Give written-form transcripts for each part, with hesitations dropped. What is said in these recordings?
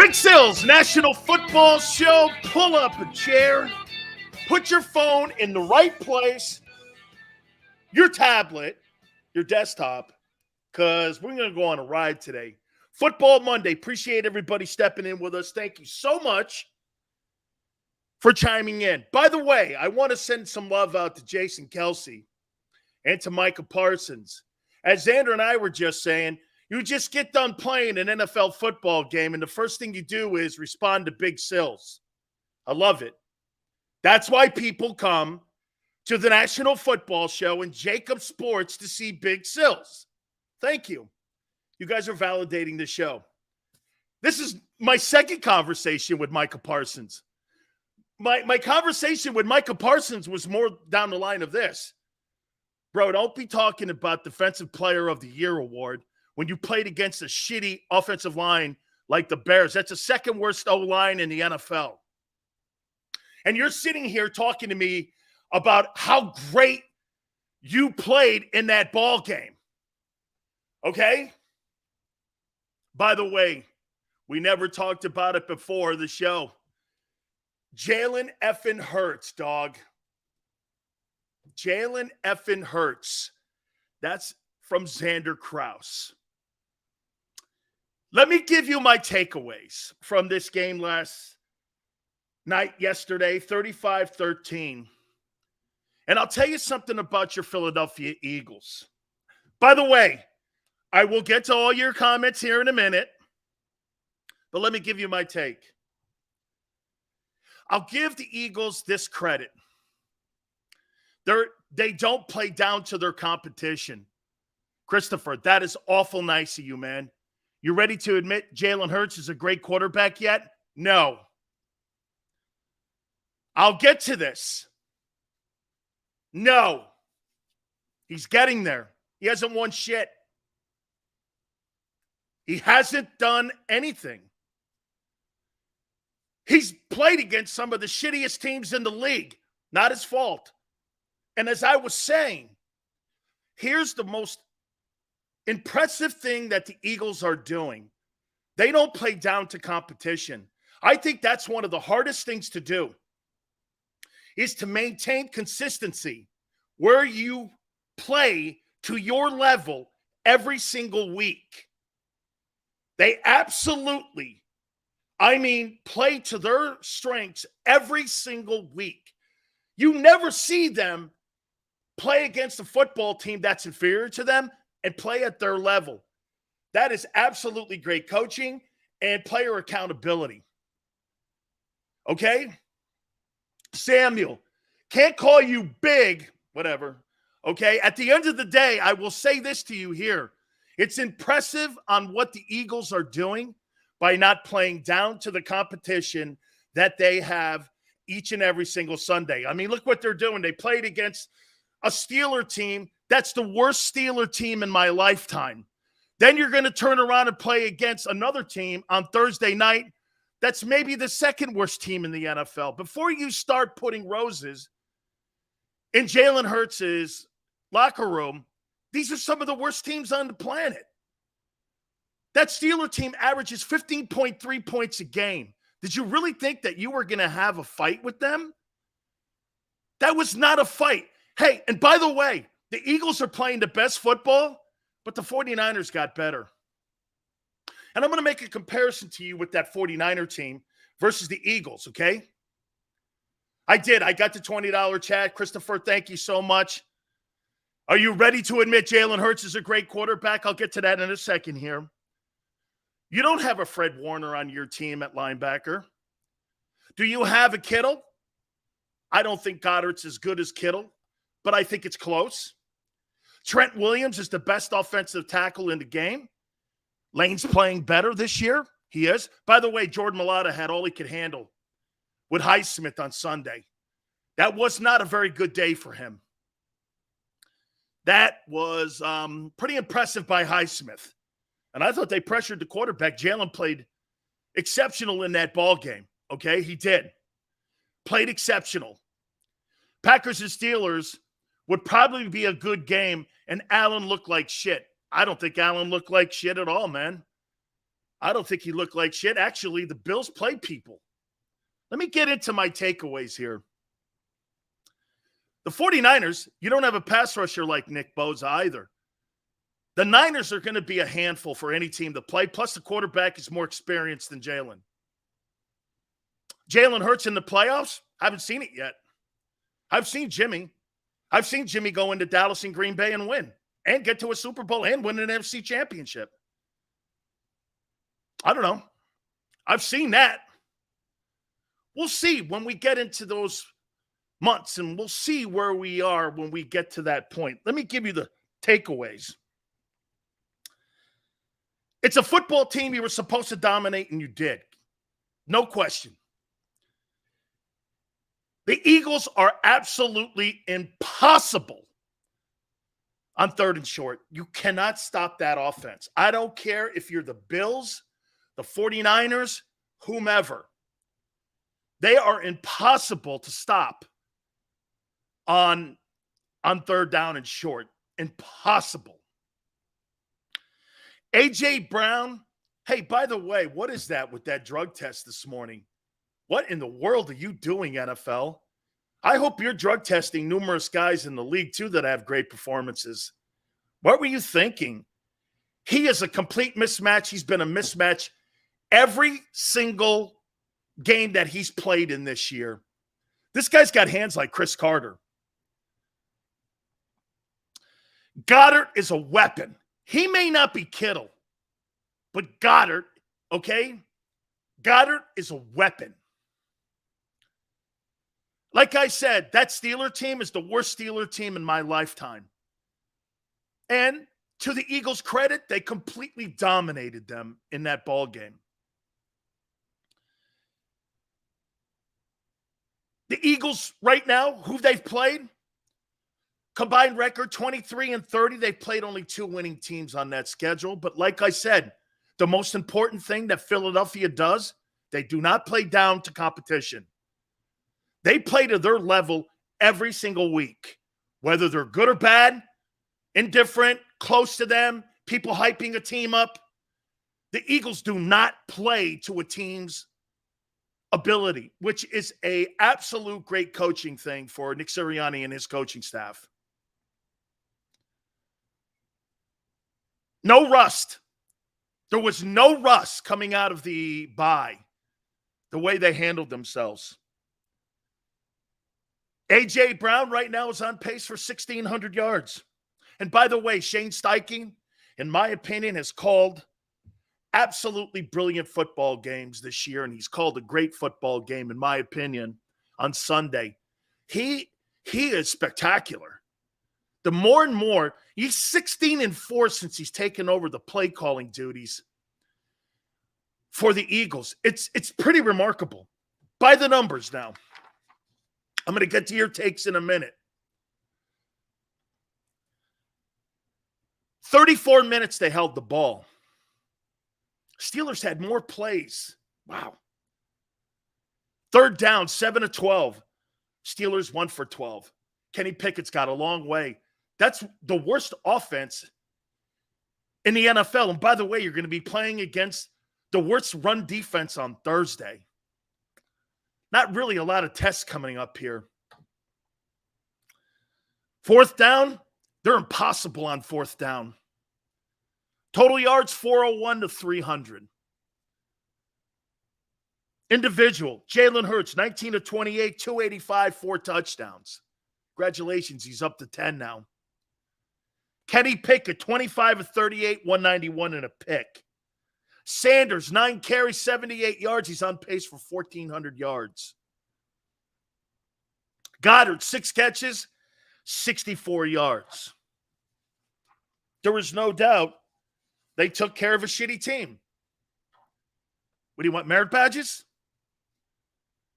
Big Sills National Football Show. Pull up a chair. Put your phone in the right place. Your tablet, your desktop, because we're going to go on a ride today. Football Monday. Appreciate everybody stepping in with us. Thank you so much for chiming in. By the way, I want to send some love out to Jason Kelsey and to Micah Parsons. As Xander and I were just saying, you just get done playing an NFL football game, and the first thing you do is respond to Big Sills. I love it. That's why people come to the National Football Show and JAKIB Sports to see Big Sills. Thank you. You guys are validating the show. This is my second conversation with Micah Parsons. My conversation with Micah Parsons was more down the line of this. Bro, don't be talking about Defensive Player of the Year award when you played against a shitty offensive line like the Bears. That's the second worst O-line in the NFL. And you're sitting here talking to me about how great you played in that ball game. Okay? By the way, we never talked about it before the show. Jalen effing Hurts, dog. Jalen effing Hurts. That's from Xander Krause. Let me give you my takeaways from this game last night, yesterday, 35-13. And I'll tell you something about your Philadelphia Eagles. By the way, I will get to all your comments here in a minute, but let me give you my take. I'll give the Eagles this credit. They don't play down to their competition. Christopher, that is awful nice of you, man. You ready to admit Jalen Hurts is a great quarterback yet? No. I'll get to this. No. He's getting there. He hasn't won shit. He hasn't done anything. He's played against some of the shittiest teams in the league. Not his fault. And as I was saying, here's the most impressive thing that the Eagles are doing. They don't play down to competition. I think that's one of the hardest things to do, is to maintain consistency where you play to your level every single week. They absolutely, play to their strengths every single week. You never see them play against a football team that's inferior to them and play at their level. That is absolutely great coaching and player accountability. Okay? Samuel, can't call you big, whatever. Okay? At the end of the day, I will say this to you here. It's impressive on what the Eagles are doing by not playing down to the competition that they have each and every single Sunday. I mean, look what they're doing. They played against a Steeler team that's the worst Steeler team in my lifetime. Then you're going to turn around and play against another team on Thursday night that's maybe the second worst team in the NFL. Before you start putting roses in Jalen Hurts' locker room, these are some of the worst teams on the planet. That Steeler team averages 15.3 points a game. Did you really think that you were going to have a fight with them? That was not a fight. Hey, and by the way, the Eagles are playing the best football, but the 49ers got better. And I'm going to make a comparison to you with that 49er team versus the Eagles, okay? I did. I got the $20 chat. Christopher, thank you so much. Are you ready to admit Jalen Hurts is a great quarterback? I'll get to that in a second here. You don't have a Fred Warner on your team at linebacker. Do you have a Kittle? I don't think Goddard's as good as Kittle, but I think it's close. Trent Williams is the best offensive tackle in the game. Lane's playing better this year. He is. By the way, Jordan Mailata had all he could handle with Highsmith on Sunday. That was not a very good day for him. That was pretty impressive by Highsmith. And I thought they pressured the quarterback. Jalen played exceptional in that ball game. Okay, he did. Played exceptional. Packers and Steelers would probably be a good game, and Allen looked like shit. I don't think Allen looked like shit at all, man. I don't think he looked like shit. Actually, the Bills played people. Let me get into my takeaways here. The 49ers, you don't have a pass rusher like Nick Bosa either. The Niners are going to be a handful for any team to play, plus the quarterback is more experienced than Jalen. Jalen Hurts in the playoffs? Haven't seen it yet. I've seen Jimmy. I've seen Jimmy go into Dallas and Green Bay and win and get to a Super Bowl and win an NFC championship. I don't know. I've seen that. We'll see when we get into those months, and we'll see where we are when we get to that point. Let me give you the takeaways. It's a football team you were supposed to dominate, and you did. No question. The Eagles are absolutely impossible on 3rd and short. You cannot stop that offense. I don't care if you're the Bills, the 49ers, whomever. They are impossible to stop on 3rd down and short. Impossible. A.J. Brown, hey, by the way, what is that with that drug test this morning? What in the world are you doing, NFL? I hope you're drug testing numerous guys in the league, too, that have great performances. What were you thinking? He is a complete mismatch. He's been a mismatch every single game that he's played in this year. This guy's got hands like Chris Carter. Goddard is a weapon. He may not be Kittle, but Goddard, okay? Goddard is a weapon. Like I said, that Steeler team is the worst Steeler team in my lifetime. And to the Eagles' credit, they completely dominated them in that ball game. The Eagles right now, who they've played, combined record 23-30. They've played only 2 winning teams on that schedule. But like I said, the most important thing that Philadelphia does, they do not play down to competition. They play to their level every single week, whether they're good or bad, indifferent, close to them, people hyping a team up. The Eagles do not play to a team's ability, which is a absolute great coaching thing for Nick Sirianni and his coaching staff. No rust. There was no rust coming out of the bye, the way they handled themselves. A.J. Brown right now is on pace for 1,600 yards. And by the way, Shane Steichen, in my opinion, has called absolutely brilliant football games this year, and he's called a great football game, in my opinion, on Sunday. He is spectacular. The more and more, he's 16-4 since he's taken over the play calling duties for the Eagles. It's pretty remarkable. By the numbers now. I'm going to get to your takes in a minute. 34 minutes they held the ball. Steelers had more plays. Wow. 3rd down, 7 of 12. Steelers 1 for 12. Kenny Pickett's got a long way. That's the worst offense in the NFL. And by the way, you're going to be playing against the worst run defense on Thursday. Not really a lot of tests coming up here. 4th down, they're impossible on 4th down. Total yards, 401 to 300. Individual, Jalen Hurts, 19 of 28, 285, 4 touchdowns. Congratulations, he's up to 10 now. Kenny Pickett, 25 of 38, 191 and a pick. Sanders, 9 carries, 78 yards. He's on pace for 1,400 yards. Goddard, 6 catches, 64 yards. There was no doubt they took care of a shitty team. What do you want, merit badges?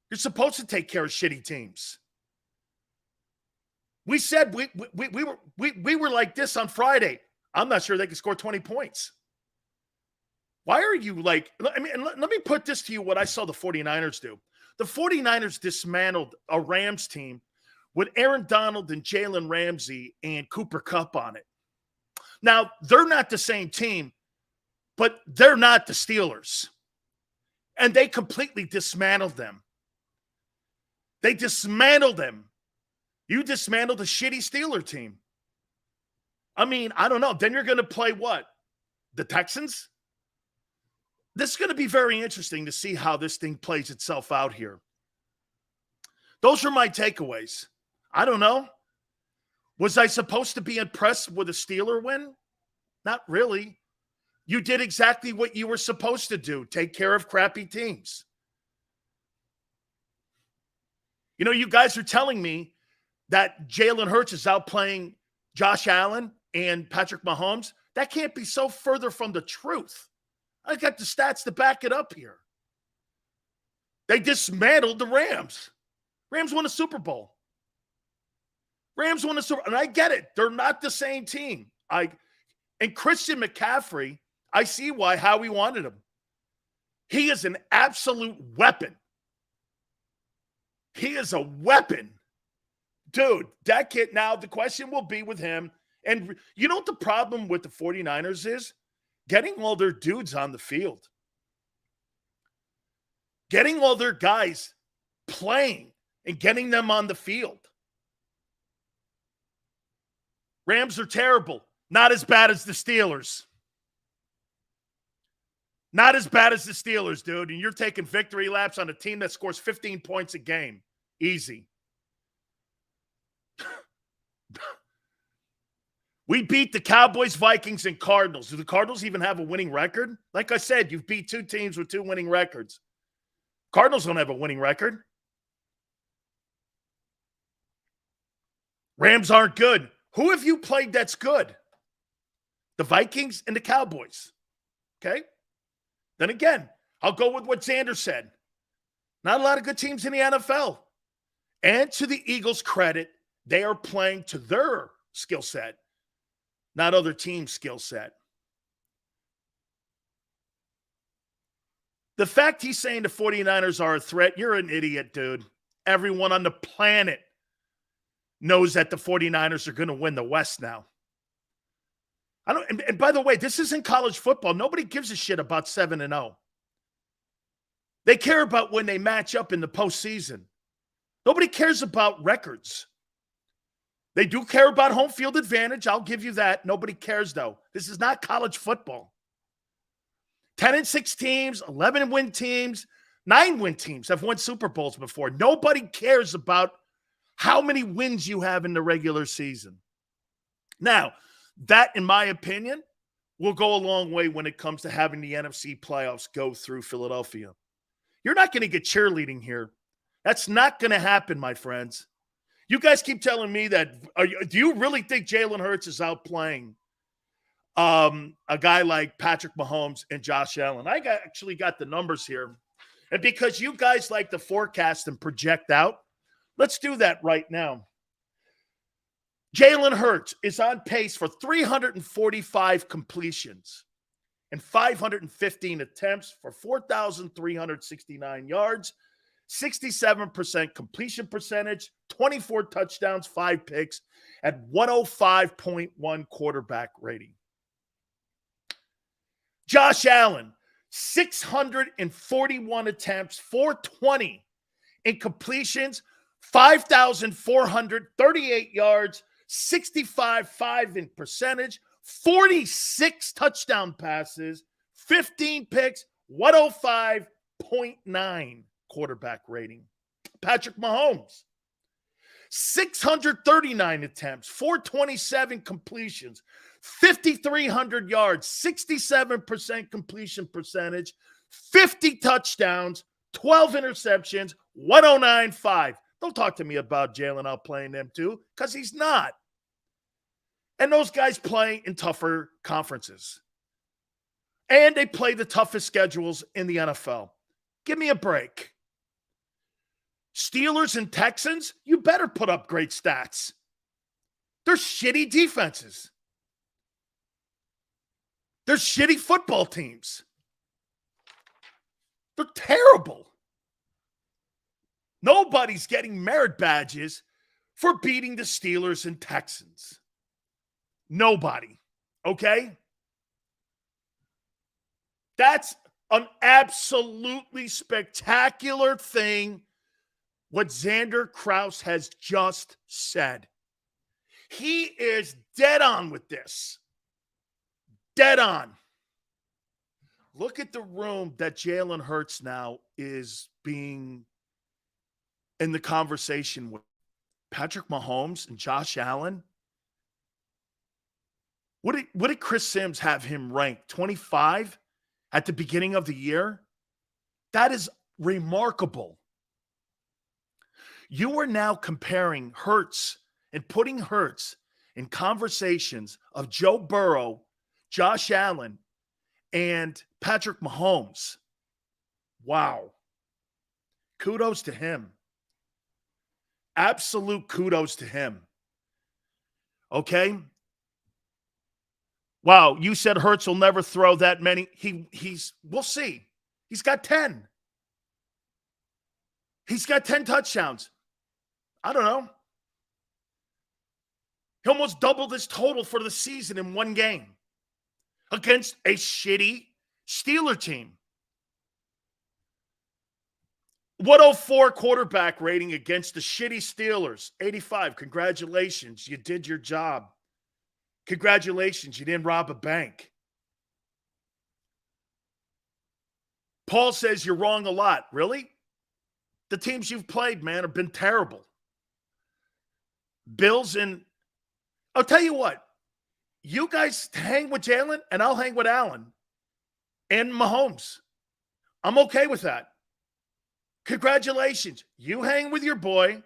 You're supposed to take care of shitty teams. We said we were like this on Friday. I'm not sure they can score 20 points. Why are you like, I mean, let me put this to you, what I saw the 49ers do. The 49ers dismantled a Rams team with Aaron Donald and Jalen Ramsey and Cooper Kupp on it. Now, they're not the same team, But they're not the Steelers. And they completely dismantled them. They dismantled them. You dismantled a shitty Steeler team. I mean, I don't know. Then you're going to play what? The Texans? This is going to be very interesting to see how this thing plays itself out here. Those are my takeaways. I don't know. Was I supposed to be impressed with a Steeler win? Not really. You did exactly what you were supposed to do. Take care of crappy teams. You know, you guys are telling me that Jalen Hurts is outplaying Josh Allen and Patrick Mahomes. That can't be so further from the truth. I got the stats to back it up here. They dismantled the Rams. Rams won a Super Bowl. And I get it. They're not the same team. And Christian McCaffrey, I see why Howie wanted him. He is an absolute weapon. He is a weapon. Dude, that kid, now the question will be with him. And you know what the problem with the 49ers is? Getting all their dudes on the field. Getting all their guys playing and getting them on the field. Rams are terrible. Not as bad as the Steelers. Not as bad as the Steelers, dude. And you're taking victory laps on a team that scores 15 points a game. Easy. We beat the Cowboys, Vikings, and Cardinals. Do the Cardinals even have a winning record? Like I said, you've beat two teams with two winning records. Cardinals don't have a winning record. Rams aren't good. Who have you played that's good? The Vikings and the Cowboys. Okay? Then again, I'll go with what Xander said. Not a lot of good teams in the NFL. And to the Eagles' credit, they are playing to their skill set, not other teams' skill set. The fact he's saying the 49ers are a threat, you're an idiot, dude. Everyone on the planet knows that the 49ers are going to win the West now. And by the way, this isn't college football. Nobody gives a shit about 7-0. They care about when they match up in the postseason. Nobody cares about records. They do care about home field advantage. I'll give you that. Nobody cares, though. This is not college football. 10-6 teams, 11-win teams, 9-win teams have won Super Bowls before. Nobody cares about how many wins you have in the regular season. Now, that, in my opinion, will go a long way when it comes to having the NFC playoffs go through Philadelphia. You're not going to get cheerleading here. That's not going to happen, my friends. You guys keep telling me that. Do you really think Jalen Hurts is outplaying a guy like Patrick Mahomes and Josh Allen? I actually got the numbers here. And because you guys like to forecast and project out, let's do that right now. Jalen Hurts is on pace for 345 completions and 515 attempts for 4,369 yards, 67% completion percentage, 24 touchdowns, 5 picks, at 105.1 quarterback rating. Josh Allen, 641 attempts, 420 incompletions, 5,438 yards, 65.5 in percentage, 46 touchdown passes, 15 picks, 105.9 quarterback rating. Patrick Mahomes, 639 attempts, 427 completions, 5,300 yards, 67% completion percentage, 50 touchdowns, 12 interceptions, 109.5. Don't talk to me about Jalen outplaying them too, because he's not. And those guys play in tougher conferences. And they play the toughest schedules in the NFL. Give me a break. Steelers and Texans, you better put up great stats. They're shitty defenses. They're shitty football teams. They're terrible. Nobody's getting merit badges for beating the Steelers and Texans. Nobody. Okay? That's an absolutely spectacular thing what Xander Kraus has just said. He is dead on with this. Dead on. Look at the room that Jalen Hurts now is being in the conversation with. Patrick Mahomes and Josh Allen. What did Chris Sims have him ranked? 25 at the beginning of the year? That is remarkable. You are now comparing Hurts and putting Hurts in conversations of Joe Burrow, Josh Allen, and Patrick Mahomes. Wow. Kudos to him. Absolute kudos to him. Okay? Wow, you said Hurts will never throw that many. We'll see. He's got 10. He's got 10 touchdowns. I don't know. He almost doubled his total for the season in one game against a shitty Steeler team. 104 quarterback rating against the shitty Steelers. 85. Congratulations. You did your job. Congratulations. You didn't rob a bank. Paul says you're wrong a lot. Really? The teams you've played, man, have been terrible. Bills and I'll tell you what. You guys hang with Jalen and I'll hang with Allen and Mahomes. I'm okay with that. Congratulations. You hang with your boy,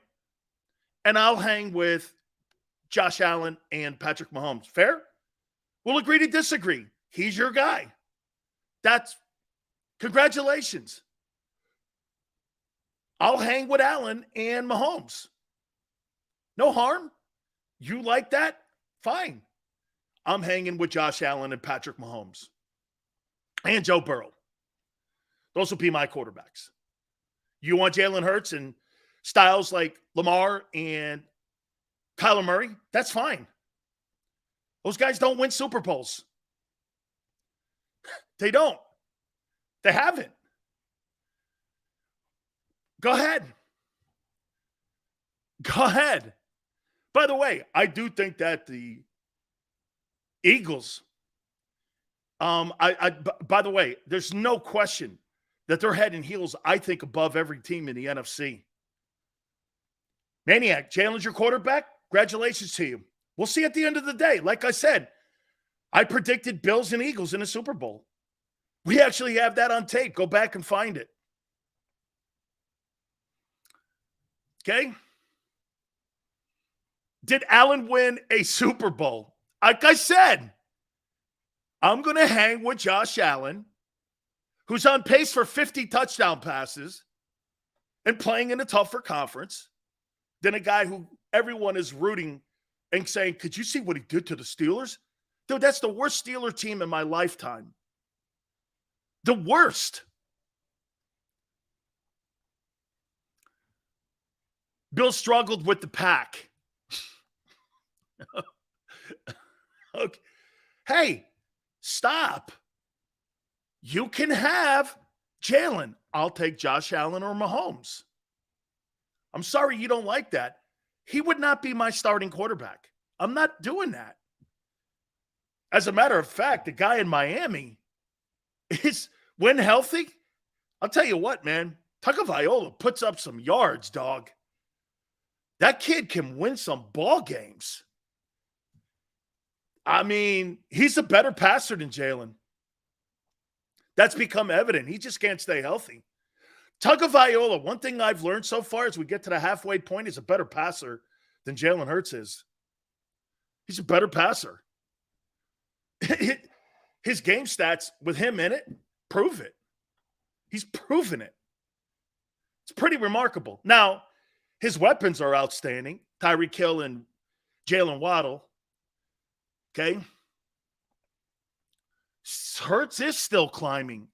and I'll hang with Josh Allen and Patrick Mahomes. Fair? We'll agree to disagree. He's your guy. That's congratulations. I'll hang with Allen and Mahomes. No harm. You like that? Fine. I'm hanging with Josh Allen and Patrick Mahomes. And Joe Burrow. Those will be my quarterbacks. You want Jalen Hurts and styles like Lamar and Kyler Murray? That's fine. Those guys don't win Super Bowls. They don't. They haven't. Go ahead. Go ahead. By the way, I do think that the Eagles, by the way, there's no question that they're head and heels, I think, above every team in the NFC. Maniac, Jalen's your quarterback. Congratulations to you. We'll see at the end of the day. Like I said, I predicted Bills and Eagles in a Super Bowl. We actually have that on tape. Go back and find it. Okay? Did Allen win a Super Bowl? Like I said, I'm going to hang with Josh Allen, who's on pace for 50 touchdown passes and playing in a tougher conference than a guy who everyone is rooting and saying, could you see what he did to the Steelers? Dude, that's the worst Steeler team in my lifetime. The worst. Bill struggled with the pack. Okay. Hey, stop. You can have Jalen. I'll take Josh Allen or Mahomes. I'm sorry you don't like that. He would not be my starting quarterback. I'm not doing that. As a matter of fact, the guy in Miami is, when healthy, I'll tell you what, man, Tagovailoa puts up some yards, dog. That kid can win some ball games. I mean, he's a better passer than Jalen. That's become evident. He just can't stay healthy. Tagovailoa, one thing I've learned so far as we get to the halfway point, is a better passer than Jalen Hurts is. He's a better passer. His game stats with him in it prove it. He's proven it. It's pretty remarkable. Now, his weapons are outstanding. Tyreek Hill and Jalen Waddle. Okay. Hurts is still climbing.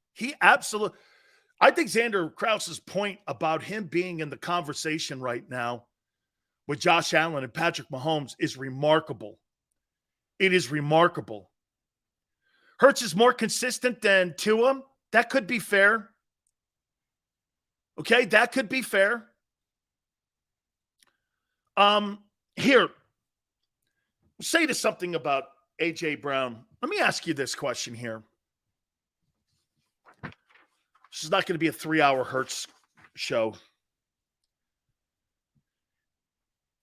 I think Xander Kraus's point about him being in the conversation right now with Josh Allen and Patrick Mahomes is remarkable. It is remarkable. Hurts is more consistent than Tua. That could be fair. Okay, that could be fair. Here, say to something about A.J. Brown. Let me ask you this question here. This is not going to be a 3-hour Hurts show.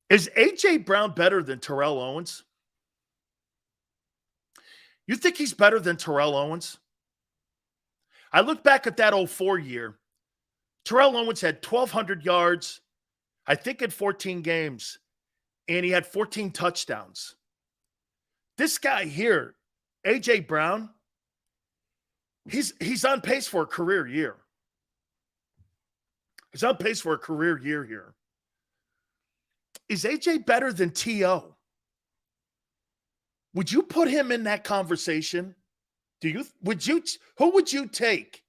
Is A.J. Brown better than Terrell Owens? You think he's better than Terrell Owens? I look back at that 04 year. Terrell Owens had 1,200 yards, I think in 14 games, and he had 14 touchdowns. This guy here, A.J. Brown, he's on pace for a career year. He's on pace for a career year here. Is A.J. better than T.O.? Would you put him in that conversation? Who would you take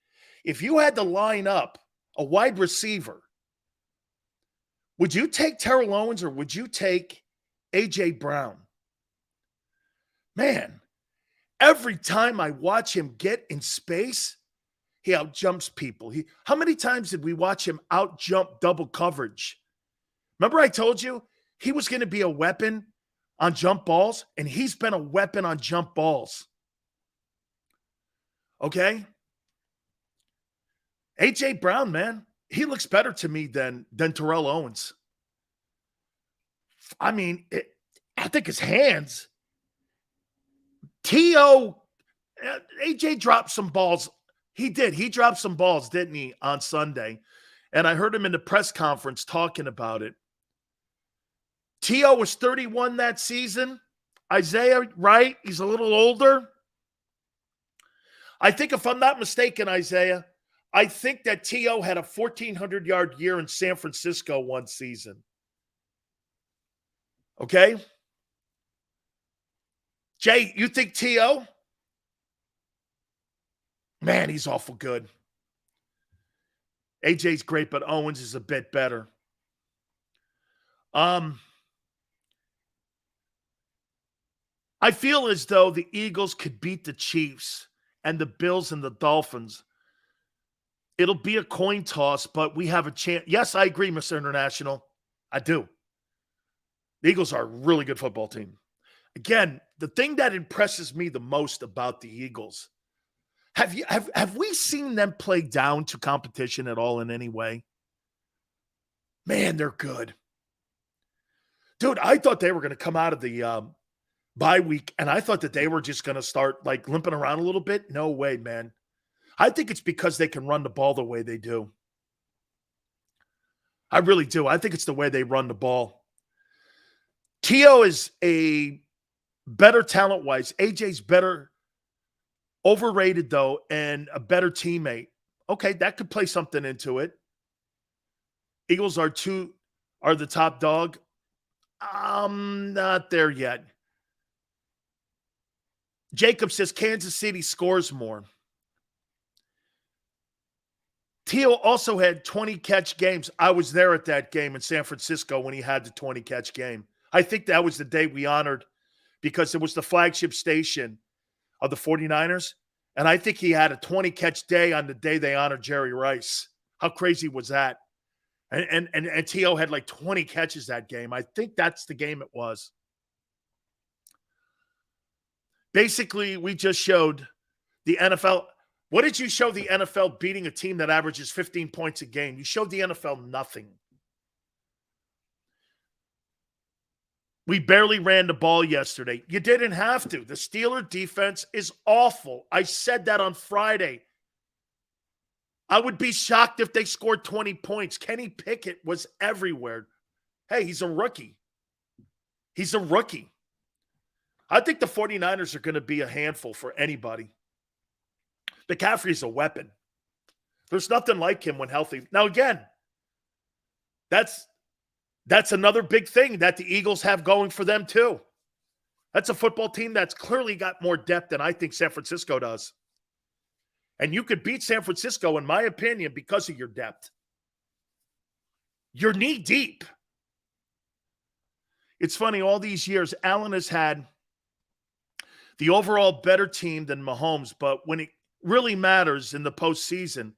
if you had to line up a wide receiver? Would you take Terrell Owens or would you take A.J. Brown? Man, every time I watch him get in space, he outjumps people. How many times did we watch him outjump double coverage? Remember I told you he was going to be a weapon on jump balls, and he's been a weapon on jump balls. Okay? A.J. Brown, man, he looks better to me than Terrell Owens. I mean, I think his hands. T.O., A.J. dropped some balls. He did. He dropped some balls, didn't he, on Sunday? And I heard him in the press conference talking about it. T.O. was 31 that season. Isaiah, right? He's a little older. I think, if I'm not mistaken, Isaiah, I think that T.O. had a 1,400-yard year in San Francisco one season. Okay? Jay, you think T.O.? Man, he's awful good. AJ's great, but Owens is a bit better. I feel as though the Eagles could beat the Chiefs and the Bills and the Dolphins. It'll be a coin toss, but we have a chance. Yes, I agree, Mr. International. I do. The Eagles are a really good football team. Again, the thing that impresses me the most about the Eagles, have we seen them play down to competition at all in any way? Man, they're good. Dude, I thought they were going to come out of the bye week, and I thought that they were just going to start like limping around a little bit. No way, man. I think it's because they can run the ball the way they do. I really do. I think it's the way they run the ball. T.O. is a better talent-wise. AJ's better, overrated though, and a better teammate. Okay, that could play something into it. Eagles are the top dog. I'm not there yet. Jacob says Kansas City scores more. T.O. also had 20-catch games. I was there at that game in San Francisco when he had the 20-catch game. I think that was the day we honored because it was the flagship station of the 49ers. And I think he had a 20-catch day on the day they honored Jerry Rice. How crazy was that? And T.O. had like 20 catches that game. I think that's the game it was. Basically, we just showed the NFL. What did you show the NFL beating a team that averages 15 points a game? You showed the NFL nothing. We barely ran the ball yesterday. You didn't have to. The Steeler defense is awful. I said that on Friday. I would be shocked if they scored 20 points. Kenny Pickett was everywhere. Hey, he's a rookie. He's a rookie. I think the 49ers are going to be a handful for anybody. McCaffrey's a weapon. There's nothing like him when healthy. Now, again, that's another big thing that the Eagles have going for them, too. That's a football team that's clearly got more depth than I think San Francisco does. And you could beat San Francisco, in my opinion, because of your depth. You're knee deep. It's funny, all these years, Allen has had the overall better team than Mahomes, but when really matters in the postseason,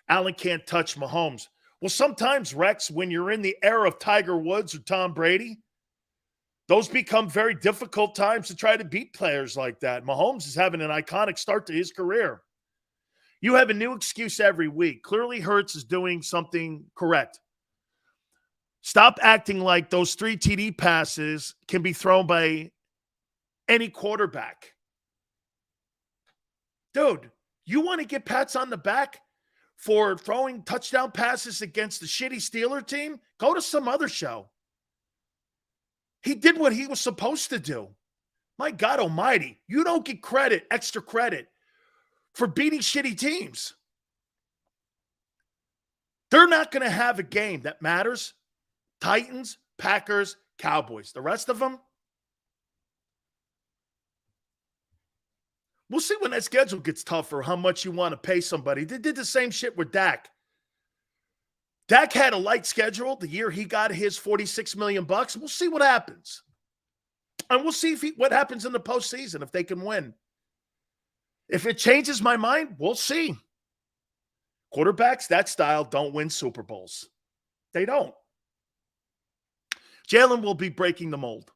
Allen can't touch Mahomes. Well, sometimes, Rex, when you're in the era of Tiger Woods or Tom Brady, those become very difficult times to try to beat players like that. Mahomes is having an iconic start to his career. You have a new excuse every week. Clearly, Hurts is doing something correct. Stop acting like those 3 TD passes can be thrown by any quarterback. Dude, you want to get pats on the back for throwing touchdown passes against the shitty Steeler team? Go to some other show. He did what he was supposed to do. My God almighty, you don't get credit, extra credit, for beating shitty teams. They're not going to have a game that matters. Titans, Packers, Cowboys. The rest of them, we'll see when that schedule gets tougher, how much you want to pay somebody. They did the same shit with Dak. Dak had a light schedule the year he got his $46 million. We'll see what happens. And we'll see what happens in the postseason, if they can win. If it changes my mind, we'll see. Quarterbacks, that style, don't win Super Bowls. They don't. Jalen will be breaking the mold.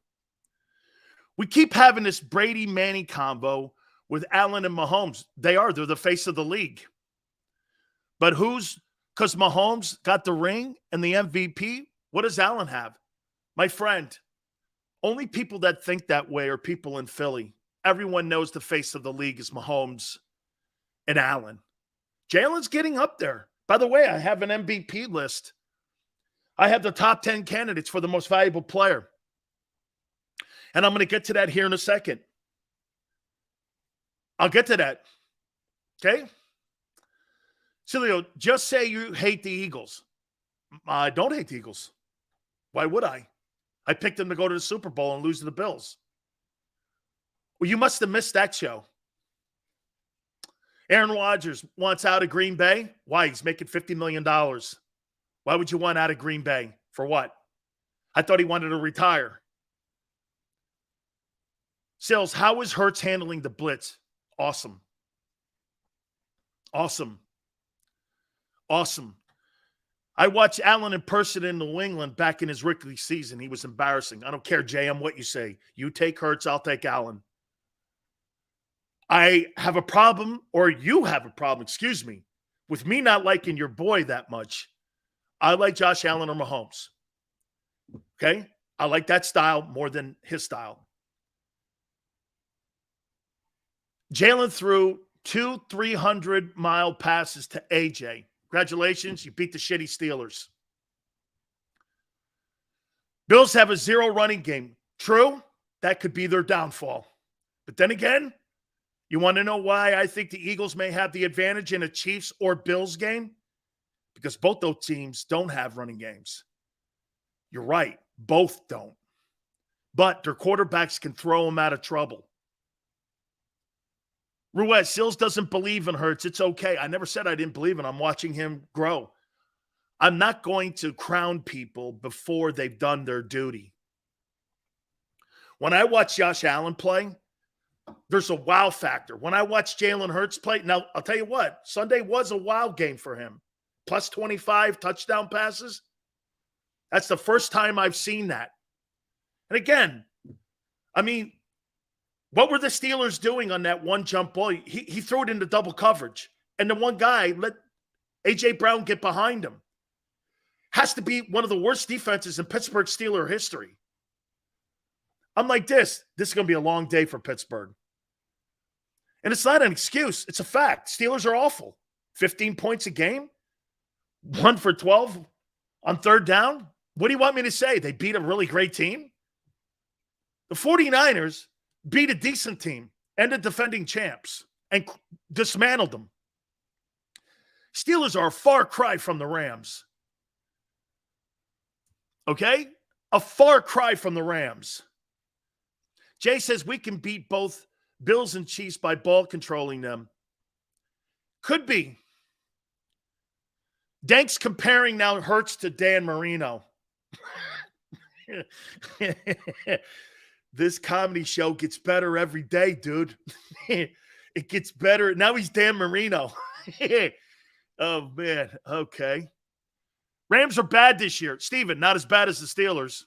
We keep having this Brady-Manning combo with Allen and Mahomes. They're the face of the league. But because Mahomes got the ring and the MVP, what does Allen have? My friend, only people that think that way are people in Philly. Everyone knows the face of the league is Mahomes and Allen. Jalen's getting up there. By the way, I have an MVP list. I have the top 10 candidates for the most valuable player. And I'm going to get to that here in a second. I'll get to that. Okay? Sileo, just say you hate the Eagles. I don't hate the Eagles. Why would I? I picked them to go to the Super Bowl and lose to the Bills. Well, you must have missed that show. Aaron Rodgers wants out of Green Bay. Why? He's making $50 million. Why would you want out of Green Bay? For what? I thought he wanted to retire. Sales, how is Hurts handling the blitz? Awesome. Awesome. Awesome. I watched Allen in person in New England back in his rookie season. He was embarrassing. I don't care, JM, what you say. You take Hurts, I'll take Allen. I have a problem, or you have a problem, excuse me, with me not liking your boy that much. I like Josh Allen or Mahomes. Okay? I like that style more than his style. Jalen threw 2 300-mile passes to AJ. Congratulations, you beat the shitty Steelers. Bills have a 0 running game. True, that could be their downfall. But then again, you want to know why I think the Eagles may have the advantage in a Chiefs or Bills game? Because both those teams don't have running games. You're right, both don't. But their quarterbacks can throw them out of trouble. Ruiz, Sills doesn't believe in Hurts. It's okay. I never said I didn't believe in him. I'm watching him grow. I'm not going to crown people before they've done their duty. When I watch Josh Allen play, there's a wow factor. When I watch Jalen Hurts play, now I'll tell you what, Sunday was a wow game for him. Plus 25 touchdown passes. That's the first time I've seen that. And again, I mean, what were the Steelers doing on that one jump ball? He threw it into double coverage. And the one guy let A.J. Brown get behind him. Has to be one of the worst defenses in Pittsburgh Steeler history. I'm like this is going to be a long day for Pittsburgh. And it's not an excuse. It's a fact. Steelers are awful. 15 points a game. 1 for 12 on third down. What do you want me to say? They beat a really great team? The 49ers beat a decent team and the defending champs and dismantled them. Steelers are a far cry from the Rams. Okay? A far cry from the Rams. Jay says we can beat both Bills and Chiefs by ball controlling them. Could be. Dank's comparing now Hurts to Dan Marino. This comedy show gets better every day, dude. It gets better. Now he's Dan Marino. Oh, man. Okay. Rams are bad this year. Steven, not as bad as the Steelers.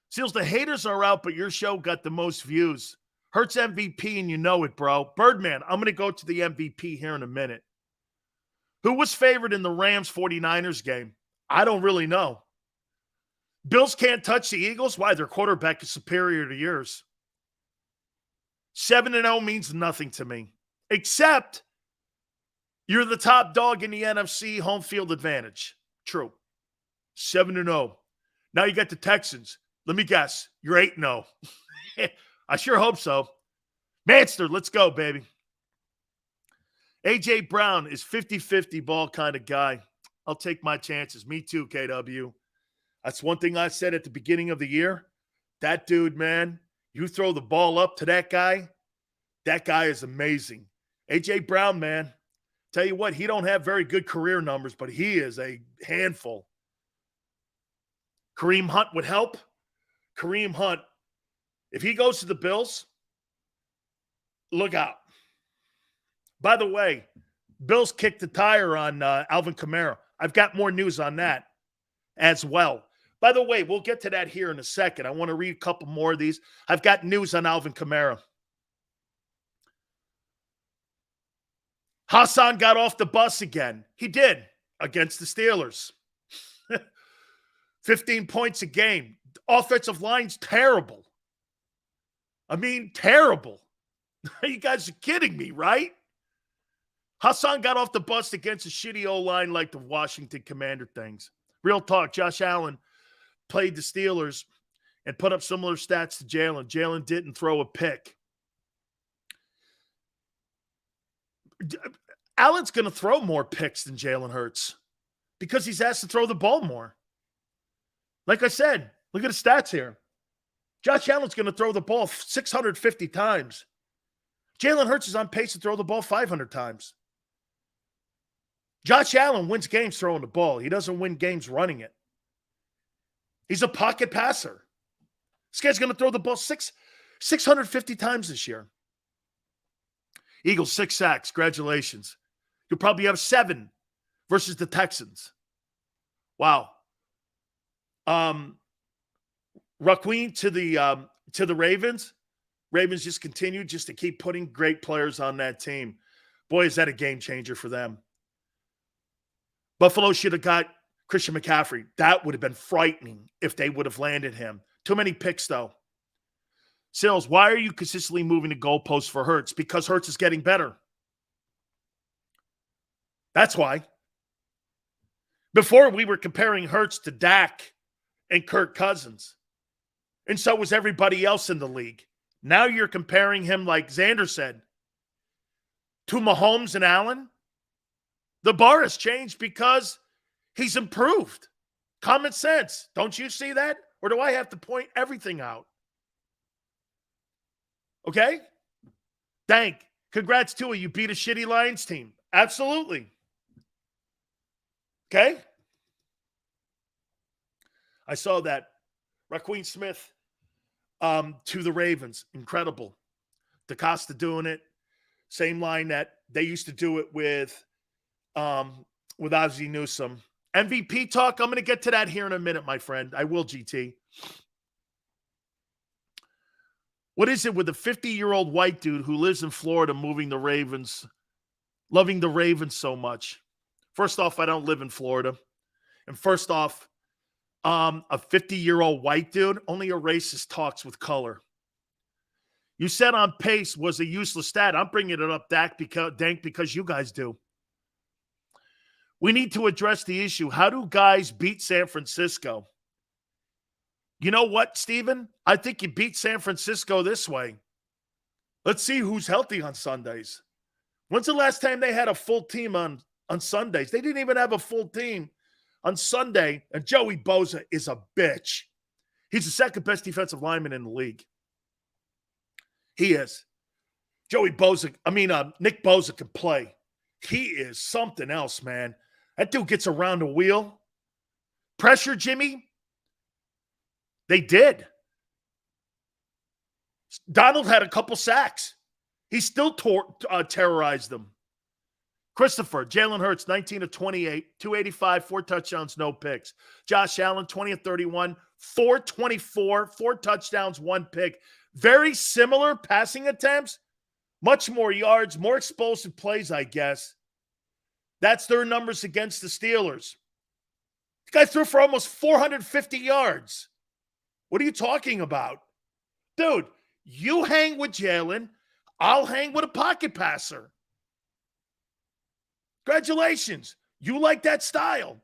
Seals, the haters are out, but your show got the most views. Hurts MVP, and you know it, bro. Birdman, I'm going to go to the MVP here in a minute. Who was favored in the Rams-49ers game? I don't really know. Bills can't touch the Eagles? Why? Their quarterback is superior to yours. 7-0 means nothing to me, except you're the top dog in the NFC home field advantage. True. 7-0. Now you got the Texans. Let me guess. You're 8-0. I sure hope so. Manster, let's go, baby. A.J. Brown is 50-50 ball kind of guy. I'll take my chances. Me too, KW. That's one thing I said at the beginning of the year. That dude, man, you throw the ball up to that guy is amazing. A.J. Brown, man, tell you what, he don't have very good career numbers, but he is a handful. Kareem Hunt would help. Kareem Hunt, if he goes to the Bills, look out. By the way, Bills kicked the tire on Alvin Kamara. I've got more news on that as well. By the way, we'll get to that here in a second. I want to read a couple more of these. I've got news on Alvin Kamara. Hassan got off the bus again. He did against the Steelers. 15 points a game. Offensive line's terrible. I mean, terrible. You guys are kidding me, right? Hassan got off the bus against a shitty O-line like the Washington Commander things. Real talk, Josh Allen played the Steelers and put up similar stats to Jalen. Jalen didn't throw a pick. Allen's going to throw more picks than Jalen Hurts because he's asked to throw the ball more. Like I said, look at the stats here. Josh Allen's going to throw the ball 650 times. Jalen Hurts is on pace to throw the ball 500 times. Josh Allen wins games throwing the ball. He doesn't win games running it. He's a pocket passer. This guy's going to throw the ball 650 times this year. Eagles, 6 sacks. Congratulations. You'll probably have 7 versus the Texans. Wow. Raquin to the Ravens. Ravens just continue just to keep putting great players on that team. Boy, is that a game changer for them. Buffalo should have got Christian McCaffrey. That would have been frightening if they would have landed him. Too many picks, though. Sills, why are you consistently moving the goalposts for Hurts? Because Hurts is getting better. That's why. Before, we were comparing Hurts to Dak and Kirk Cousins. And so was everybody else in the league. Now you're comparing him, like Xander said, to Mahomes and Allen. The bar has changed because he's improved. Common sense. Don't you see that? Or do I have to point everything out? Okay? Thank. Congrats to you. You beat a shitty Lions team. Absolutely. Okay? I saw that. Raquin Smith to the Ravens. Incredible. DaCosta doing it. Same line that they used to do it with Ozzie Newsome. MVP talk, I'm going to get to that here in a minute, my friend. I will, GT. What is it with a 50-year-old white dude who lives in Florida loving the Ravens so much? First off, I don't live in Florida. And first off, a 50-year-old white dude, only a racist talks with color. You said on pace was a useless stat. I'm bringing it up, Dank, because you guys do. We need to address the issue. How do guys beat San Francisco? You know what, Steven? I think you beat San Francisco this way. Let's see who's healthy on Sundays. When's the last time they had a full team on Sundays? They didn't even have a full team on Sunday, and Joey Bosa is a bitch. He's the second best defensive lineman in the league. He is. Nick Bosa can play. He is something else, man. That dude gets around the wheel. Pressure, Jimmy. They did. Donald had a couple sacks. He still terrorized them. Christopher, Jalen Hurts, 19 of 28, 285, 4 touchdowns, no picks. Josh Allen, 20 of 31, 424, 4 touchdowns, 1 pick. Very similar passing attempts, much more yards, more explosive plays, I guess. That's their numbers against the Steelers. The guy threw for almost 450 yards. What are you talking about? Dude, you hang with Jalen, I'll hang with a pocket passer. Congratulations. You like that style.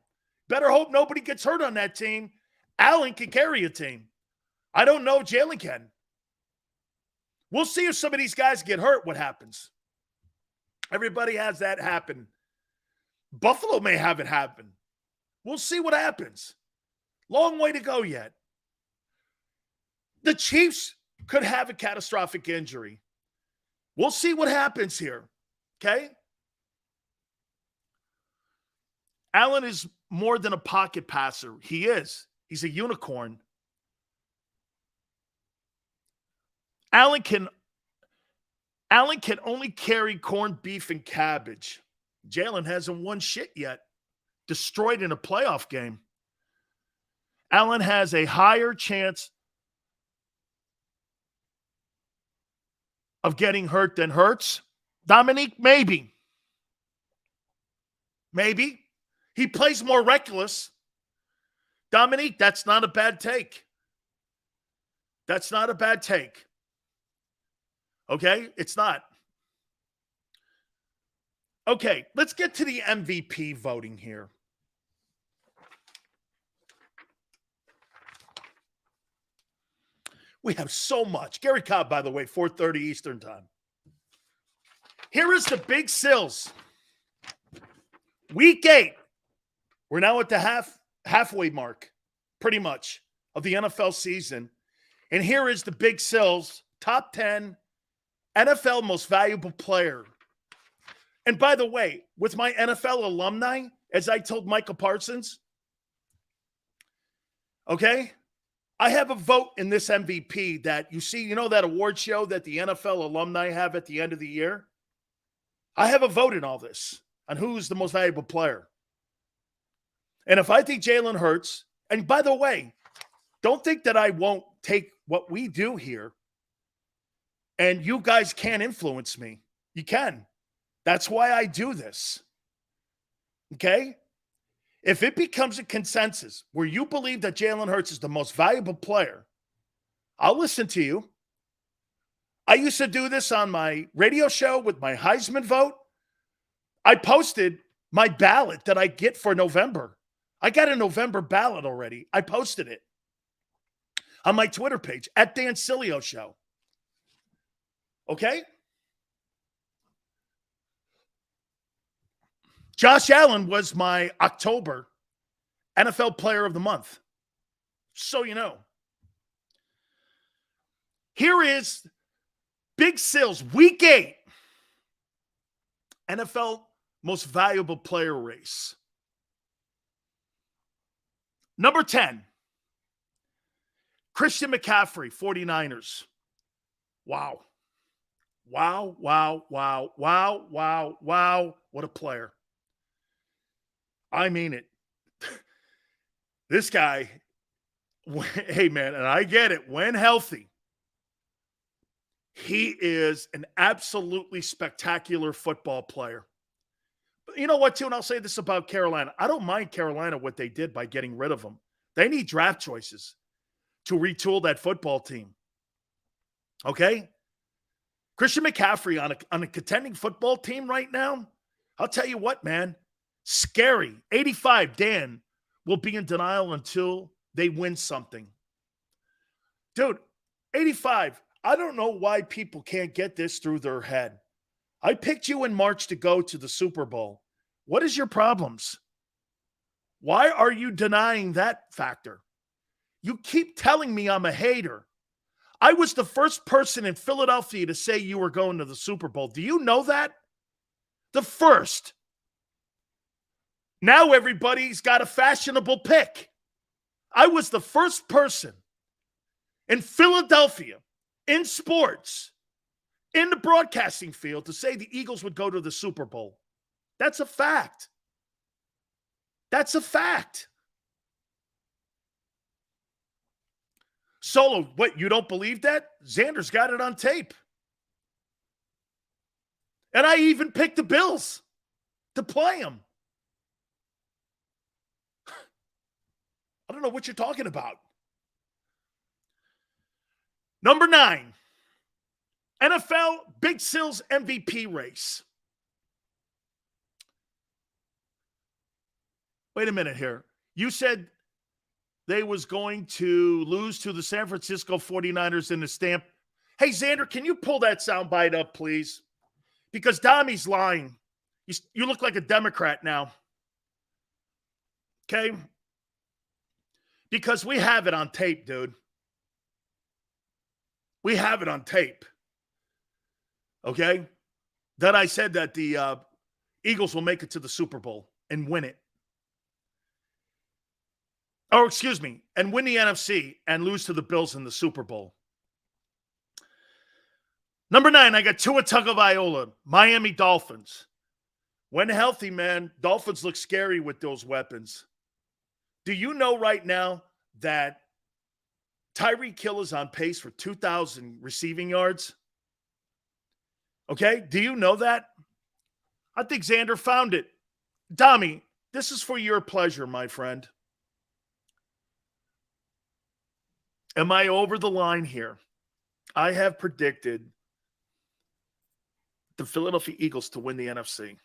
Better hope nobody gets hurt on that team. Allen can carry a team. I don't know if Jalen can. We'll see if some of these guys get hurt, what happens. Everybody has that happen. Buffalo may have it happen. We'll see what happens. Long way to go yet. The Chiefs could have a catastrophic injury. We'll see what happens here, okay? Allen is more than a pocket passer. He is. He's a unicorn. Allen can only carry corned beef and cabbage. Jalen hasn't won shit yet. Destroyed in a playoff game. Allen has a higher chance of getting hurt than Hurts. Dominique, maybe. Maybe. He plays more reckless. Dominique, that's not a bad take. That's not a bad take. Okay? It's not. Okay, let's get to the MVP voting here. We have so much. Gary Cobb, by the way, 4:30 Eastern time. Here is the big sills. Week 8. We're now at the halfway mark, pretty much, of the NFL season. And here is the big sills, top 10 NFL most valuable player. And by the way, with my NFL alumni, as I told Michael Parsons, okay, I have a vote in this MVP that you see, you know that award show that the NFL alumni have at the end of the year? I have a vote in all this on who's the most valuable player. And if I think Jalen Hurts, and by the way, don't think that I won't take what we do here and you guys can't influence me. You can. That's why I do this. Okay? If it becomes a consensus where you believe that Jalen Hurts is the most valuable player, I'll listen to you. I used to do this on my radio show with my Heisman vote. I posted my ballot that I get for November. I got a November ballot already. I posted it on my Twitter page at Dan Sileo Show. Okay? Josh Allen was my October NFL Player of the Month. So you know. Here is Big Sills, Week 8. NFL Most Valuable Player race. Number 10, Christian McCaffrey, 49ers. Wow. Wow, wow, wow, wow, wow, wow. What a player. I mean it. This guy, hey man, and I get it, when healthy, he is an absolutely spectacular football player. But you know what, too, and I'll say this about Carolina. I don't mind Carolina what they did by getting rid of him. They need draft choices to retool that football team. Okay? Christian McCaffrey on a contending football team right now, I'll tell you what, man, scary. 85, Dan, will be in denial until they win something. Dude, 85, I don't know why people can't get this through their head. I picked you in March to go to the Super Bowl. What is your problems? Why are you denying that factor? You keep telling me I'm a hater. I was the first person in Philadelphia to say you were going to the Super Bowl. Do you know that? The first. Now everybody's got a fashionable pick. I was the first person in Philadelphia, in sports, in the broadcasting field to say the Eagles would go to the Super Bowl. That's a fact. That's a fact. Solo, what, you don't believe that? Xander's got it on tape. And I even picked the Bills to play them. I don't know what you're talking about. Number 9, NFL Big Sills MVP race. Wait a minute here. You said they was going to lose to the San Francisco 49ers in the stamp. Hey, Xander, can you pull that soundbite up, please? Because Dami's lying. You look like a Democrat now. Okay? Because we have it on tape, dude. We have it on tape. Okay? That I said that the Eagles will make it to the Super Bowl and win it. Oh, excuse me, and win the NFC and lose to the Bills in the Super Bowl. Number 9, I got Tua Tagovailoa, Miami Dolphins. When healthy, man, Dolphins look scary with those weapons. Do you know right now that Tyreek Hill is on pace for 2,000 receiving yards? Okay, do you know that? I think Xander found it. Dami, this is for your pleasure, my friend. Am I over the line here? I have predicted the Philadelphia Eagles to win the NFC.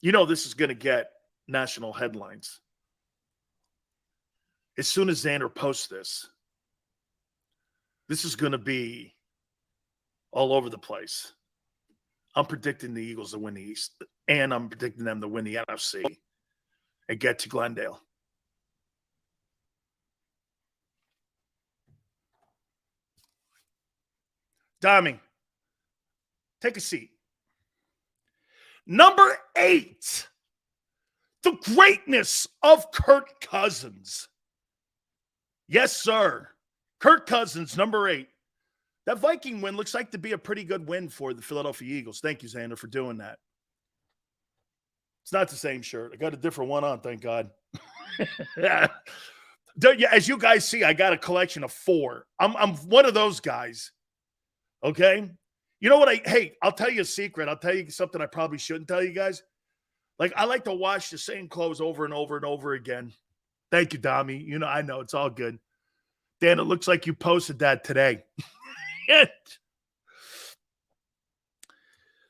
You know this is going to get national headlines. As soon as Xander posts this is going to be all over the place. I'm predicting the Eagles to win the East, and I'm predicting them to win the NFC and get to Glendale. Dami, take a seat. Number 8, the greatness of Kirk Cousins. Yes, sir. Kirk Cousins, number 8. That Viking win looks like to be a pretty good win for the Philadelphia Eagles. Thank you, Xander, for doing that. It's not the same shirt. I got a different one on, thank God. Yeah. As you guys see, I got a collection of 4. I'm one of those guys. Okay? You know what? I'll tell you a secret. I'll tell you something I probably shouldn't tell you guys. Like, I like to wash the same clothes over and over and over again. Thank you, Dami. You know, I know. It's all good. Dan, it looks like you posted that today.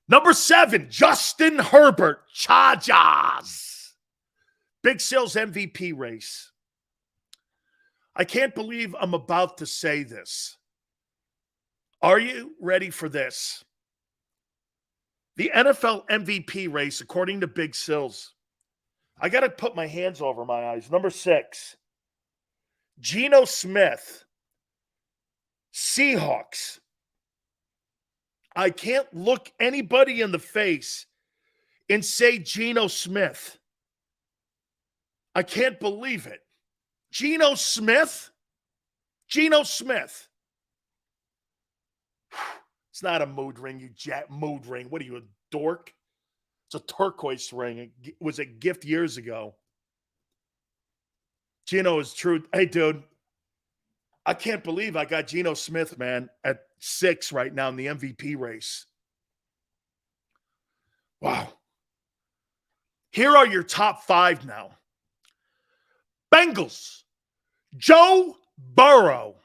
Number 7, Justin Herbert, Chargers. Big Sales MVP race. I can't believe I'm about to say this. Are you ready for this? The NFL MVP race, according to Big Sills. I got to put my hands over my eyes. Number 6, Geno Smith, Seahawks. I can't look anybody in the face and say Geno Smith. I can't believe it. Geno Smith? Geno Smith. It's not a mood ring, you mood ring. What are you, a dork? It's a turquoise ring. It was a gift years ago. Geno is true. Hey, dude, I can't believe I got Geno Smith, man, at 6 right now in the MVP race. Wow. Here are your top 5 now. Bengals, Joe Burrow.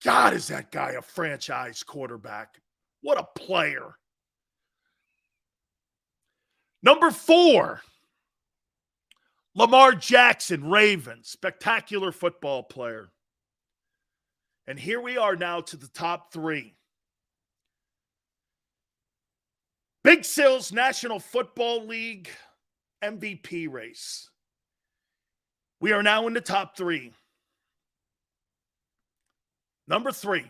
God, is that guy a franchise quarterback? What a player. Number 4, Lamar Jackson, Ravens. Spectacular football player. And here we are now to the top 3. Big Sills National Football League MVP race. We are now in the top 3. Number 3.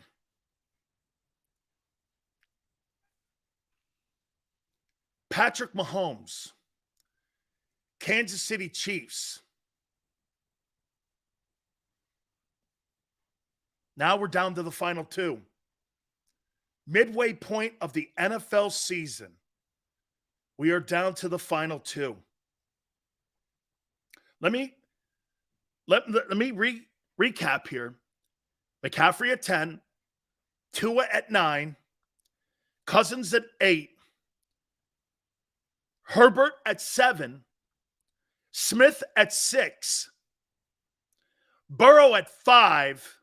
Patrick Mahomes, Kansas City Chiefs. Now we're down to the final 2. Midway point of the NFL season. We are down to the final two. Let me recap here. McCaffrey at 10, Tua at 9, Cousins at 8, Herbert at 7, Smith at 6, Burrow at 5,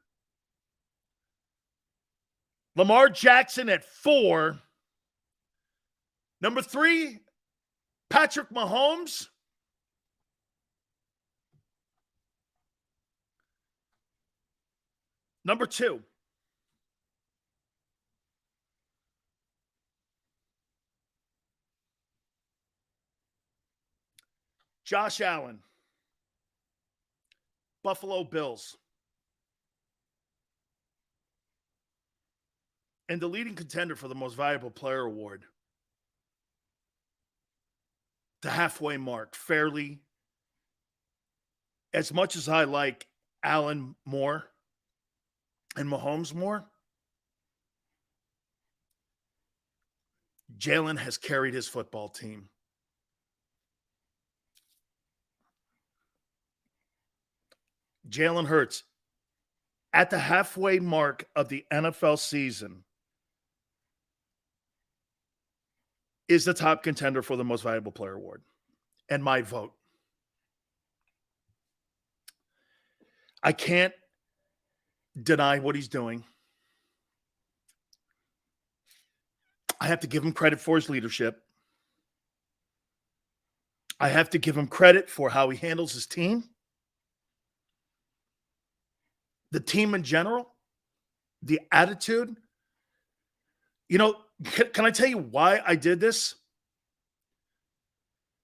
Lamar Jackson at 4, number 3, Patrick Mahomes. Number 2, Josh Allen, Buffalo Bills. And the leading contender for the most valuable player award. The halfway mark, fairly. As much as I like Allen more and Mahomes more, Jalen has carried his football team. Jalen Hurts, at the halfway mark of the NFL season, is the top contender for the most valuable player award. And my vote. I can't deny what he's doing. I have to give him credit for his leadership. I have to give him credit for how he handles his team. The team in general. The attitude. You know, can I tell you why I did this?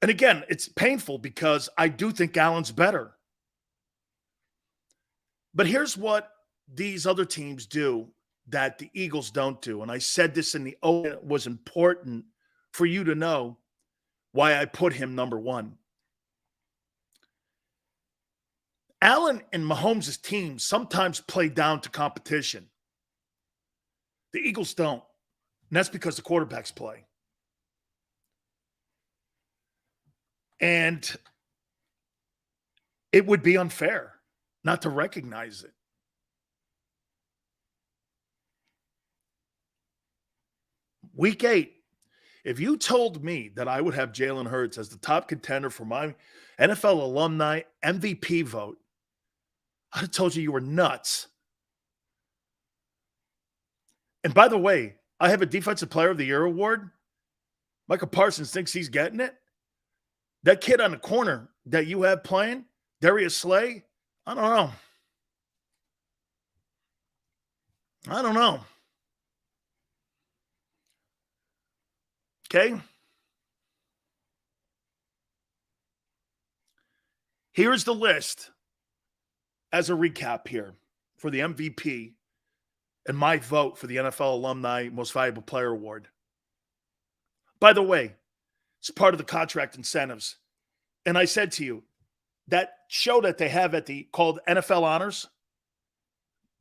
And again, it's painful because I do think Allen's better. But here's what these other teams do that the Eagles don't do. And I said this in the open. It was important for you to know why I put him number 1. Allen and Mahomes' teams sometimes play down to competition. The Eagles don't. And that's because the quarterbacks play. And it would be unfair not to recognize it. Week 8, if you told me that I would have Jalen Hurts as the top contender for my NFL alumni MVP vote, I'd have told you were nuts. And by the way, I have a Defensive Player of the Year award. Micah Parsons thinks he's getting it. That kid on the corner that you have playing, Darius Slay, I don't know. Okay? Here's the list as a recap here for the MVP and my vote for the NFL Alumni Most Valuable Player Award. By the way, it's part of the contract incentives. And I said to you, that show that they have called NFL Honors,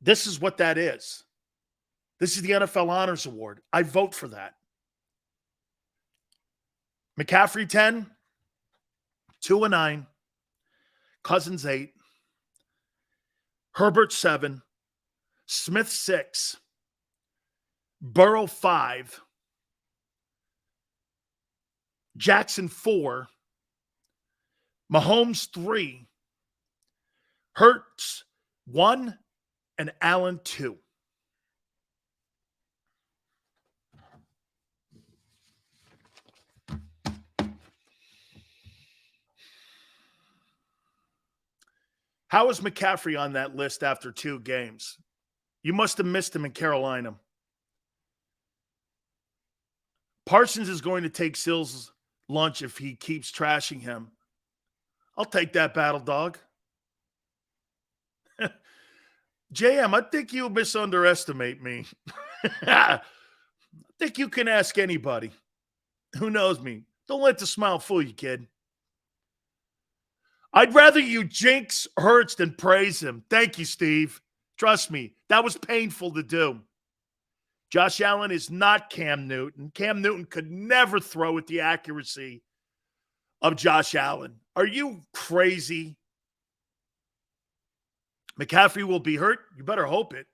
this is what that is. This is the NFL Honors Award. I vote for that. McCaffrey 10, Tua 9, Cousins 8, Herbert 7, Smith 6, Burrow 5, Jackson 4, Mahomes 3, Hurts 1, and Allen 2. How is McCaffrey on that list after 2 games? You must have missed him in Carolina. Parsons is going to take Sills' lunch if he keeps trashing him. I'll take that battle, dog. JM, I think you misunderestimate me. I think you can ask anybody who knows me. Don't let the smile fool you, kid. I'd rather you jinx Hurts than praise him. Thank you, Steve. Trust me, that was painful to do. Josh Allen is not Cam Newton. Cam Newton could never throw with the accuracy of Josh Allen. Are you crazy? McCaffrey will be hurt. You better hope it.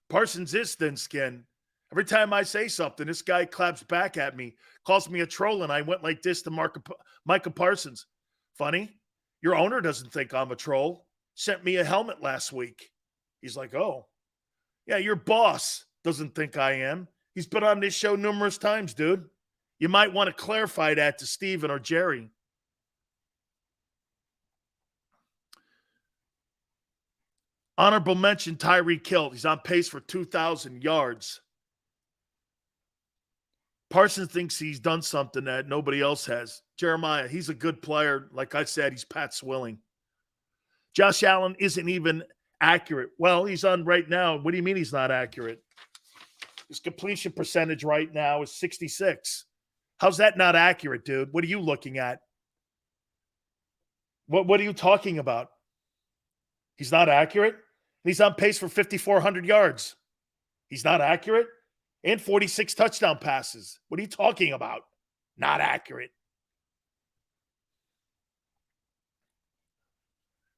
Parsons is thin-skinned. Every time I say something, this guy claps back at me, calls me a troll, and I went like this to Micah Parsons. Funny, your owner doesn't think I'm a troll. Sent me a helmet last week. He's like, oh, yeah, your boss doesn't think I am. He's been on this show numerous times, dude. You might want to clarify that to Steven or Jerry. Honorable mention, Tyreek Hill. He's on pace for 2,000 yards. Parsons thinks he's done something that nobody else has. Jeremiah, he's a good player. Like I said, he's Pat Swilling. Josh Allen isn't even accurate. Well, he's on right now. What do you mean he's not accurate? His completion percentage right now is 66. How's that not accurate, dude? What are you looking at? What are you talking about? He's not accurate? He's on pace for 5,400 yards. He's not accurate? And 46 touchdown passes. What are you talking about? Not accurate.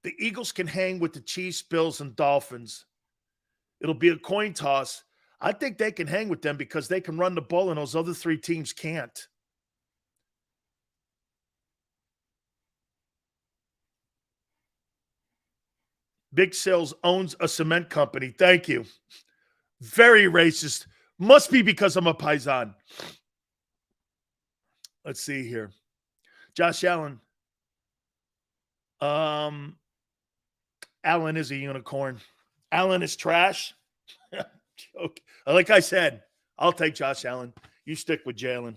The Eagles can hang with the Chiefs, Bills, and Dolphins. It'll be a coin toss. I think they can hang with them because they can run the ball and those other three teams can't. Big Sales owns a cement company. Thank you. Very racist. Must be because I'm a Paisan. Let's see here. Josh Allen. Allen is a unicorn. Allen is trash. Okay. Like I said, I'll take Josh Allen. You stick with Jalen.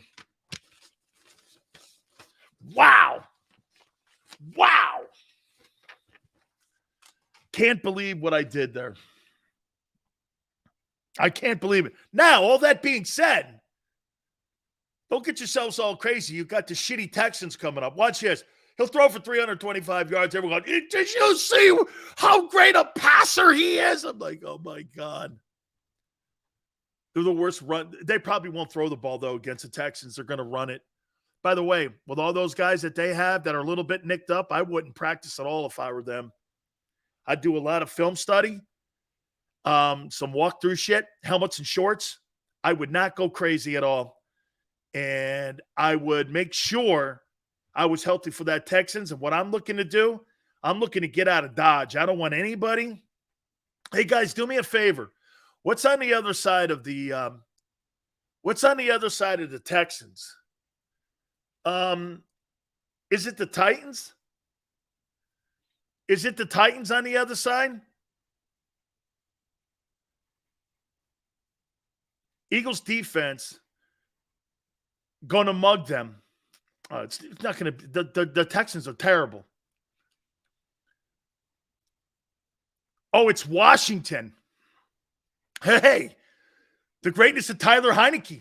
Wow. Wow. Can't believe what I did there. I can't believe it. Now, all that being said, don't get yourselves all crazy. You've got the shitty Texans coming up. Watch this. He'll throw for 325 yards. Everyone, did you see how great a passer he is? I'm like, oh, my God. They're the worst run. They probably won't throw the ball, though, against the Texans. They're going to run it. By the way, with all those guys that they have that are a little bit nicked up, I wouldn't practice at all if I were them. I'd do a lot of film study, some walkthrough shit, helmets and shorts. I would not go crazy at all. And I would make sure I was healthy for that Texans. And what I'm looking to do, I'm looking to get out of Dodge. I don't want anybody. Hey, guys, do me a favor. What's on the other side of the Texans? Is it the Titans? Is it the Titans on the other side? Eagles defense going to mug them. It's not going to – the Texans are terrible. Oh, it's Washington. Hey, the greatness of Tyler Heineke.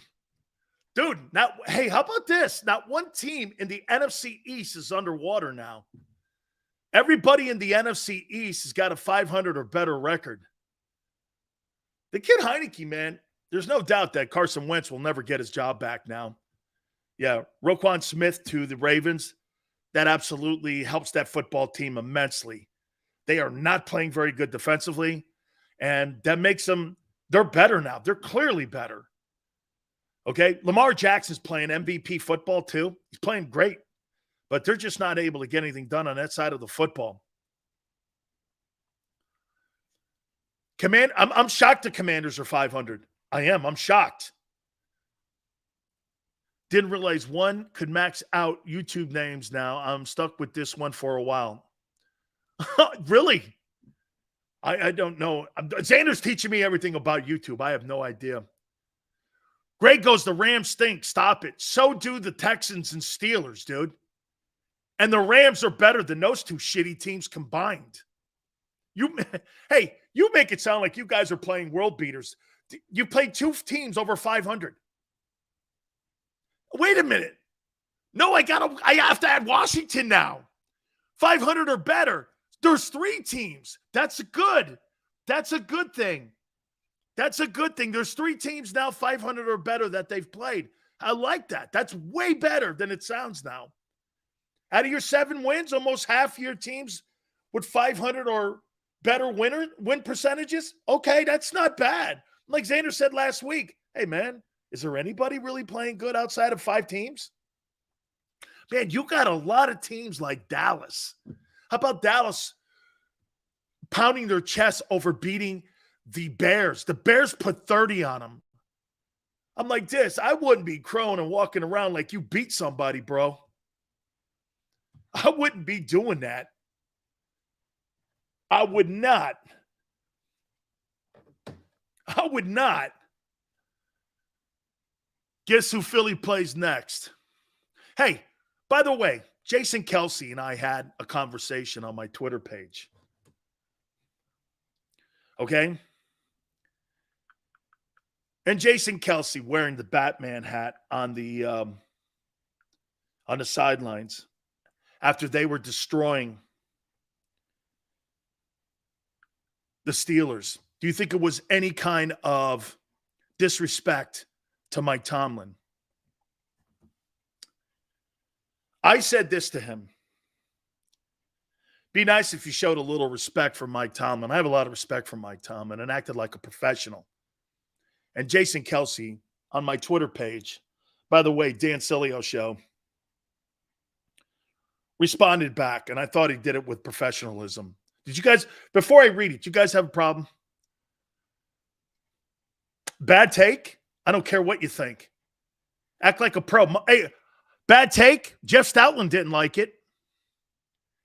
Dude, now, hey, how about this? Not one team in the NFC East is underwater now. Everybody in the NFC East has got a 500 or better record. The kid Heineke, man, there's no doubt that Carson Wentz will never get his job back now. Yeah, Roquan Smith to the Ravens, that absolutely helps that football team immensely. They are not playing very good defensively, and that makes them – they're better now. They're clearly better. Okay, Lamar Jackson's playing MVP football too. He's playing great. But they're just not able to get anything done on that side of the football. I'm shocked the Commanders are 500. I am. I'm shocked. Didn't realize one could max out YouTube names now. I'm stuck with this one for a while. Really? I don't know. Xander's teaching me everything about YouTube. I have no idea. Greg goes, the Rams stink. Stop it. So do the Texans and Steelers, dude. And the Rams are better than those two shitty teams combined. You make it sound like you guys are playing world beaters. You played two teams over 500. Wait a minute. No, I have to add Washington now. 500 or better. There's three teams. That's good. That's a good thing. That's a good thing. There's 3 teams now 500 or better that they've played. I like that. That's way better than it sounds now. Out of your 7 wins, almost half your teams with 500 or better win percentages. Okay, that's not bad. Like Xander said last week, hey, man, is there anybody really playing good outside of 5 teams? Man, you got a lot of teams like Dallas. How about Dallas pounding their chest over beating the Bears? The Bears put 30 on them. I'm like this. I wouldn't be crowing and walking around like you beat somebody, bro. I wouldn't be doing that. I would not. I would not. Guess who Philly plays next? Hey, by the way, Jason Kelsey and I had a conversation on my Twitter page. Okay? And Jason Kelsey wearing the Batman hat on the sidelines after they were destroying the Steelers. Do you think it was any kind of disrespect to Mike Tomlin? I said this to him. Be nice if you showed a little respect for Mike Tomlin. I have a lot of respect for Mike Tomlin and acted like a professional. And Jason Kelsey on my Twitter page, by the way, Dan Sileo show, responded back, and I thought he did it with professionalism. Did you guys, before I read it, you guys have a problem? Bad take? I don't care what you think. Act like a pro. Hey, bad take? Jeff Stoutland didn't like it.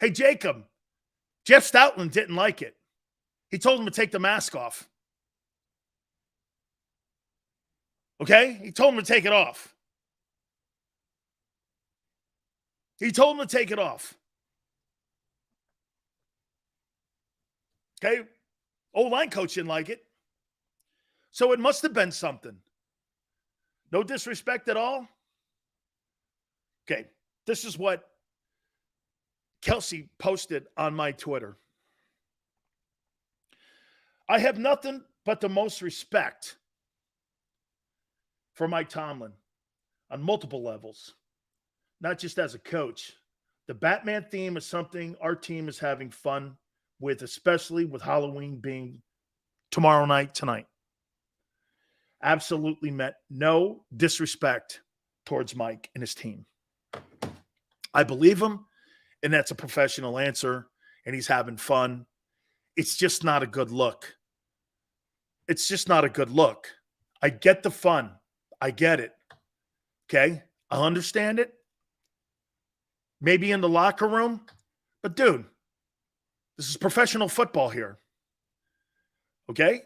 Hey, Jacob, Jeff Stoutland didn't like it. He told him to take the mask off. Okay? He told him to take it off. He told him to take it off. Okay? O-line coach didn't like it. So it must have been something. No disrespect at all? Okay. This is what Kelsey posted on my Twitter. I have nothing but the most respect for Mike Tomlin on multiple levels, not just as a coach. The Batman theme is something our team is having fun with, especially with Halloween being tomorrow night, tonight. Absolutely meant no disrespect towards Mike and his team. I believe him, and that's a professional answer, and he's having fun. It's just not a good look. It's just not a good look. I get the fun. I get it. Okay? I understand it. Maybe in the locker room. But, dude, this is professional football here. Okay?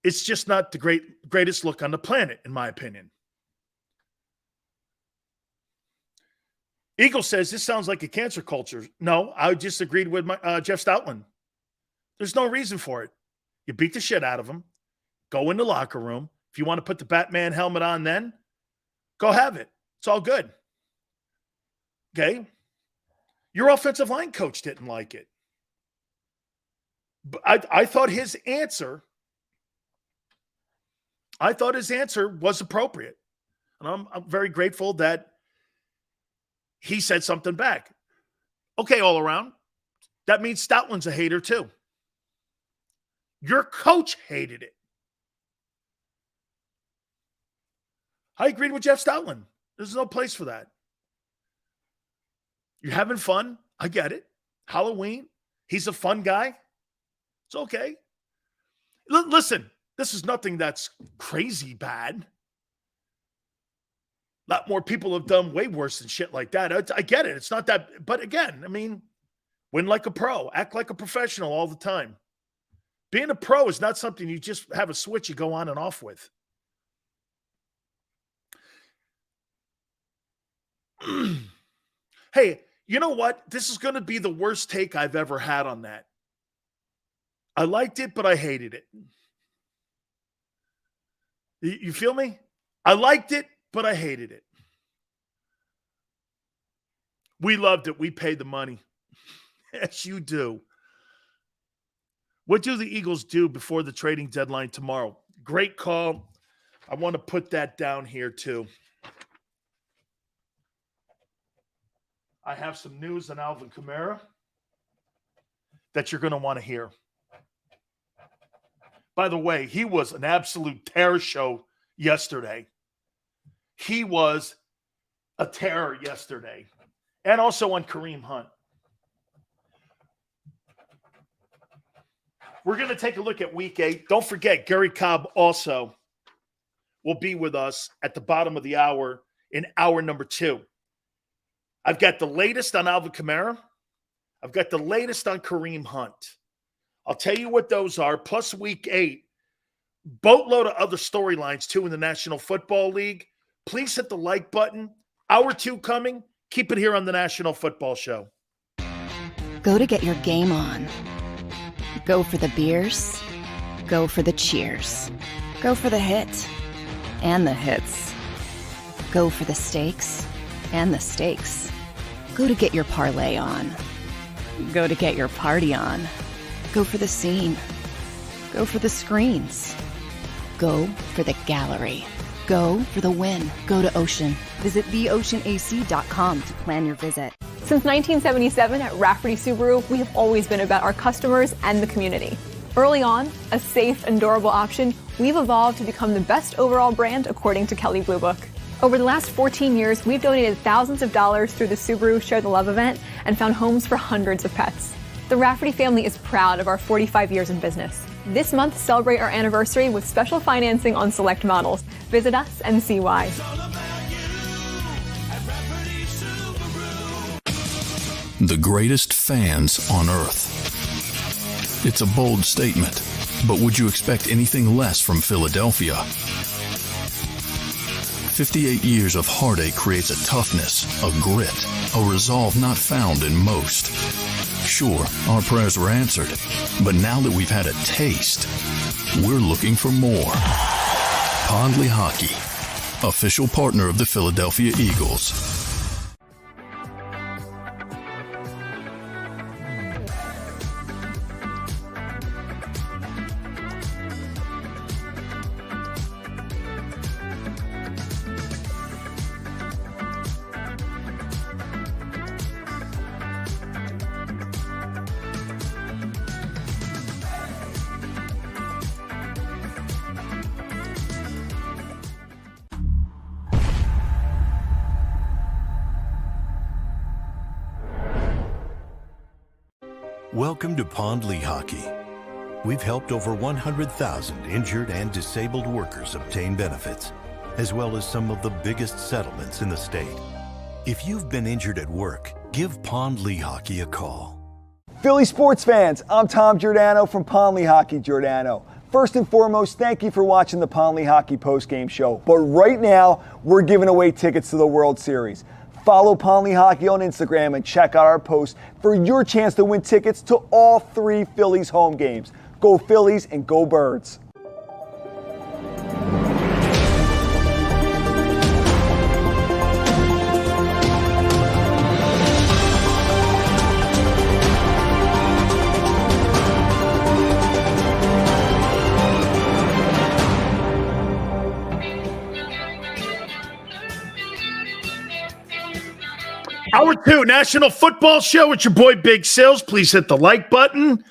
It's just not the greatest look on the planet, in my opinion. Eagle says, this sounds like a cancer culture. No, I just agreed with Jeff Stoutland. There's no reason for it. You beat the shit out of him. Go in the locker room. If you want to put the Batman helmet on then, go have it. It's all good. Okay? Your offensive line coach didn't like it. But I thought his answer was appropriate. And I'm very grateful that he said something back. Okay, all around. That means Stoutland's a hater too. Your coach hated it. I agreed with Jeff Stoutland. There's no place for that. You're having fun. I get it. Halloween. He's a fun guy. It's okay. Listen, this is nothing that's crazy bad. A lot more people have done way worse than shit like that. I get it. It's not that. But again, I mean, win like a pro. Act like a professional all the time. Being a pro is not something you just have a switch you go on and off with. Hey, you know what? This is going to be the worst take I've ever had on that. I liked it, but I hated it. You feel me? I liked it, but I hated it. We loved it. We paid the money. Yes, you do. What do the Eagles do before the trading deadline tomorrow? Great call. I want to put that down here too. I have some news on Alvin Kamara that you're going to want to hear. By the way, he was an absolute terror show yesterday. He was a terror yesterday. And also on Kareem Hunt. We're going to take a look at Week 8. Don't forget, Gary Cobb also will be with us at the bottom of the hour in hour number 2. I've got the latest on Alvin Kamara. I've got the latest on Kareem Hunt. I'll tell you what those are, plus Week 8. Boatload of other storylines, too, in the National Football League. Please hit the like button. Hour 2 coming. Keep it here on the National Football Show. Go to get your game on. Go for the beers. Go for the cheers. Go for the hit and the hits. Go for the stakes and the stakes. Go to get your parlay on. Go to get your party on. Go for the scene. Go for the screens. Go for the gallery. Go for the win. Go to Ocean. Visit theoceanac.com to plan your visit. Since 1977 at Rafferty Subaru, we have always been about our customers and the community. Early on, a safe and durable option, we've evolved to become the best overall brand according to Kelley Blue Book. Over the last 14 years, we've donated thousands of dollars through the Subaru Share the Love event and found homes for hundreds of pets. The Rafferty family is proud of our 45 years in business. This month, celebrate our anniversary with special financing on select models. Visit us and see why. The greatest fans on earth. It's a bold statement, but would you expect anything less from Philadelphia? 58 years of heartache creates a toughness, a grit, a resolve not found in most. Sure, our prayers were answered, but now that we've had a taste, we're looking for more. Pondley Hockey, official partner of the Philadelphia Eagles. Welcome to Pondley Hockey. We've helped over 100,000 injured and disabled workers obtain benefits, as well as some of the biggest settlements in the state. If you've been injured at work, give Pondley Hockey a call. Philly sports fans, I'm Tom Giordano from Pondley Hockey Giordano. First and foremost, thank you for watching the Pondley Hockey postgame show. But right now, we're giving away tickets to the World Series. Follow Pondley Hockey on Instagram and check out our posts for your chance to win tickets to all 3 Phillies home games. Go Phillies and go Birds. Hour 2, National Football Show. It's your boy Big Sills. Please hit the like button.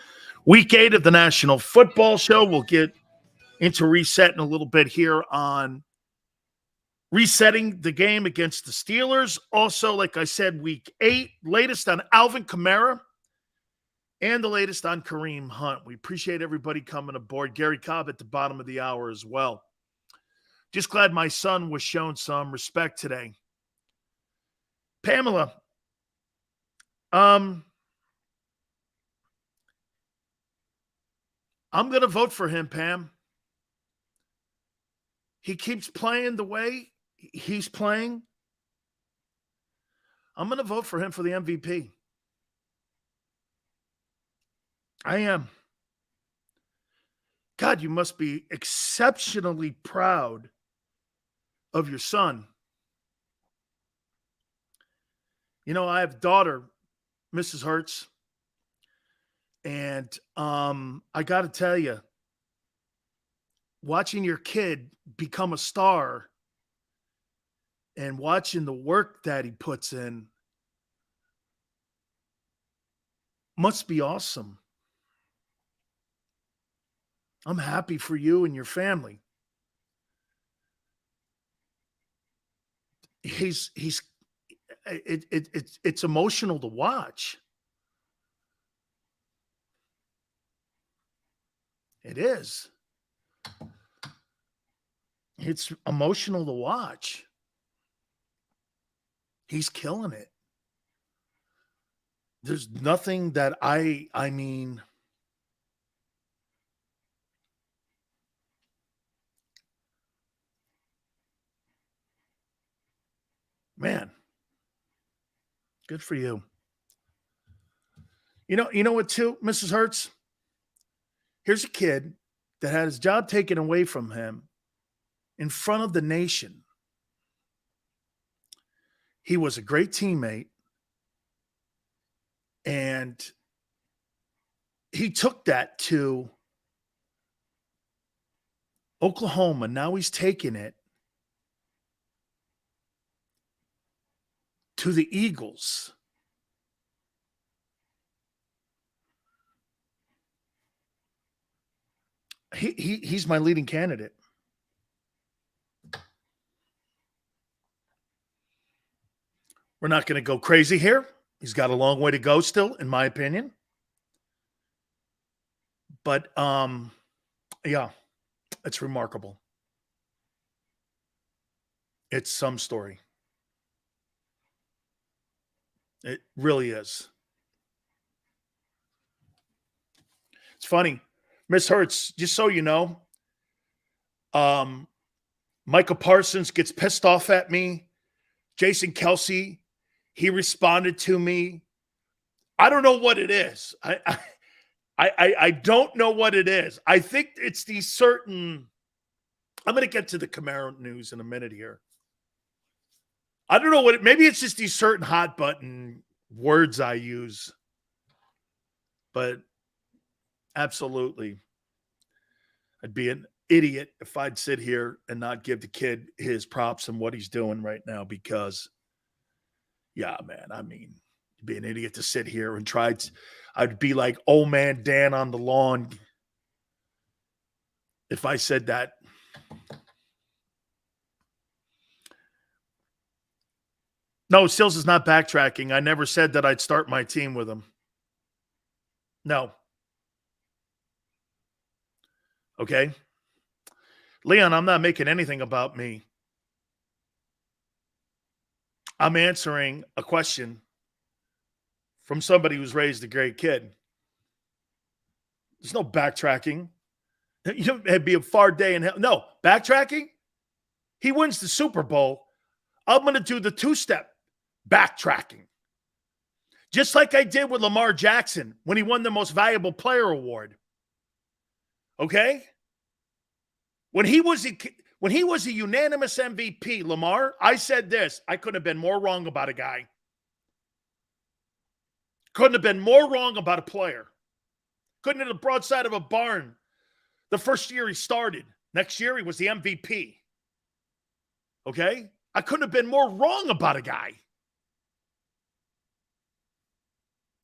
Week 8 of the National Football Show. We'll get into resetting a little bit here on resetting the game against the Steelers. Also, like I said, Week 8, latest on Alvin Kamara and the latest on Kareem Hunt. We appreciate everybody coming aboard. Gary Cobb at the bottom of the hour as well. Just glad my son was shown some respect today. Pamela, I'm going to vote for him, Pam. He keeps playing the way he's playing. I'm going to vote for him for the MVP. I am. God, you must be exceptionally proud of your son. You know, I have a daughter, Mrs. Hurts, and I got to tell you, watching your kid become a star and watching the work that he puts in must be awesome. I'm happy for you and your family. It's emotional to watch. It is. It's emotional to watch. He's killing it. There's nothing that I mean, man, good for you. You know what too, Mrs. Hurts? Here's a kid that had his job taken away from him in front of the nation. He was a great teammate, and he took that to Oklahoma. Now he's taking it to the Eagles. He's my leading candidate. We're not going to go crazy here. He's got a long way to go still, in my opinion. But, yeah, it's remarkable. It's some story. It really is. It's funny. Miss Hurts, just so you know, Micah Parsons gets pissed off at me. Jason Kelsey, he responded to me. I don't know what it is. I don't know what it is. I think it's these certain – I'm going to get to the Camaro news in a minute here. I don't know what it – maybe it's just these certain hot button words I use. But absolutely, I'd be an idiot if I'd sit here and not give the kid his props and what he's doing right now because, yeah, man, I mean, you'd be an idiot to sit here and try to – I'd be like old man Dan on the lawn if I said that. No, Sills is not backtracking. I never said that I'd start my team with him. No. Okay? Leon, I'm not making anything about me. I'm answering a question from somebody who's raised a great kid. There's no backtracking. It'd be a far day in hell. No, backtracking? He wins the Super Bowl. I'm going to do the two-step backtracking. Just like I did with Lamar Jackson when he won the Most Valuable Player Award. Okay? When he was a unanimous MVP, Lamar, I said this. I couldn't have been more wrong about a guy. Couldn't have been more wrong about a player. Couldn't have the broadside of a barn the first year he started. Next year, he was the MVP. Okay? I couldn't have been more wrong about a guy.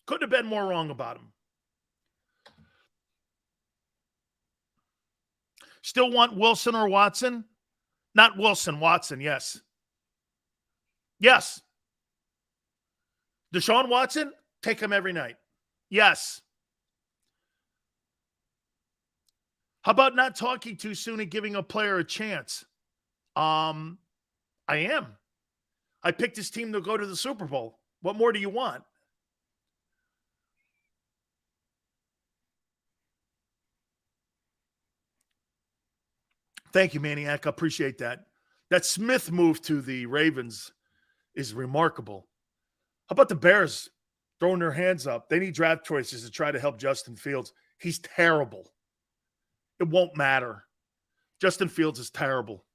Couldn't have been more wrong about him. Still want Wilson or Watson? Not Wilson, Watson, yes. Yes. Deshaun Watson? Take him every night. Yes. How about not talking too soon and giving a player a chance? I am. I picked his team to go to the Super Bowl. What more do you want? Thank you, Maniac. I appreciate that. That Smith move to the Ravens is remarkable. How about the Bears throwing their hands up? They need draft choices to try to help Justin Fields. He's terrible. It won't matter. Justin Fields is terrible.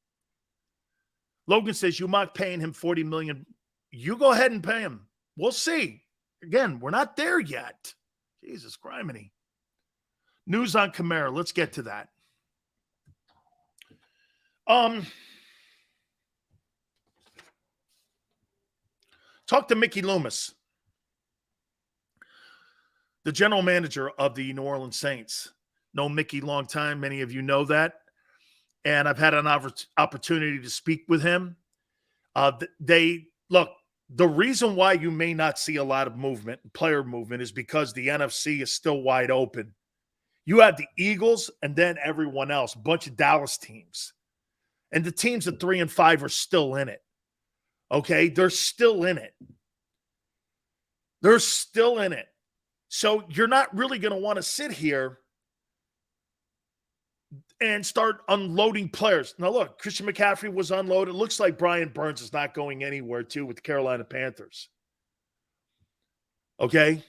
Logan says, you mock paying him $40 million. You go ahead and pay him. We'll see. Again, we're not there yet. Jesus criminy. News on Kamara. Let's get to that. Talk to Mickey Loomis, the general manager of the New Orleans Saints. Know Mickey long time. Many of you know that. And I've had an opportunity to speak with him. Look, the reason why you may not see a lot of movement, player movement, is because the NFC is still wide open. You have the Eagles and then everyone else, a bunch of Dallas teams. And the teams at 3 and 5 are still in it. Okay? They're still in it. They're still in it. So you're not really going to want to sit here and start unloading players. Now, look, Christian McCaffrey was unloaded. It looks like Brian Burns is not going anywhere, too, with the Carolina Panthers. Okay?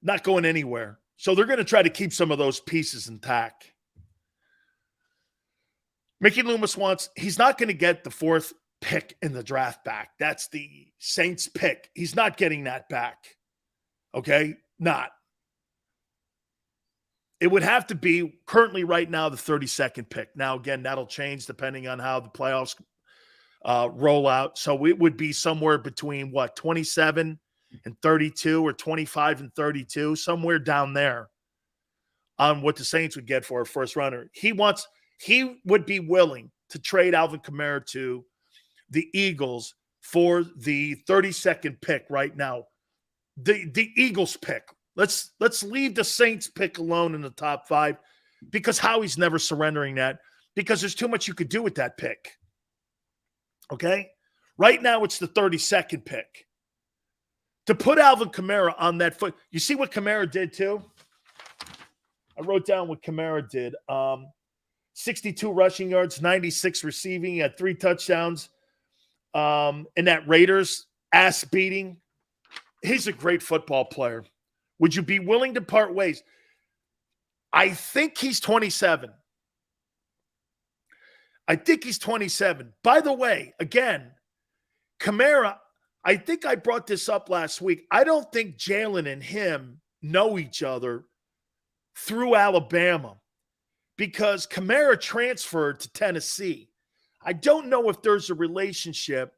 Not going anywhere. So they're going to try to keep some of those pieces intact. Mickey Loomis he's not going to get the 4th pick in the draft back. That's the Saints pick. He's not getting that back. Okay? Not. It would have to be currently right now the 32nd pick. Now, again, that'll change depending on how the playoffs roll out. So it would be somewhere between, 27 and 32 or 25 and 32, somewhere down there on what the Saints would get for a first runner. He would be willing to trade Alvin Kamara to the Eagles for the 32nd pick right now. The Eagles pick. Let's leave the Saints pick alone in the top 5 because Howie's never surrendering that because there's too much you could do with that pick. Okay? Right now it's the 32nd pick. To put Alvin Kamara on that foot, you see what Kamara did too? I wrote down what Kamara did. 62 rushing yards, 96 receiving. He had 3 touchdowns. In that Raiders ass beating. He's a great football player. Would you be willing to part ways? I think he's 27. I think he's 27. By the way, again, Kamara, I think I brought this up last week. I don't think Jalen and him know each other through Alabama because Kamara transferred to Tennessee. I don't know if there's a relationship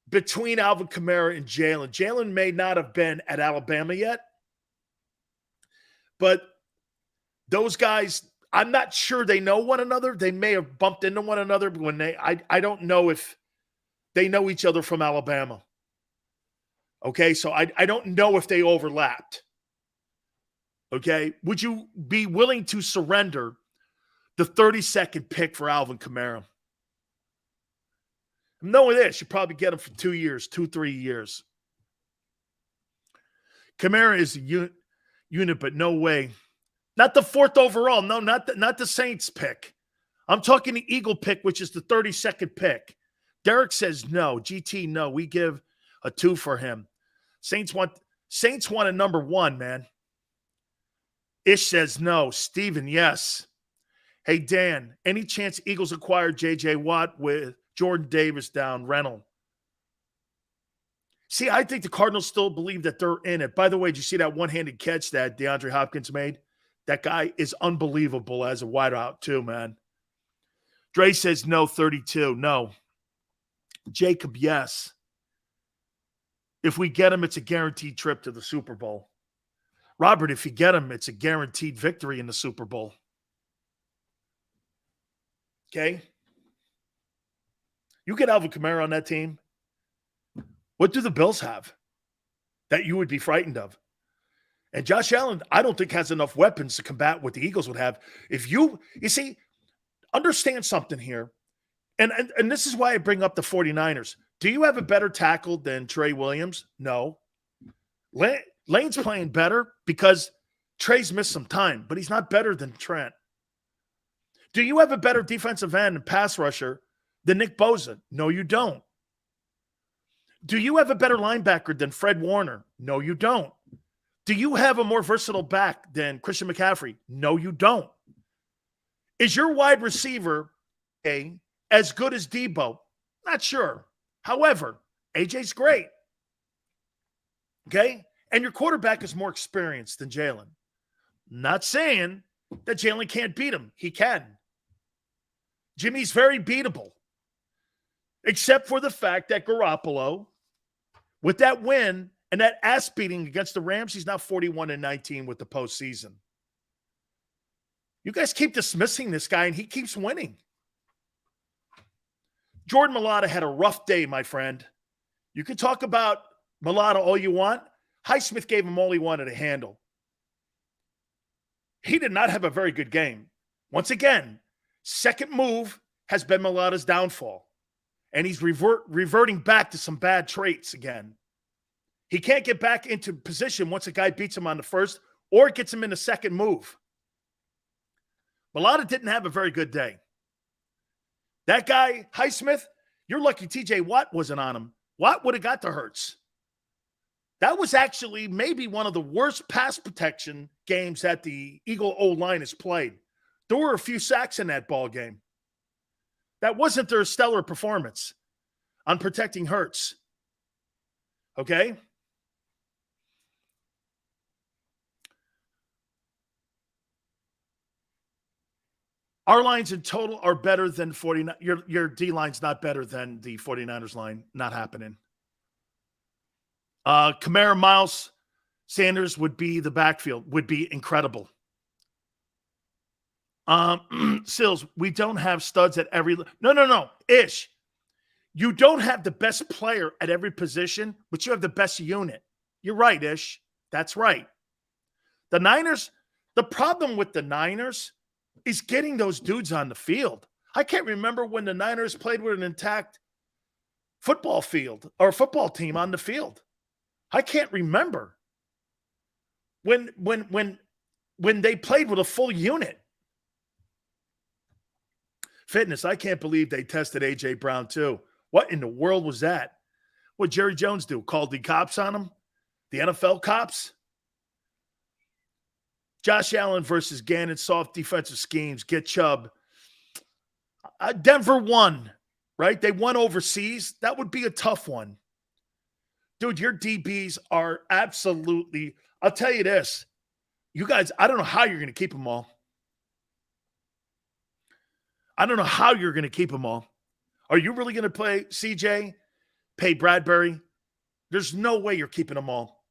between Alvin Kamara and Jalen. Jalen may not have been at Alabama yet, but those guys, I'm not sure they know one another. They may have bumped into one another when I don't know if they know each other from Alabama. Okay, so I don't know if they overlapped. Okay, would you be willing to surrender the 32nd pick for Alvin Kamara? Knowing this, you probably get him for 2 years, 3 years. Kamara is a unit, but no way. Not the 4th overall. No, not the Saints pick. I'm talking the Eagle pick, which is the 32nd pick. Derek says no. GT, no. We give a 2 for him. Saints want a number 1, man. Ish says no. Steven, yes. Hey, Dan, any chance Eagles acquire J.J. Watt with Jordan Davis down, Reynolds? See, I think the Cardinals still believe that they're in it. By the way, did you see that one-handed catch that DeAndre Hopkins made? That guy is unbelievable as a wideout too, man. Dre says no, 32. No. Jacob, yes. If we get him, it's a guaranteed trip to the Super Bowl. Robert, if you get him, it's a guaranteed victory in the Super Bowl. Okay? You get Alvin Kamara on that team. What do the Bills have that you would be frightened of? And Josh Allen, I don't think has enough weapons to combat what the Eagles would have. If you see, understand something here. And this is why I bring up the 49ers. Do you have a better tackle than Trey Williams? No. Lane's playing better because Trey's missed some time, but he's not better than Trent. Do you have a better defensive end and pass rusher than Nick Bosa? No, you don't. Do you have a better linebacker than Fred Warner? No, you don't. Do you have a more versatile back than Christian McCaffrey? No, you don't. Is your wide receiver as good as Debo? Not sure. However, AJ's great. Okay? And your quarterback is more experienced than Jalen. Not saying that Jalen can't beat him. He can. Jimmy's very beatable, except for the fact that Garoppolo, with that win and that ass beating against the Rams, he's now 41-19 with the postseason. You guys keep dismissing this guy, and he keeps winning. Jordan Mailata had a rough day, my friend. You can talk about Mailata all you want. Highsmith gave him all he wanted to handle. He did not have a very good game. Once again, second move has been Mailata's downfall. And he's reverting back to some bad traits again. He can't get back into position once a guy beats him on the first or gets him in the second move. Mailata didn't have a very good day. That guy, Highsmith, you're lucky TJ Watt wasn't on him. Watt would have got to Hurts. That was actually maybe one of the worst pass protection games that the Eagle O-line has played. There were a few sacks in that ball game. That wasn't their stellar performance on protecting Hurts. Okay? Our lines in total are better than 49. Your D line's not better than the 49ers line. Not happening. Kamara, Miles Sanders would be the backfield. Would be incredible. Sills, we don't have studs at every. No. Ish. You don't have the best player at every position, but you have the best unit. You're right, Ish. That's right. The Niners, the problem with the Niners is getting those dudes on the field. I can't remember when the Niners played with an intact football field or football team on the field. I can't remember when they played with a full unit. Fitness, I can't believe they tested A.J. Brown too. What in the world was that? What Jerry Jones do? Called the cops on him? The NFL cops? Josh Allen versus Gannon, soft defensive schemes, get Chubb. Denver won, right? They won overseas. That would be a tough one. Dude, your DBs are absolutely, I'll tell you this. You guys, I don't know how you're going to keep them all. I don't know how you're going to keep them all. Are you really going to play CJ, pay Bradbury? There's no way you're keeping them all.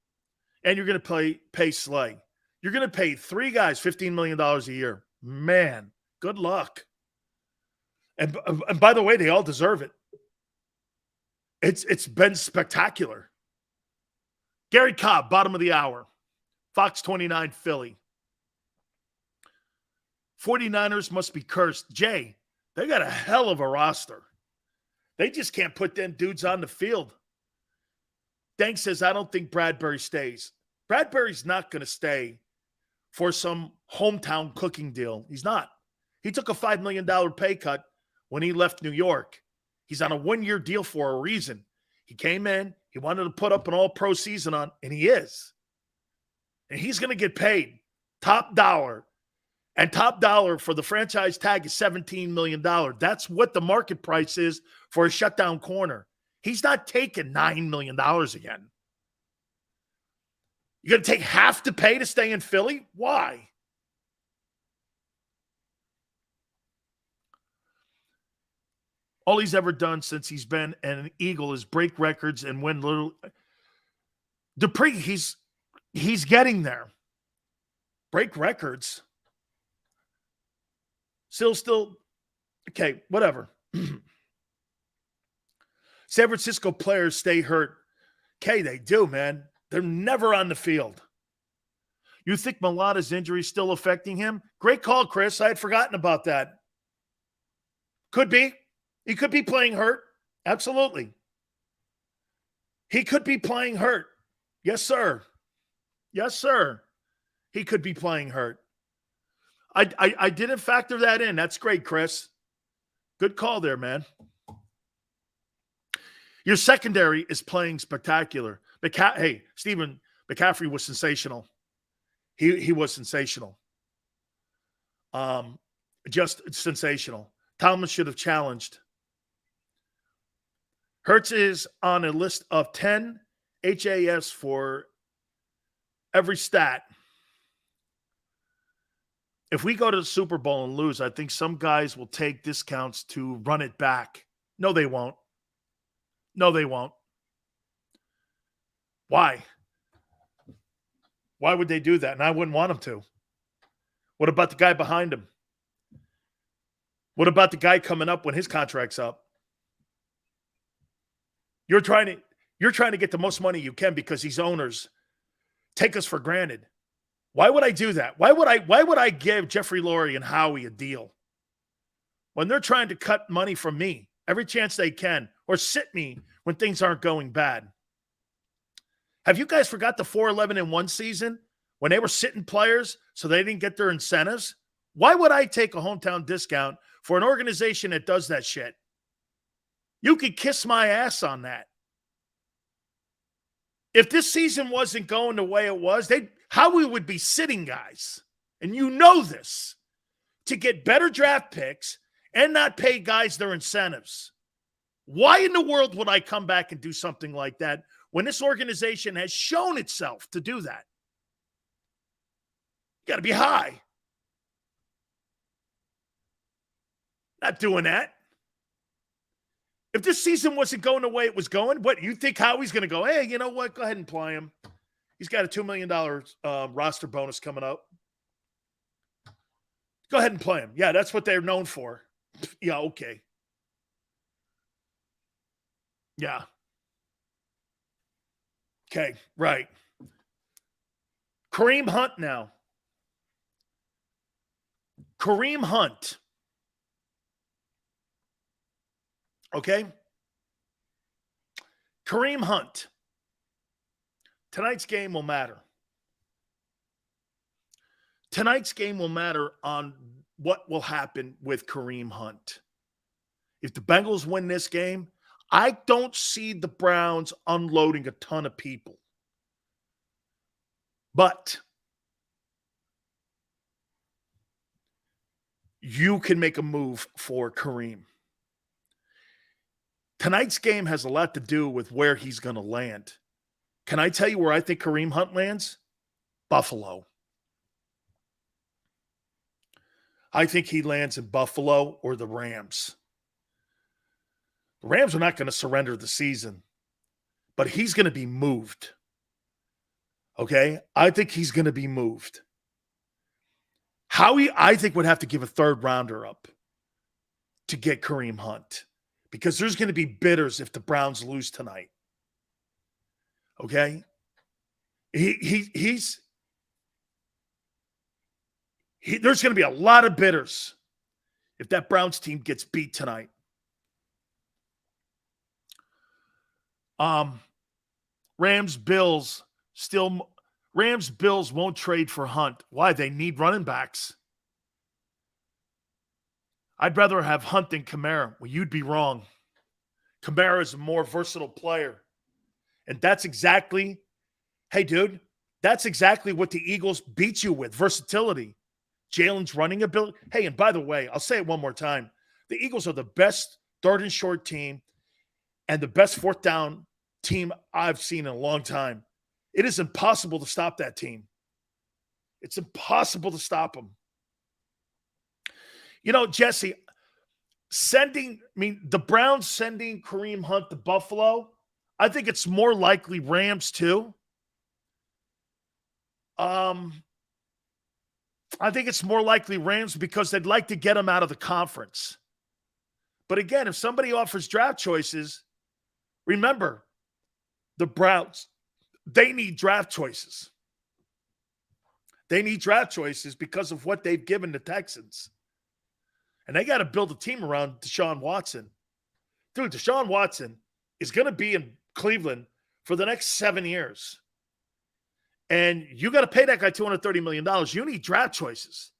And you're going to pay Slay. You're going to pay three guys $15 million a year. Man, good luck. And by the way, they all deserve it. It's been spectacular. Gary Cobb, bottom of the hour. Fox 29, Philly. 49ers must be cursed. Jay, they got a hell of a roster. They just can't put them dudes on the field. Dank says, I don't think Bradbury stays. Bradbury's not going to stay for some hometown cooking deal. He's not. He took a $5 million pay cut when he left New York. He's on a one-year deal for a reason. He came in. He wanted to put up an all-pro season on, and he is. And he's going to get paid top dollar. And top dollar for the franchise tag is $17 million. That's what the market price is for a shutdown corner. He's not taking $9 million again. You're going to take half the pay to stay in Philly? Why? All he's ever done since he's been an Eagle is break records and win little. Dupree, he's getting there. Break records. Still, okay, whatever. San Francisco players stay hurt. Okay, they do, man. They're never on the field. You think Mailata's injury is still affecting him? Great call, Chris. I had forgotten about that. Could be. He could be playing hurt. Absolutely. He could be playing hurt. Yes, sir. Yes, sir. He could be playing hurt. I didn't factor that in. That's great, Chris. Good call there, man. Your secondary is playing spectacular. Hey, Stephen McCaffrey was sensational. He was sensational. Just sensational. Thomas should have challenged. Hurts is on a list of 10 HAS for every stat. If we go to the Super Bowl and lose, I think some guys will take discounts to run it back. No, they won't. No, they won't. Why? Why would they do that? And I wouldn't want them to. What about the guy behind him? What about the guy coming up when his contract's up? You're trying to get the most money you can because these owners take us for granted. Why would I do that? Why would I give Jeffrey Lurie and Howie a deal when they're trying to cut money from me every chance they can or sit me when things aren't going bad? Have you guys forgot the 4-11-1 season when they were sitting players so they didn't get their incentives? Why would I take a hometown discount for an organization that does that shit? You could kiss my ass on that. If this season wasn't going the way it was, Howie would be sitting guys, and you know this, to get better draft picks and not pay guys their incentives. Why in the world would I come back and do something like that when this organization has shown itself to do that? You got to be high. Not doing that. If this season wasn't going the way it was going, what, you think Howie's going to go, hey, you know what, go ahead and play him. He's got a $2 million roster bonus coming up. Go ahead and play him. Yeah, that's what they're known for. Yeah, okay. Yeah. Okay, right. Kareem Hunt now. Kareem Hunt. Okay? Kareem Hunt. Tonight's game will matter. Tonight's game will matter on what will happen with Kareem Hunt. If the Bengals win this game, I don't see the Browns unloading a ton of people. But you can make a move for Kareem. Tonight's game has a lot to do with where he's going to land. Can I tell you where I think Kareem Hunt lands? Buffalo. I think he lands in Buffalo or the Rams. The Rams are not going to surrender the season, but he's going to be moved. Okay? I think he's going to be moved. Howie, I think, would have to give a third rounder up to get Kareem Hunt because there's going to be bidders if the Browns lose tonight. Okay? There's going to be a lot of bidders if that Browns team gets beat tonight. Rams Bills won't trade for Hunt. Why? They need running backs. I'd rather have Hunt than Kamara. Well, you'd be wrong. Kamara is a more versatile player. And that's exactly, hey, dude, that's exactly what the Eagles beat you with, versatility. Jalen's running ability. Hey, and by the way, I'll say it one more time. The Eagles are the best third and short team and the best fourth down team I've seen in a long time. It is impossible to stop that team. It's impossible to stop them. You know, Jesse, the Browns sending Kareem Hunt to Buffalo, I think it's more likely Rams too. I think it's more likely Rams because they'd like to get him out of the conference. But again, if somebody offers draft choices, remember, the Browns, they need draft choices. They need draft choices because of what they've given the Texans. And they got to build a team around Deshaun Watson. Dude, Deshaun Watson is going to be in Cleveland for the next 7 years. And you got to pay that guy $230 million. You need draft choices.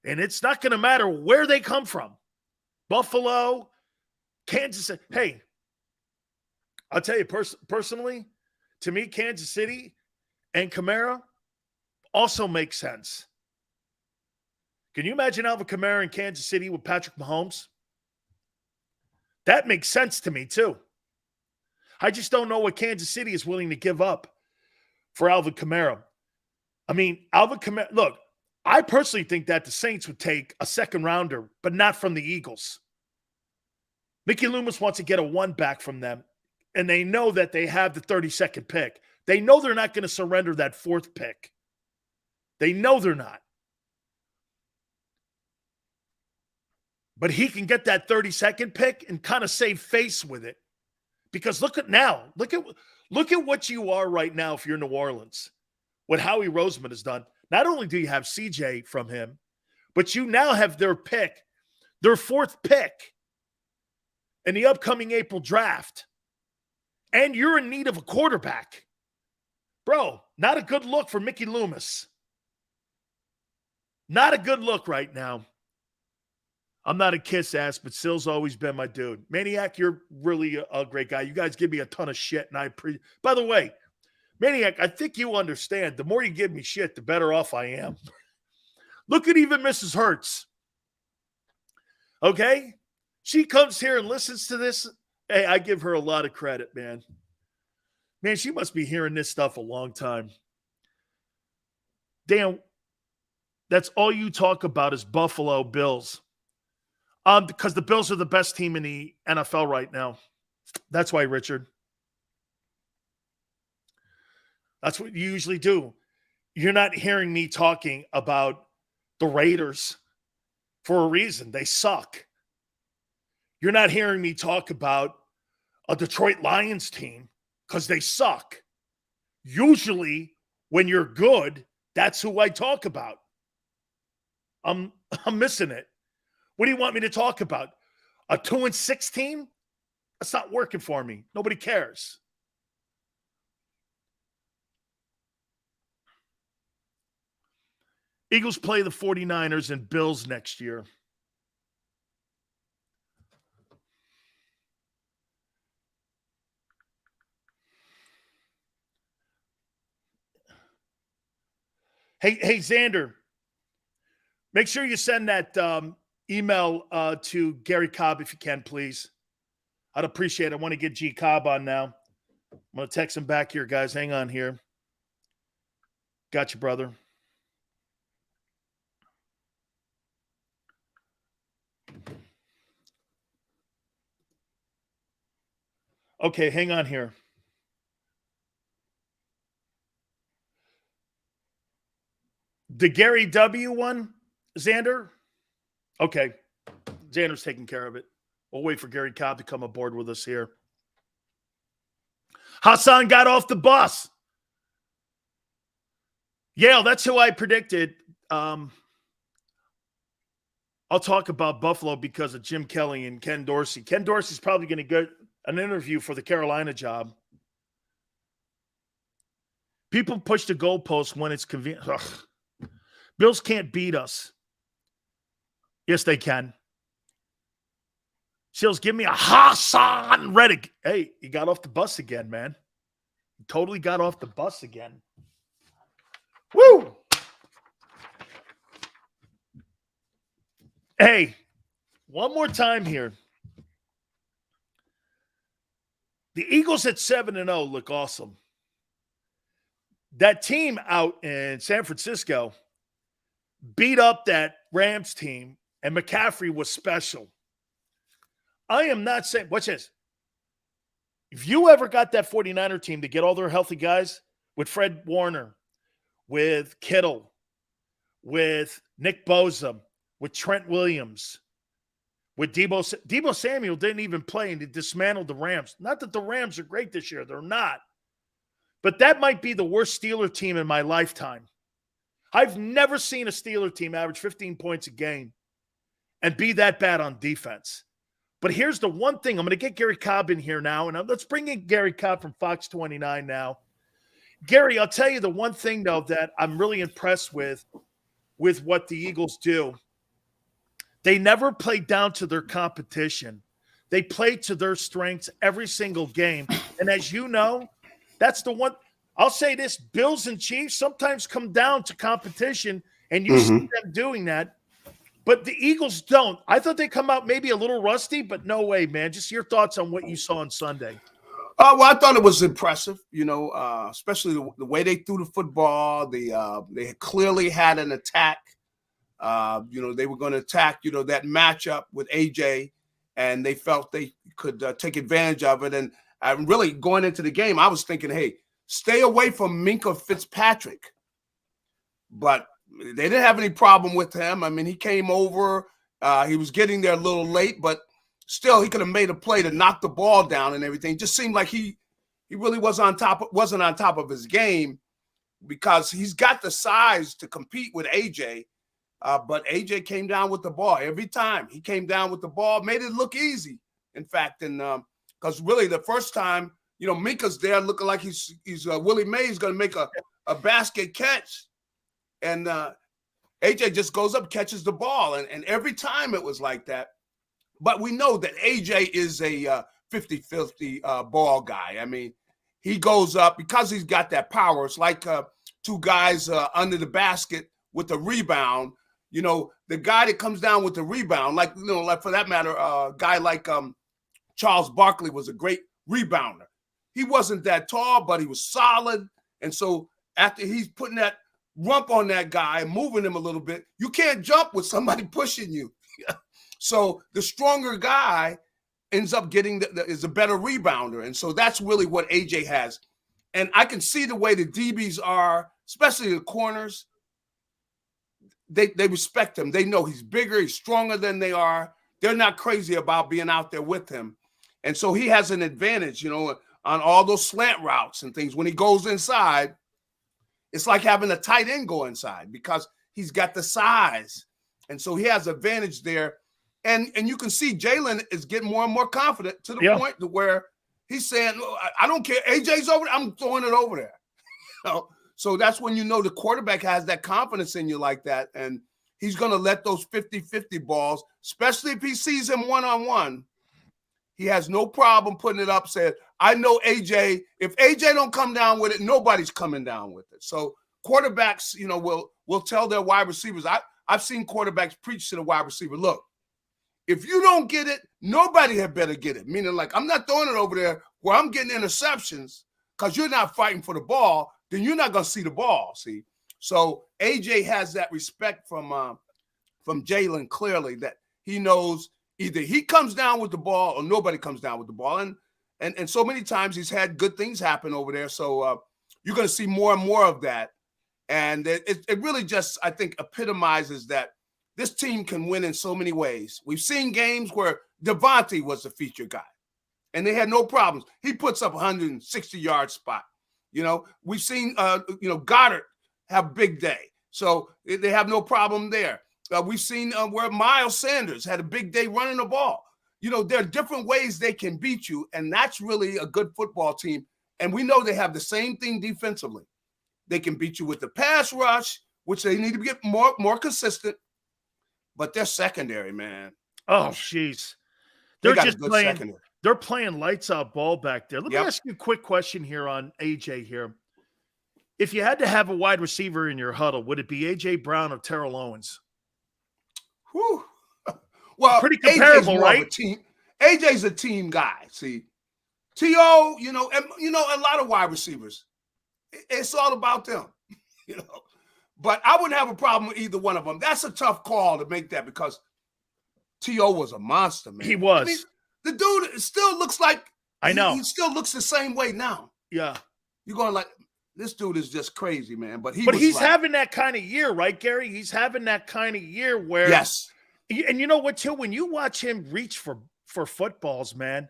And it's not going to matter where they come from. Buffalo, Kansas City. Hey, I'll tell you personally, to me, Kansas City and Kamara also make sense. Can you imagine Alvin Kamara in Kansas City with Patrick Mahomes? That makes sense to me, too. I just don't know what Kansas City is willing to give up for Alvin Kamara. I mean, Alvin Kamara, look, I personally think that the Saints would take a second rounder, but not from the Eagles. Mickey Loomis wants to get a 1 back from them, and they know that they have the 32nd pick. They know they're not going to surrender that 4th pick. They know they're not. But he can get that 32nd pick and kind of save face with it. Because look at now. Look at what you are right now if you're New Orleans. What Howie Roseman has done. Not only do you have CJ from him, but you now have their pick, their 4th pick in the upcoming April draft. And you're in need of a quarterback. Bro, not a good look for Mickey Loomis. Not a good look right now. I'm not a kiss ass, but Sil's always been my dude. Maniac, you're really a great guy. You guys give me a ton of shit, and I appreciate. By the way, Maniac, I think you understand. The more you give me shit, the better off I am. Look at even Mrs. Hurts. Okay? She comes here and listens to this. Hey, I give her a lot of credit, man. Man, she must be hearing this stuff a long time. Dan, that's all you talk about is Buffalo Bills. Because the Bills are the best team in the NFL right now. That's why, Richard. That's what you usually do. You're not hearing me talking about the Raiders for a reason. They suck. You're not hearing me talk about a Detroit Lions team because they suck. Usually, when you're good, that's who I talk about. I'm missing it. What do you want me to talk about? A 2-6 team? That's not working for me. Nobody cares. Eagles play the 49ers and Bills next year. Hey, Xander, make sure you send that email to Gary Cobb if you can, please. I'd appreciate it. I want to get G Cobb on now. I'm going to text him back here, guys. Hang on here. Got you, brother. Okay, hang on here. The Gary W. one, Xander? Okay. Xander's taking care of it. We'll wait for Gary Cobb to come aboard with us here. Hassan got off the bus. Yale, that's who I predicted. I'll talk about Buffalo because of Jim Kelly and Ken Dorsey. Ken Dorsey's probably going to get an interview for the Carolina job. People push the goalposts when it's convenient. Ugh. Bills can't beat us. Yes, they can. Seals, give me a Hassan Reddick. Hey, he got off the bus again, man. He totally got off the bus again. Woo! Hey, one more time here. The Eagles at 7-0 look awesome. That team out in San Francisco beat up that Rams team, and McCaffrey was special. I am not saying, watch this. If you ever got that 49er team to get all their healthy guys with Fred Warner, with Kittle, with Nick Bosa, with Trent Williams, with Debo Samuel didn't even play and he dismantled the Rams. Not that the Rams are great this year. They're not. But that might be the worst Steeler team in my lifetime. I've never seen a Steeler team average 15 points a game and be that bad on defense. But here's the one thing. I'm going to get Gary Cobb in here now, and let's bring in Gary Cobb from Fox 29 now. Gary, I'll tell you the one thing, though, that I'm really impressed with what the Eagles do. They never play down to their competition. They play to their strengths every single game. And as you know, that's the one. I'll say this, Bills and Chiefs sometimes come down to competition, and you see them doing that. But the Eagles don't. I thought they come out maybe a little rusty, but no way, man. Just your thoughts on what you saw on Sunday. Well, I thought it was impressive, especially the way they threw the football. They clearly had an attack. They were going to attack, that matchup with AJ, and they felt they could take advantage of it. And really going into the game, I was thinking, hey, stay away from Minkah Fitzpatrick. But they didn't have any problem with him. I mean, he came over. He was getting there a little late, but still, he could have made a play to knock the ball down and everything. It just seemed like he really wasn't on top of his game, because he's got the size to compete with AJ. But AJ came down with the ball every time. He came down with the ball, made it look easy. In fact, and because really the first time, Minkah's there looking like he's Willie Mays going to make a basket catch, and AJ just goes up, catches the ball, and every time it was like that. But we know that AJ is a 50-50 ball guy. I mean, he goes up because he's got that power. It's like two guys under the basket with a rebound. The guy that comes down with the rebound, like for that matter, a guy like Charles Barkley was a great rebounder. He wasn't that tall, but he was solid. And so after he's putting that rump on that guy, moving him a little bit, you can't jump with somebody pushing you. So the stronger guy ends up getting is a better rebounder. And so that's really what AJ has. And I can see the way the DBs are, especially the corners. They respect him. They know he's bigger, he's stronger than they are. They're not crazy about being out there with him. And so he has an advantage, on all those slant routes and things. When he goes inside, it's like having a tight end go inside because he's got the size. And so he has advantage there. And you can see Jalen is getting more and more confident to the point to where he's saying, I don't care. AJ's over there. I'm throwing it over there. So that's when the quarterback has that confidence in you like that. And he's going to let those 50-50 balls, especially if he sees him one-on-one, he has no problem putting it up, saying, I know AJ. If AJ don't come down with it, nobody's coming down with it. So quarterbacks, will tell their wide receivers. I've seen quarterbacks preach to the wide receiver, look, if you don't get it, nobody had better get it. Meaning, like, I'm not throwing it over there where I'm getting interceptions because you're not fighting for the ball. Then you're not going to see the ball, see? So AJ has that respect from Jalen clearly, that he knows either he comes down with the ball or nobody comes down with the ball. And so many times he's had good things happen over there. So you're going to see more and more of that. And it really just, I think, epitomizes that this team can win in so many ways. We've seen games where Devontae was the feature guy, and they had no problems. He puts up 160-yard spot. We've seen, Goddard have a big day. So they have no problem there. We've seen where Miles Sanders had a big day running the ball. There are different ways they can beat you, and that's really a good football team. And we know they have the same thing defensively. They can beat you with the pass rush, which they need to get more consistent. But they're secondary, man. Oh, jeez. They're just playing secondary. They're playing lights out ball back there. Let me ask you a quick question here on AJ here. If you had to have a wide receiver in your huddle, would it be AJ Brown or Terrell Owens? Whew. Well, pretty comparable, right? AJ's a team guy. See, T.O., and a lot of wide receivers. It's all about them, But I wouldn't have a problem with either one of them. That's a tough call to make that because T.O. was a monster, man. He was. I mean, the dude still looks like I know. He still looks the same way now. Yeah. You're going like, this dude is just crazy, man. But he's having that kind of year, right, Gary? He's having that kind of year where yes. And you know what, too? When you watch him reach for footballs, man,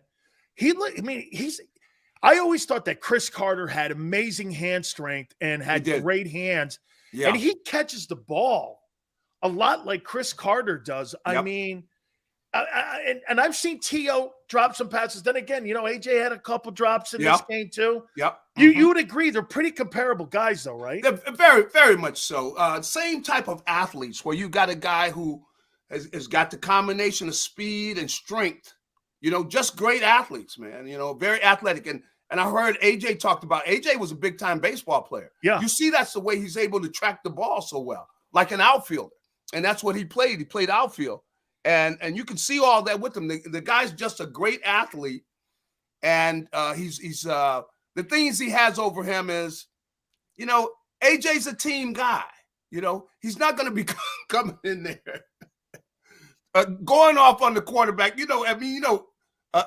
I always thought that Chris Carter had amazing hand strength and had great hands. Yeah. And he catches the ball a lot like Chris Carter does. Yep. I mean, and I've seen T.O. drop some passes. Then again, AJ had a couple drops in this game too. Yep. You would agree they're pretty comparable guys though, right? They're very, very much so. Same type of athletes where you got a guy who has got the combination of speed and strength. Just great athletes, man. Very athletic. And I heard AJ talked about AJ was a big-time baseball player. Yeah. You see that's the way he's able to track the ball so well, like an outfielder. And that's what he played. He played outfield. And you can see all that with him. The guy's just a great athlete. And he's the things he has over him is, you know, AJ's a team guy. You know, he's not going to be coming in there going off on the quarterback. You know, I mean, you know,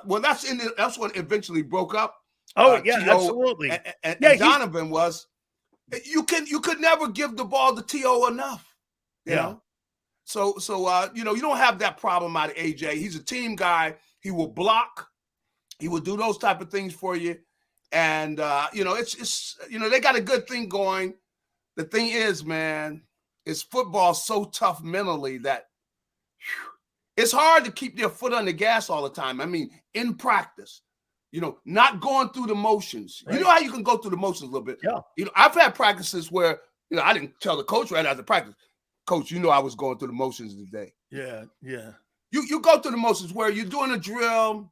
well, that's what eventually broke up. Oh, yeah, T.O. absolutely. And Donovan was, you could never give the ball to T.O. enough. You know? So you know, you don't have that problem out of AJ. He's a team guy. He will block. He will do those type of things for you. And, you know, it's you know, they got a good thing going. The thing is, man, is football so tough mentally that it's hard to keep their foot on the gas all the time. I mean, in practice, you know, not going through the motions. Right. You know how you can go through the motions a little bit? Yeah. You know, I've had practices where, you know, I didn't tell the coach right after practice, Coach, you know I was going through the motions today. Yeah, yeah. You go through the motions where you're doing a drill,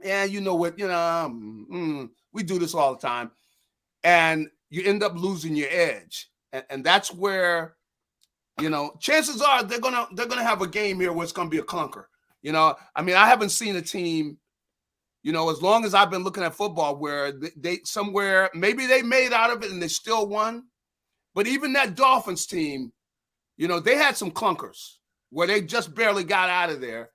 and you know what, you know, we do this all the time, and you end up losing your edge. And that's where, you know, chances are they're gonna have a game here where it's gonna be a clunker. You know, I mean, I haven't seen a team, you know, as long as I've been looking at football, where they somewhere maybe they made out of it and they still won. But even that Dolphins team, you know, they had some clunkers where they just barely got out of there.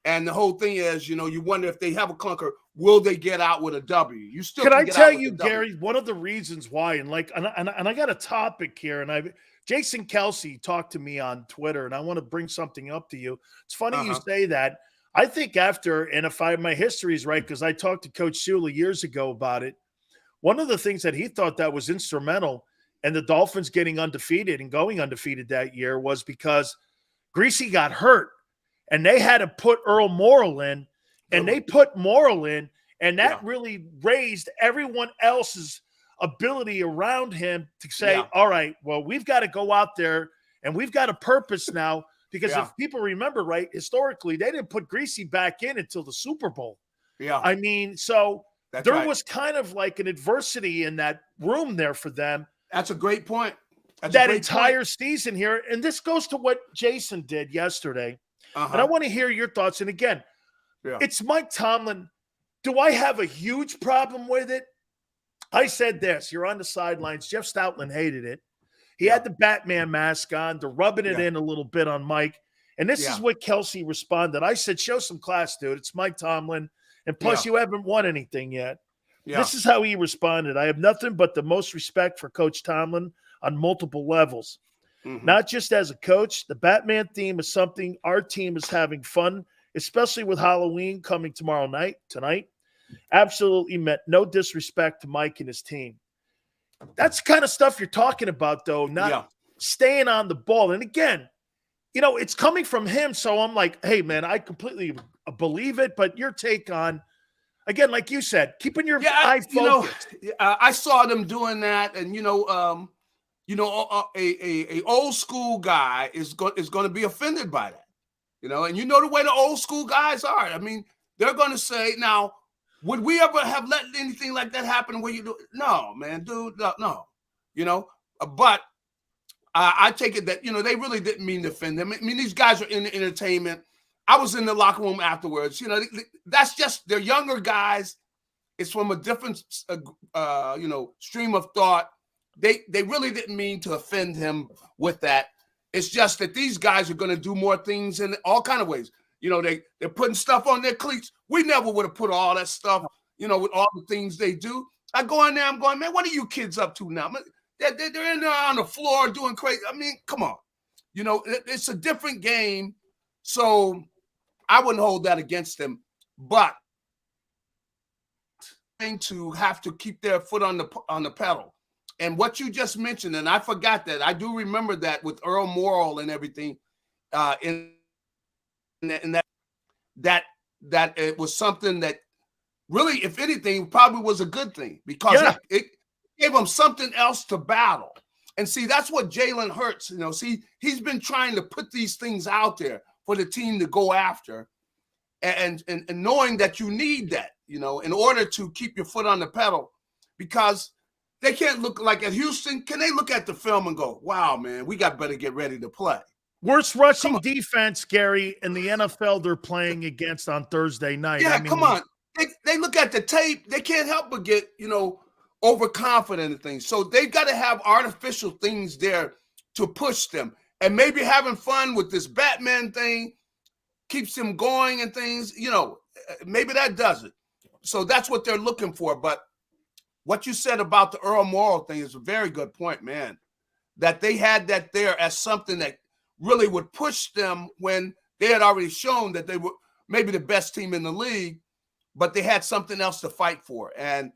And the whole thing is, you know, you wonder if they have a clunker, will they get out with a W? You still can I tell you, Gary, one of the reasons why, and I got a topic here, and Jason Kelsey talked to me on Twitter, and I want to bring something up to you. It's funny you say that. I think after, and if my history is right, because I talked to Coach Shula years ago about it, one of the things that he thought that was instrumental in the Dolphins getting undefeated and going undefeated that year was because Greasy got hurt. And they had to put Earl Morrall in, and they put Morrall in, and that really raised everyone else's ability around him to say, all right, well, we've got to go out there, and we've got a purpose now, because if people remember right, historically, they didn't put Greasy back in until the Super Bowl. Yeah. I mean, so there was kind of like an adversity in that room there for them. That's a great point. That entire season here, and this goes to what Jason did yesterday. And I want to hear your thoughts. And again, it's Mike Tomlin. Do I have a huge problem with it? I said this. You're on the sidelines. Jeff Stoutland hated it. He had the Batman mask on. They're rubbing it in a little bit on Mike. And this is what Kelsey responded. I said, show some class, dude. It's Mike Tomlin. And plus, you haven't won anything yet. This is how he responded. I have nothing but the most respect for Coach Tomlin on multiple levels. Not just as a coach. The Batman theme is something our team is having fun, especially with Halloween coming tonight. Absolutely meant no disrespect to Mike and his team. That's the kind of stuff you're talking about, though, not staying on the ball. And again, you know, it's coming from him. So I'm like, hey, man, I completely believe it. But your take on, again, like you said, keeping your eye focused. You know, I saw them doing that. And, you know, a old school guy is going to be offended by that, you know, and you know the way the old school guys are. I mean, they're going to say, now, would we ever have let anything like that happen where you do? No, man, dude, no, you know. But I take it that, you know, they really didn't mean to offend them. I mean, these guys are in the entertainment. I was in the locker room afterwards. You know, that's just, they're younger guys. It's from a different, you know, stream of thought. They really didn't mean to offend him with that. It's just that these guys are going to do more things in all kind of ways. You know, they're putting stuff on their cleats. We never would have put all that stuff, you know, with all the things they do. I go in there, I'm going, man, what are you kids up to now? They're in there on the floor doing crazy. I mean, come on. You know, it's a different game. So I wouldn't hold that against them. But to have to keep their foot on the pedal. And what you just mentioned, and I forgot that. I do remember that with Earl Morrall and everything, in that it was something that really, if anything, probably was a good thing, because it gave them something else to battle. And see, that's what Jalen Hurts, you know, see, he's been trying to put these things out there for the team to go after, and knowing that you need that, you know, in order to keep your foot on the pedal, because they can't look like at Houston. Can they look at the film and go, wow, man, we got better get ready to play? Worst rushing defense, Gary, in the NFL they're playing against on Thursday night. Yeah, I mean, come on. they look at the tape, they can't help but get, overconfident and things. So they've got to have artificial things there to push them. And maybe having fun with this Batman thing keeps them going and things, maybe that does it. So that's what they're looking for. But what you said about the Earl Morrall thing is a very good point, man, that they had that there as something that really would push them when they had already shown that they were maybe the best team in the league, but they had something else to fight for. And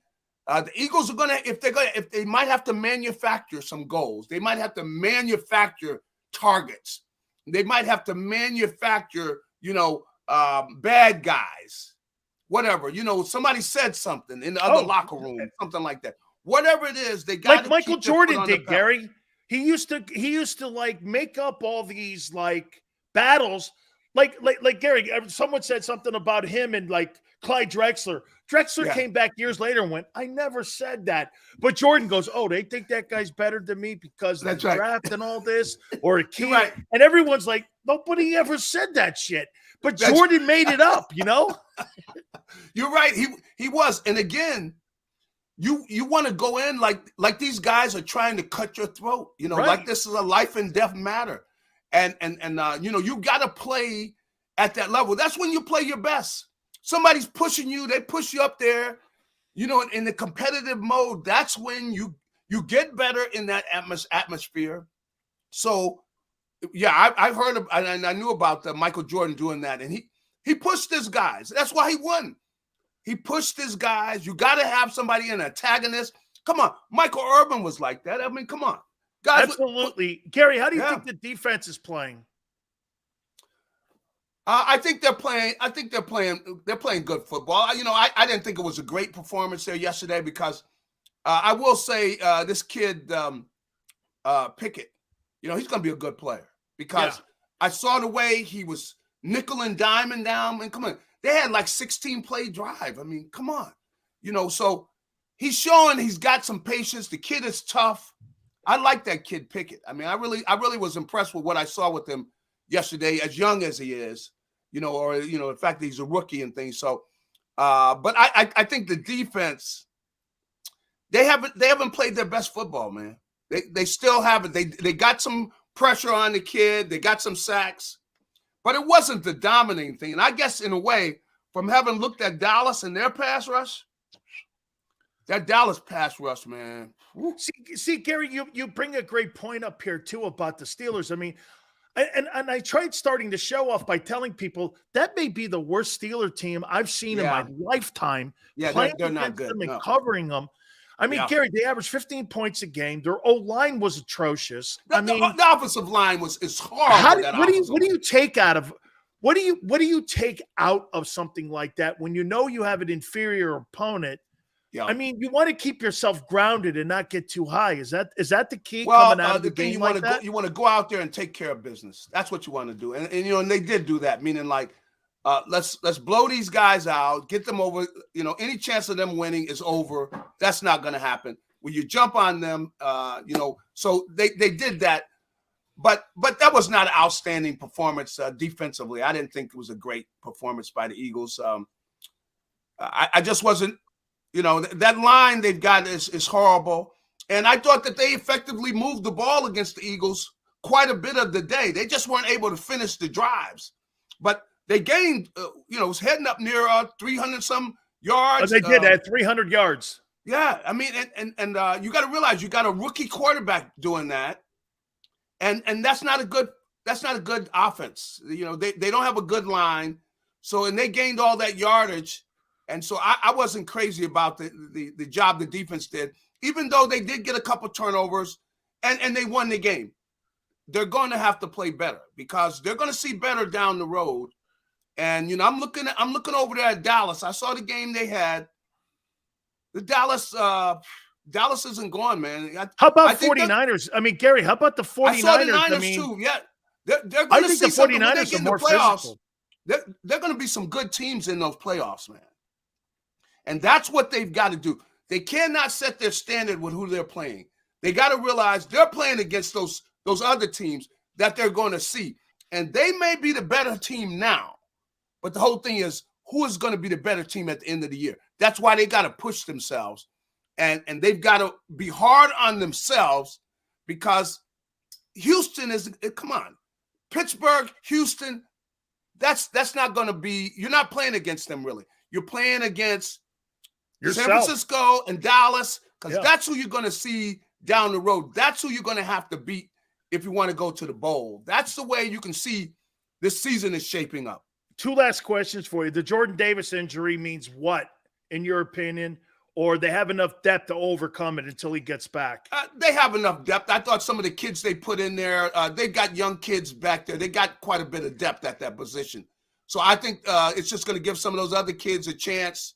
the Eagles are if they might have to manufacture some goals. They might have to manufacture targets. They might have to manufacture, bad guys, whatever. Somebody said something in the other locker room, something like that. Whatever it is, they got like Michael Jordan did, Gary. He used to like make up all these like battles. Like Gary, someone said something about him and like Clyde Drexler. Drexler came back years later and went, I never said that. But Jordan goes, oh, they think that guy's better than me because of the draft and all this, or a kid. Right. And everyone's like, nobody ever said that shit. But Jordan made it up, You're right. He was. And again, you want to go in like these guys are trying to cut your throat, like this is a life and death matter. And you got to play at that level. That's when you play your best. Somebody's pushing you. They push you up there, in the competitive mode. That's when you get better in that atmosphere. So, yeah, I've heard of, and I knew about Michael Jordan doing that. And he pushed his guys. That's why he won. He pushed his guys. You got to have somebody, an antagonist. Come on. Michael Irvin was like that. I mean, come on. Guys, absolutely. Gary, how do you think the defense is playing? I think they're playing good football. I didn't think it was a great performance there yesterday because I will say this kid Pickett, he's going to be a good player because I saw the way he was nickel and diming down. And come on, they had like 16 play drive. I mean, come on, so he's showing he's got some patience. The kid is tough. I like that kid Pickett. I mean, I really was impressed with what I saw with him yesterday, as young as he is, or the fact that he's a rookie and things. So, but I think the defense, they haven't played their best football, man. They still haven't. They got some pressure on the kid. They got some sacks, but it wasn't the dominating thing. And I guess in a way, from having looked at Dallas and their pass rush, that Dallas pass rush, man. See, Gary, you bring a great point up here too about the Steelers. I mean, and I tried starting the show off by telling people that may be the worst Steeler team I've seen in my lifetime. Yeah, they're not good. Them and covering them. I mean, Gary, they averaged 15 points a game. Their O-line was atrocious. The offensive line is horrible. What do you take out of? What do you take out of something like that when you have an inferior opponent? Yeah. I mean, you want to keep yourself grounded and not get too high. Is that the key coming out of the game like that? You want to go out there and take care of business. That's what you want to do. And they did do that, meaning like, let's blow these guys out, get them over. Any chance of them winning is over. That's not going to happen. When you jump on them, so they did that. But that was not an outstanding performance defensively. I didn't think it was a great performance by the Eagles. I just wasn't. That line they've got is horrible. And I thought that they effectively moved the ball against the Eagles quite a bit of the day. They just weren't able to finish the drives. But they gained, was heading up near 300-some yards. They did. They had 300 yards. Yeah. I mean, and you got to realize you got a rookie quarterback doing that. And that's not a good offense. They don't have a good line. So, and they gained all that yardage. And so I wasn't crazy about the job the defense did, even though they did get a couple turnovers and they won the game. They're going to have to play better because they're going to see better down the road. And, I'm looking over there at Dallas. I saw the game they had. The Dallas isn't going, man. How about 49ers? I mean, Gary, how about the 49ers? I saw the Niners too. Yeah. They're going to see the 49ers are more physical. They're going to be some good teams in those playoffs, man. And that's what they've got to do. They cannot set their standard with who they're playing. They got to realize they're playing against those other teams that they're going to see. And they may be the better team now. But the whole thing is, who is going to be the better team at the end of the year. That's why they got to push themselves, and they've got to be hard on themselves, because Houston is, come on, Pittsburgh, Houston, that's not going to be, you're not playing against them really. You're playing against Yourself. San Francisco and Dallas, because that's who you're going to see down the road. That's who you're going to have to beat if you want to go to the bowl. That's the way you can see this season is shaping up. 2 last questions for you. The Jordan Davis injury means what, in your opinion? Or they have enough depth to overcome it until he gets back? They have enough depth. I thought some of the kids they put in there, they got young kids back there. They got quite a bit of depth at that position. So I think it's just going to give some of those other kids a chance.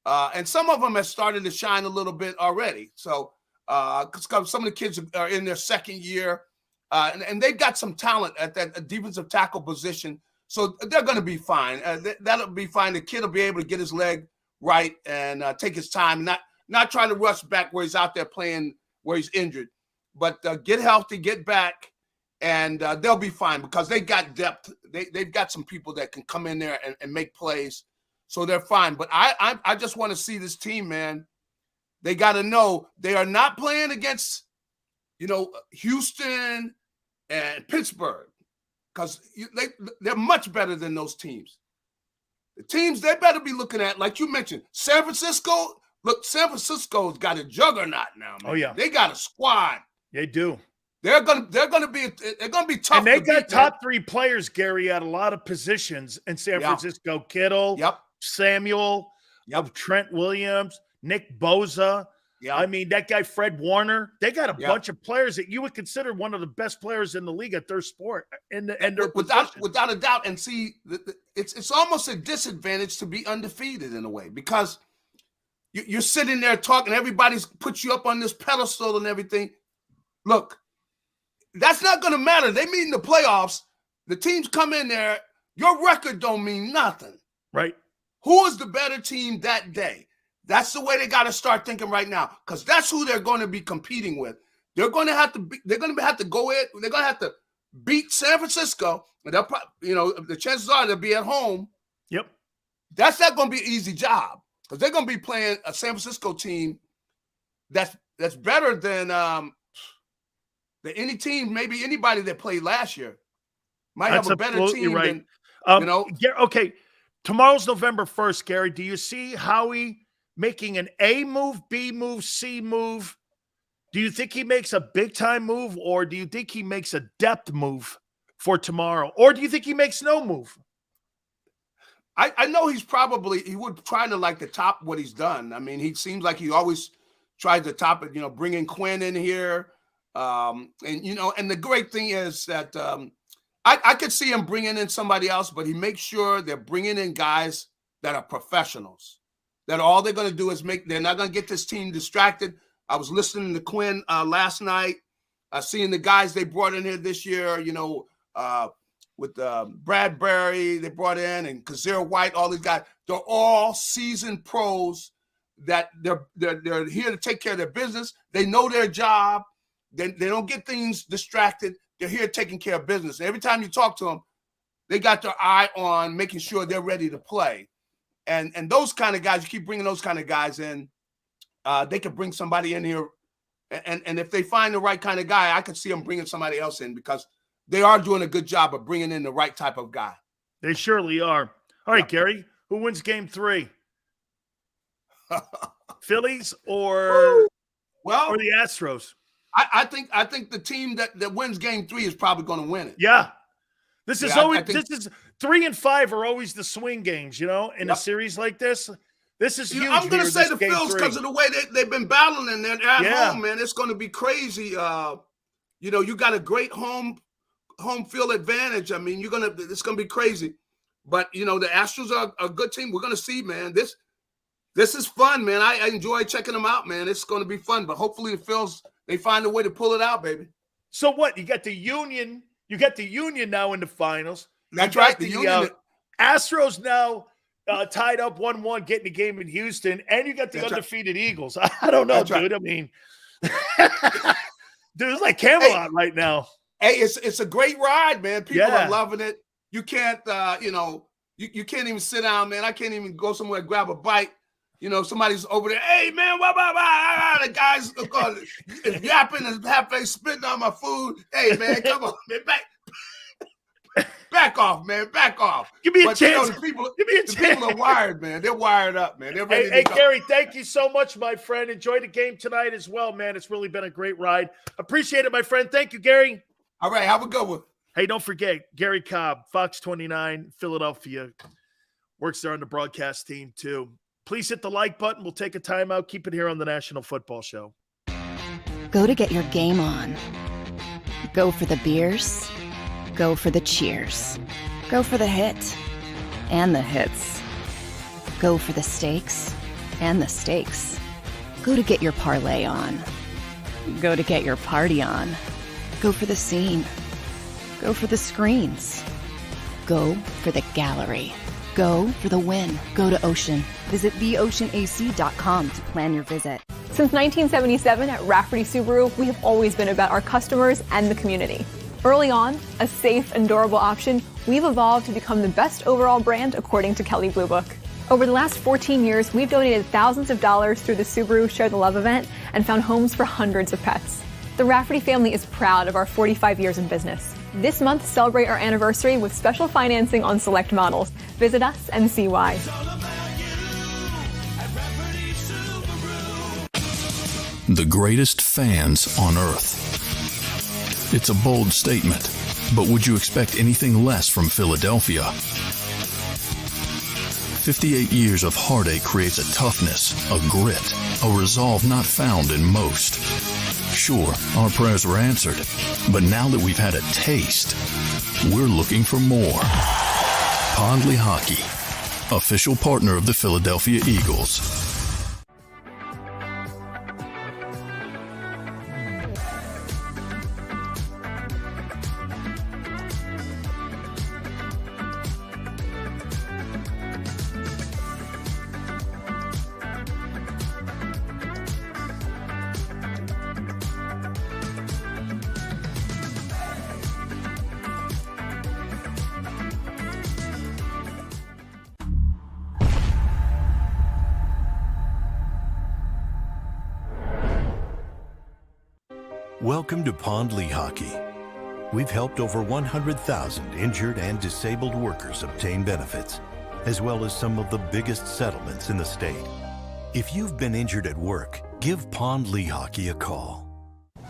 And some of them have started to shine a little bit already. So because some of the kids are in their second year, and they've got some talent at that defensive tackle position. So they're going to be fine. That'll be fine. The kid will be able to get his leg right and take his time, not trying to rush back where he's out there playing where he's injured. But get healthy, get back, and they'll be fine because they got depth. They've got some people that can come in there and make plays. So they're fine. But I just want to see this team, man. They got to know they are not playing against, Houston and Pittsburgh, because they're much better than those teams. The teams they better be looking at, like you mentioned, San Francisco. Look, San Francisco's got a juggernaut now, man. Oh yeah, they got a squad. They do. They're gonna be tough. And they got top 3 players, Gary, at a lot of positions in San Francisco. Kittle, Samuel, Trent Williams, Nick Bosa. Yeah, I mean, that guy, Fred Warner, they got a bunch of players that you would consider one of the best players in the league at their sport. Without a doubt. And see, it's almost a disadvantage to be undefeated in a way, because you're sitting there talking, everybody's put you up on this pedestal and everything. Look, that's not going to matter. They meet in the playoffs. The teams come in there. Your record don't mean nothing. Right. Who is the better team that day? That's the way they got to start thinking right now, because that's who they're going to be competing with. They're going to have to go in. They're going to have to beat San Francisco, and they'll the chances are they'll be at home. Yep. That's not going to be an easy job, because they're going to be playing a San Francisco team that's better than any team, maybe anybody that played last year might have a better team right. than, Okay, tomorrow's November 1st, Gary. Do you see Howie making an A move, B move, C move? Do you think he makes a big-time move, or do you think he makes a depth move for tomorrow? Or do you think he makes no move? I know he would try to like to top what he's done. I mean, he seems like he always tries to top it, bringing Quinn in here. And the great thing is that I could see him bringing in somebody else, but he makes sure they're bringing in guys that are professionals, that all they're going to do is they're not going to get this team distracted. I was listening to Quinn last night, seeing the guys they brought in here this year, with Bradbury they brought in, and Kazir White, all these guys. They're all seasoned pros that they're here to take care of their business. They know their job. They don't get things distracted. They're here taking care of business. And every time you talk to them, they got their eye on making sure they're ready to play. And those kind of guys, you keep bringing those kind of guys in, they could bring somebody in here. And if they find the right kind of guy, I could see them bringing somebody else in, because they are doing a good job of bringing in the right type of guy. They surely are. All right, Gary, who wins game 3? Phillies or the Astros? I think the team that wins game 3 is probably going to win it. Yeah. This is always 3 and 5 are always the swing games, in a series like this. This is huge. I'm going to say the Phils because of the way they've been battling in there at home, man. It's going to be crazy. You got a great home field advantage. I mean, it's going to be crazy. But the Astros are a good team. We're going to see, man. This is fun, man. I enjoy checking them out, man. It's going to be fun. But hopefully the Phils, they find a way to pull it out, baby. So what? You got the Union. You got the Union now in the finals. That's right. The Union. Astros now tied up 1-1, getting the game in Houston, and you got the undefeated Eagles. I don't know, dude. I mean, dude, it's like Camelot right now. Hey, it's a great ride, man. People are loving it. You can't, You can't even sit down, man. I can't even go somewhere and grab a bite. You know, somebody's over there. Hey, man, the guy's yapping and halfway spitting on my food. Hey, man, come on, man, back off, man, back off. Give me a chance. You know, the people are wired, man. They're wired up, man. They're ready Hey, to go. Gary, thank you so much, my friend. Enjoy the game tonight as well, man. It's really been a great ride. Appreciate it, my friend. Thank you, Gary. All right, have a good one. Hey, don't forget, Gary Cobb, Fox 29, Philadelphia. Works there on the broadcast team, too. Please hit the like button. We'll take a timeout. Keep it here on the National Football Show. Go to get your game on. Go for the beers. Go for the cheers. Go for the hit and the hits. Go for the stakes and the stakes. Go to get your parlay on. Go to get your party on. Go for the scene. Go for the screens. Go for the gallery. Go for the win. Go to Ocean. Visit theoceanac.com to plan your visit. Since 1977 at Rafferty Subaru, we have always been about our customers and the community. Early on, a safe and durable option, we've evolved to become the best overall brand according to Kelley Blue Book. Over the last 14 years, we've donated thousands of dollars through the Subaru Share the Love event and found homes for hundreds of pets. The Rafferty family is proud of our 45 years in business. This month, celebrate our anniversary with special financing on select models. Visit us and see why. The greatest fans on earth. It's a bold statement, but would you expect anything less from Philadelphia? 58 years of heartache creates a toughness, a grit, a resolve not found in most. Sure, our prayers were answered, but now that we've had a taste, we're looking for more. Pondley Hockey, official partner of the Philadelphia Eagles. Welcome to Pondley Hockey. We've helped over 100,000 injured and disabled workers obtain benefits, as well as some of the biggest settlements in the state. If you've been injured at work, give Pondley Hockey a call.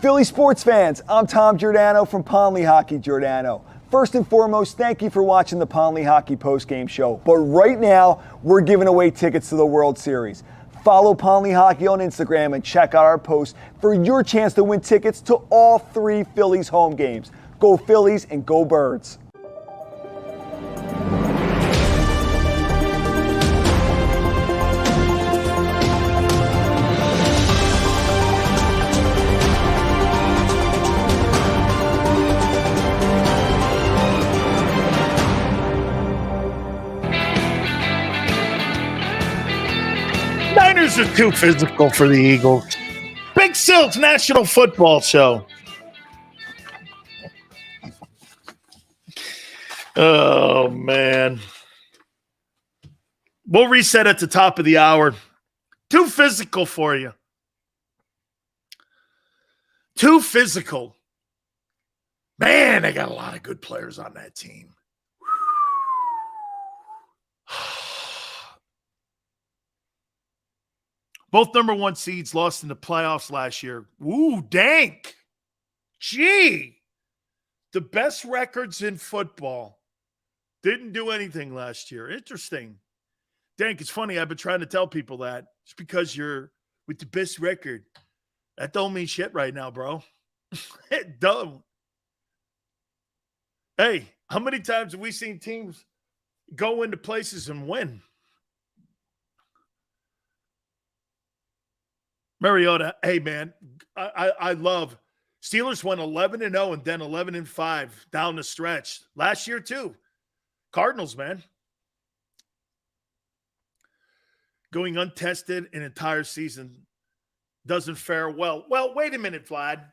Philly sports fans, I'm Tom Giordano from Pondley Hockey Giordano. First and foremost, thank you for watching the Pondley Hockey postgame show. But right now, we're giving away tickets to the World Series. Follow Pondley Hockey on Instagram and check out our posts for your chance to win tickets to all 3 Phillies home games. Go Phillies and go Birds. Niners are too physical for the Eagles. Big Sills National Football Show. Oh, man. We'll reset at the top of the hour. Too physical for you. Too physical. Man, they got a lot of good players on that team. Both number 1 seeds lost in the playoffs last year. Ooh, dank. Gee. The best records in football didn't do anything last year. Interesting. Dank, it's funny. I've been trying to tell people that. It's because you're with the best record. That don't mean shit right now, bro. It don't. Hey, how many times have we seen teams go into places and win? Mariota, hey, man, I love Steelers went 11-0 and then 11-5 down the stretch. Last year, too. Cardinals, man. Going untested an entire season doesn't fare well. Well, wait a minute, Vlad.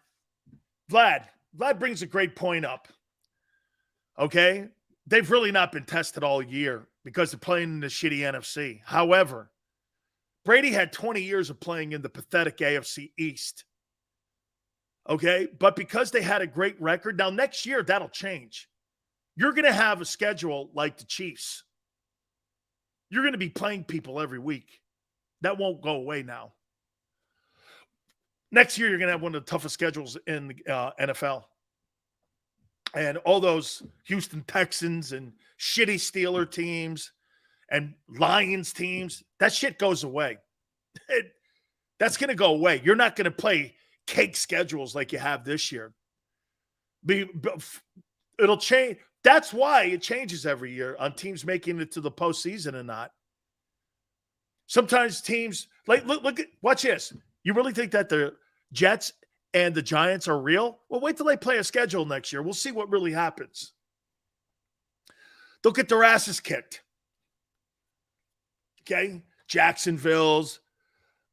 Vlad brings a great point up. Okay? they've really not been tested all year because they're playing in the shitty NFC. However, Brady had 20 years of playing in the pathetic AFC East. Okay? But because they had a great record, now next year, that'll change. You're going to have a schedule like the Chiefs. You're going to be playing people every week. That won't go away now. Next year, you're going to have one of the toughest schedules in the NFL. And all those Houston Texans and shitty Steeler teams and Lions teams, that shit goes away. That's going to go away. You're not going to play cake schedules like you have this year. It'll change. That's why it changes every year on teams making it to the postseason and not. Sometimes teams, like, look at, watch this. You really think that the Jets and the Giants are real? Well, wait till they play a schedule next year. We'll see what really happens. They'll get their asses kicked. Okay? Jacksonville's,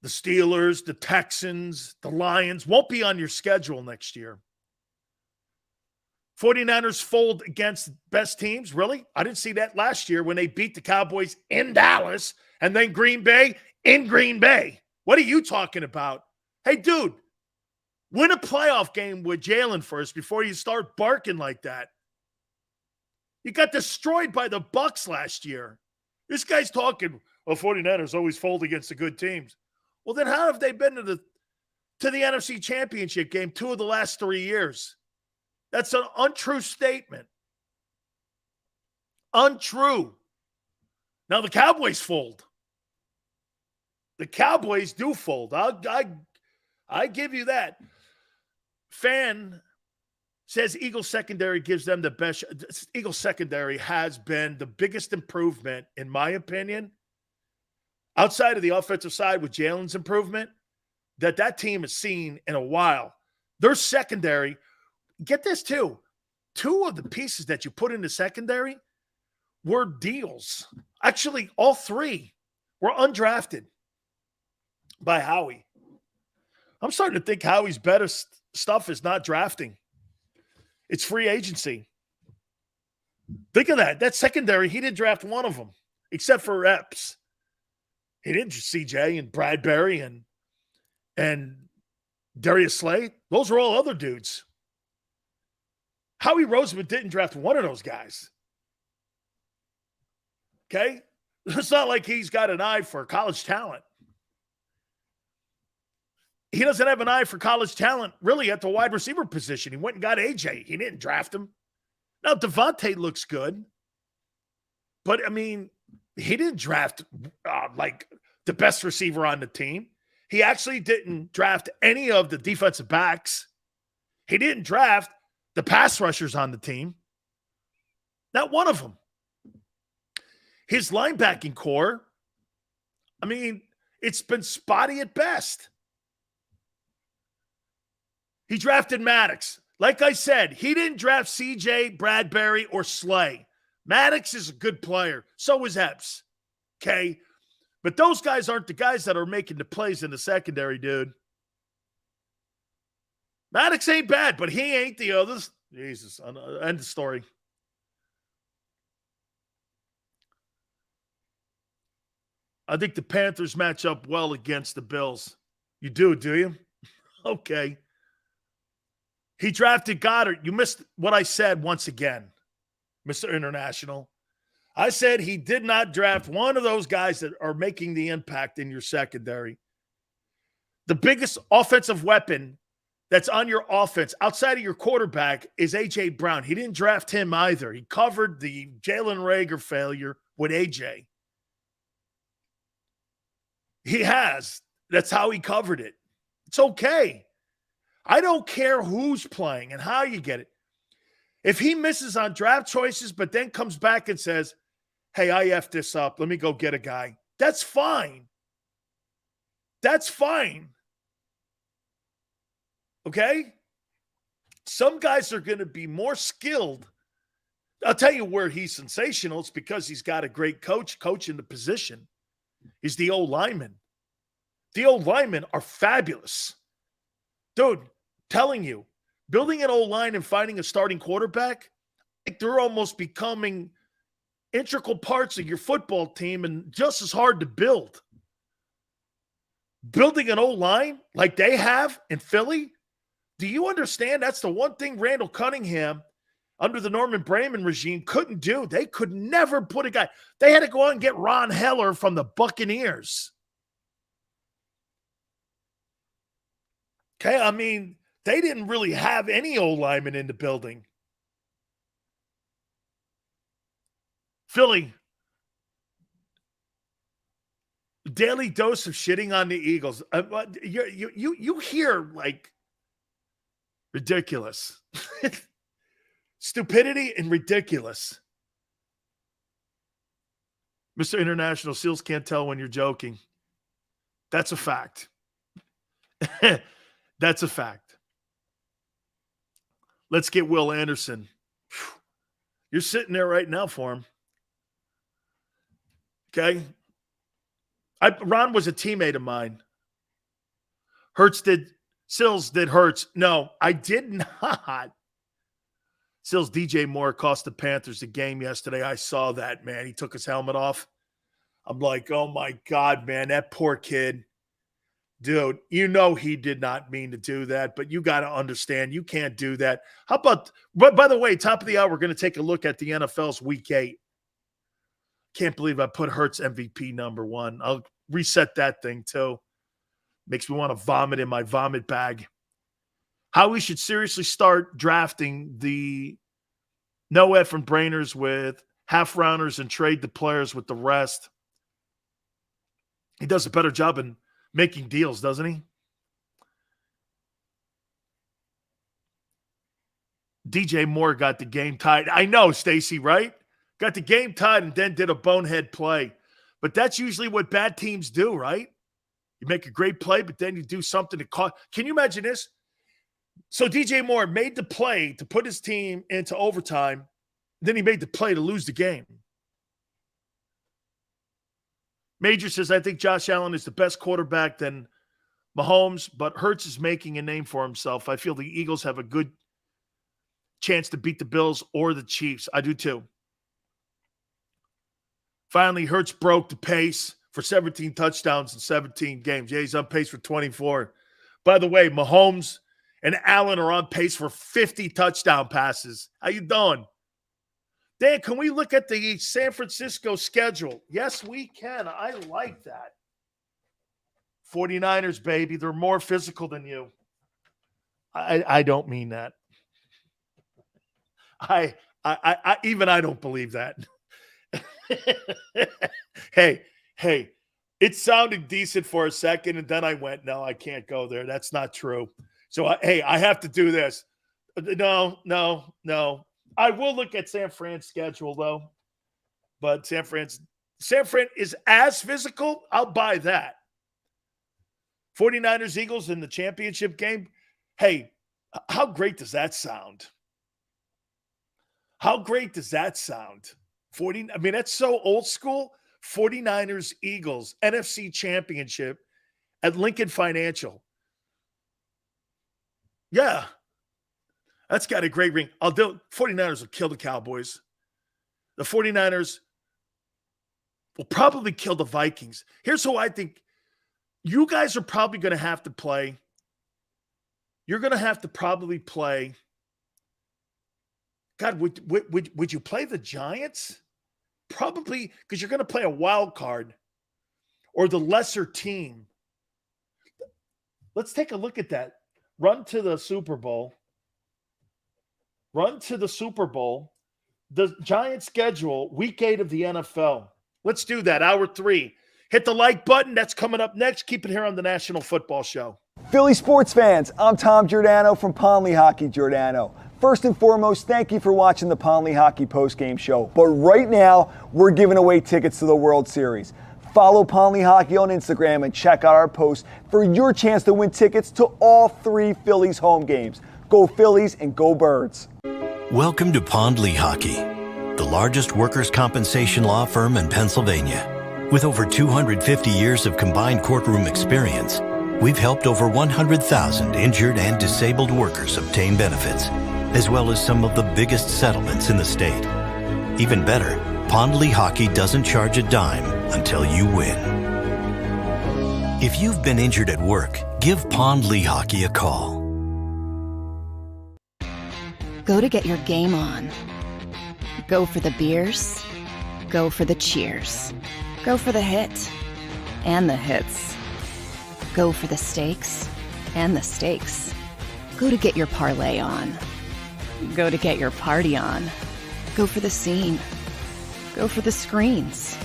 the Steelers, the Texans, the Lions won't be on your schedule next year. 49ers fold against best teams? Really? I didn't see that last year when they beat the Cowboys in Dallas and then Green Bay in Green Bay. What are you talking about? Hey, dude, win a playoff game with Jalen first before you start barking like that. You got destroyed by the Bucs last year. This guy's talking, well, 49ers always fold against the good teams. Well, then how have they been to the NFC Championship game 2 of the last 3 years? That's an untrue statement. Untrue. Now, the Cowboys fold. The Cowboys do fold. I give you that. Fan says Eagles secondary gives them the best. Eagles secondary has been the biggest improvement, in my opinion, outside of the offensive side with Jalen's improvement, that team has seen in a while. Their secondary, get this too, 2 of the pieces that you put in the secondary were deals. Actually, all 3 were undrafted by Howie. I'm starting to think Howie's better stuff is not drafting. It's free agency. Think of that. That secondary, he didn't draft one of them, except for Epps. He didn't CJ and Bradbury and Darius Slay. Those are all other dudes. Howie Roseman didn't draft one of those guys. Okay? It's not like he's got an eye for college talent. He doesn't have an eye for college talent really at the wide receiver position. He went and got AJ. He didn't draft him. Now, Devontae looks good. But, I mean, he didn't draft like the best receiver on the team. He actually didn't draft any of the defensive backs. He didn't draft the pass rushers on the team. Not one of them. His linebacking core, I mean, it's been spotty at best. He drafted Maddox. Like I said, he didn't draft CJ, Bradbury, or Slay. Maddox is a good player. So is Epps. Okay? But those guys aren't the guys that are making the plays in the secondary, dude. Maddox ain't bad, but he ain't the others. Jesus. End of story. I think the Panthers match up well against the Bills. You do you? Okay. He drafted Goddard. You missed what I said once again, Mr. International. I said he did not draft one of those guys that are making the impact in your secondary. The biggest offensive weapon that's on your offense outside of your quarterback is A.J. Brown. He didn't draft him either. He covered the Jalen Reagor failure with A.J. He has. That's how he covered it. It's okay. I don't care who's playing and how you get it. If he misses on draft choices, but then comes back and says, hey, I effed this up. Let me go get a guy. That's fine. That's fine. Okay? Some guys are going to be more skilled. I'll tell you where he's sensational. It's because he's got a great coach in the position. He's the old lineman. The old linemen are fabulous. Dude, telling you, building an old line and finding a starting quarterback, like they're almost becoming integral parts of your football team and just as hard to build. Building an O-line like they have in Philly, do you understand that's the one thing Randall Cunningham under the Norman Braman regime couldn't do? They could never put a guy. They had to go out and get Ron Heller from the Buccaneers. Okay, I mean, they didn't really have any O-linemen in the building. Philly, daily dose of shitting on the Eagles. You hear like ridiculous. Stupidity and ridiculous. Mr. International, SEALs can't tell when you're joking. That's a fact. That's a fact. Let's get Will Anderson. You're sitting there right now for him. Okay? Ron was a teammate of mine. Sills did Hurts. No, I did not. Sills, DJ Moore cost the Panthers the game yesterday. I saw that, man. He took his helmet off. I'm like, oh my God, man, that poor kid. Dude, you know he did not mean to do that, but you got to understand, you can't do that. How about, by the way, top of the hour, we're going to take a look at the NFL's Week 8. Can't believe I put Hurts MVP number 1. I'll reset that thing too. Makes me want to vomit in my vomit bag. How we should seriously start drafting the no effing brainers with half rounders and trade the players with the rest. He does a better job in making deals, doesn't he? DJ Moore got the game tied. I know, Stacy, right? Got the game tied and then did a bonehead play. But that's usually what bad teams do, right? You make a great play, but then you do something to cause. Can you imagine this? So DJ Moore made the play to put his team into overtime. Then he made the play to lose the game. Major says, I think Josh Allen is the best quarterback than Mahomes, but Hurts is making a name for himself. I feel the Eagles have a good chance to beat the Bills or the Chiefs. I do too. Finally, Hurts broke the pace for 17 touchdowns in 17 games. Yeah, he's on pace for 24. By the way, Mahomes and Allen are on pace for 50 touchdown passes. How you doing? Dan, can we look at the San Francisco schedule? Yes, we can. I like that. 49ers, baby. They're more physical than you. I don't mean that. I don't believe that. Hey, it sounded decent for a second, and then I went, no, I can't go there. That's not true. So, I have to do this. No. I will look at San Fran's schedule, though. But San Fran is as physical. I'll buy that. 49ers, Eagles in the championship game. Hey, how great does that sound? How great does that sound? That's so old school. 49ers, Eagles, NFC championship at Lincoln Financial. Yeah. That's got a great ring. 49ers will kill the Cowboys. The 49ers will probably kill the Vikings. Here's who I think you guys are probably going to have to play. You're going to have to probably play. God, would you play the Giants? Probably, because you're going to play a wild card or the lesser team. Let's take a look at that. Run to the Super Bowl. The Giants schedule, Week 8 of the NFL. Let's do that. Hour 3. Hit the like button. That's coming up next. Keep it here on the National Football Show. Philly sports fans, I'm Tom Giordano from Ponley Hockey Giordano. First and foremost, thank you for watching the Ponley Hockey postgame show. But right now, we're giving away tickets to the World Series. Follow Ponley Hockey on Instagram and check out our posts for your chance to win tickets to all 3 Phillies home games. Go Phillies and go Birds. Welcome to Ponley Hockey, the largest workers' compensation law firm in Pennsylvania. With over 250 years of combined courtroom experience, we've helped over 100,000 injured and disabled workers obtain benefits, as well as some of the biggest settlements in the state. Even better, Pond Lehocky doesn't charge a dime until you win. If you've been injured at work, give Pond Lehocky a call. Go to get your game on. Go for the beers. Go for the cheers. Go for the hit and the hits. Go for the stakes and the stakes. Go to get your parlay on. Go to get your party on. Go for the scene. Go for the screens.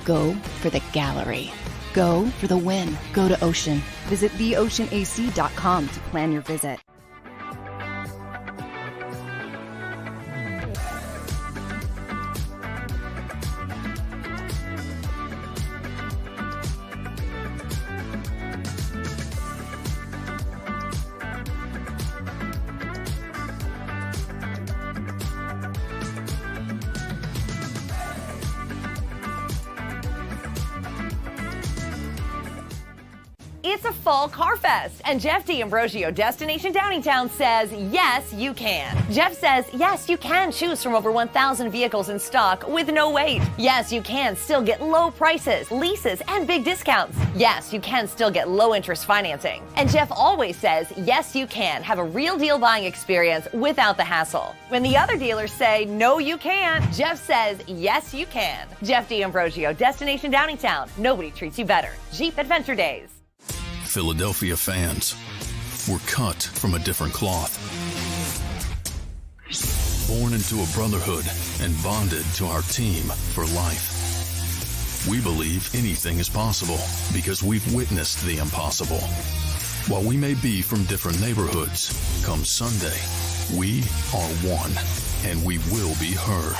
Go for the gallery. Go for the win. Go to Ocean. Visit theoceanac.com to plan your visit. It's a fall car fest, and Jeff D'Ambrosio, Destination Downingtown, says, yes, you can. Jeff says, yes, you can choose from over 1,000 vehicles in stock with no wait. Yes, you can still get low prices, leases, and big discounts. Yes, you can still get low interest financing. And Jeff always says, yes, you can have a real deal buying experience without the hassle. When the other dealers say, no, you can't, Jeff says, yes, you can. Jeff D'Ambrosio, Destination Downingtown. Nobody treats you better. Jeep Adventure Days. Philadelphia fans, we're cut from a different cloth. Born into a brotherhood and bonded to our team for life. We believe anything is possible because we've witnessed the impossible. While we may be from different neighborhoods, come Sunday, we are one, and we will be heard.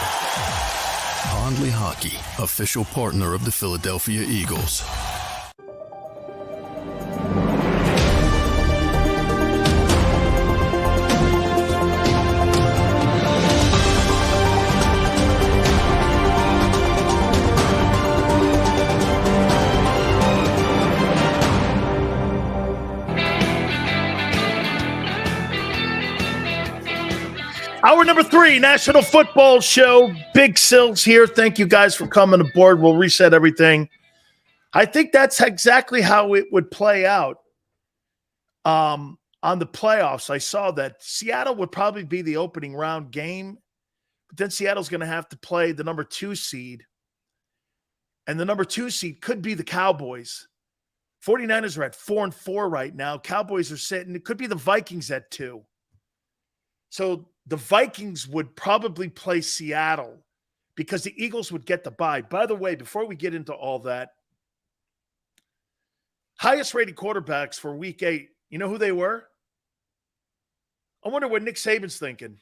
Pond Lehocky, official partner of the Philadelphia Eagles. Hour number 3, National Football Show. Big Sills here. Thank you guys for coming aboard. We'll reset everything. I think that's exactly how it would play out on the playoffs. I saw that Seattle would probably be the opening round game, but then Seattle's going to have to play the number 2 seed, and the number 2 seed could be the Cowboys. 49ers are at 4-4 right now. Cowboys are sitting. It could be the Vikings at 2. So the Vikings would probably play Seattle because the Eagles would get the bye. By the way, before we get into all that, highest rated quarterbacks for week 8, you know who they were? I wonder what Nick Saban's thinking.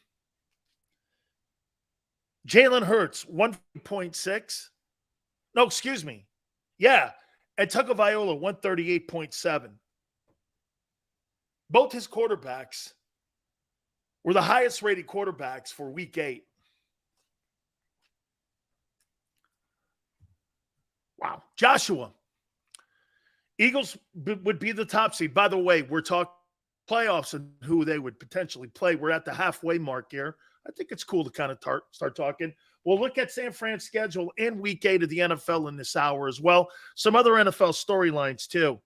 Jalen Hurts, 1.6. No, excuse me. Yeah. And Tagovailoa, 138.7. Both his quarterbacks were the highest rated quarterbacks for week 8. Wow. Joshua. Eagles would be the top seed. By the way, we're talking playoffs and who they would potentially play. We're at the halfway mark here. I think it's cool to kind of start talking. We'll look at San Fran's schedule and week 8 of the NFL in this hour as well. Some other NFL storylines too.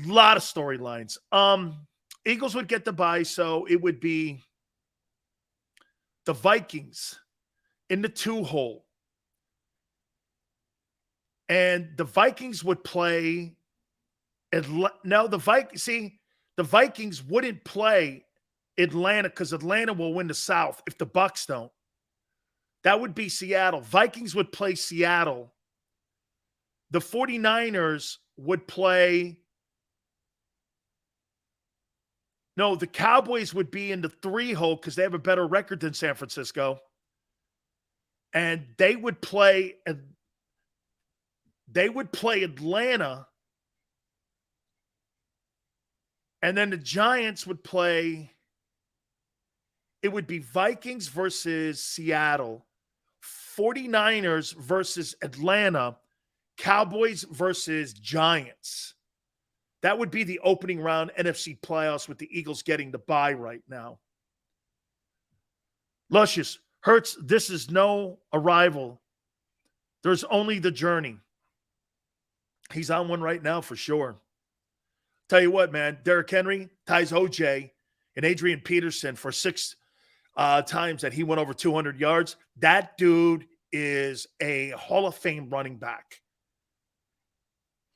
A lot of storylines. Eagles would get the bye, so it would be the Vikings in the 2 hole. And the Vikings would play the Vikings wouldn't play Atlanta because Atlanta will win the South if the Bucs don't. That would be Seattle. Vikings would play Seattle. The 49ers would play. No, the Cowboys would be in the 3 hole because they have a better record than San Francisco. And they would play Atlanta. And then the Giants would play. It would be Vikings versus Seattle, 49ers versus Atlanta, Cowboys versus Giants. That would be the opening round NFC playoffs with the Eagles getting the bye right now. Luscious. Hurts, this is no arrival. There's only the journey. He's on one right now for sure. Tell you what, man, Derrick Henry ties OJ and Adrian Peterson for 6 times that he went over 200 yards. That dude is a Hall of Fame running back.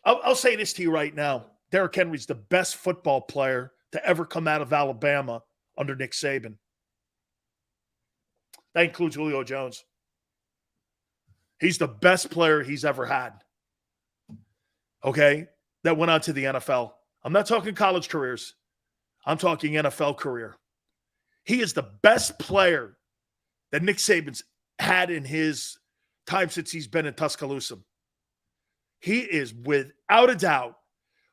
I'll say this to you right now. Derrick Henry's the best football player to ever come out of Alabama under Nick Saban. That includes Julio Jones. He's the best player he's ever had. Okay? That went on to the NFL. I'm not talking college careers. I'm talking NFL career. He is the best player that Nick Saban's had in his time since he's been in Tuscaloosa. He is without a doubt.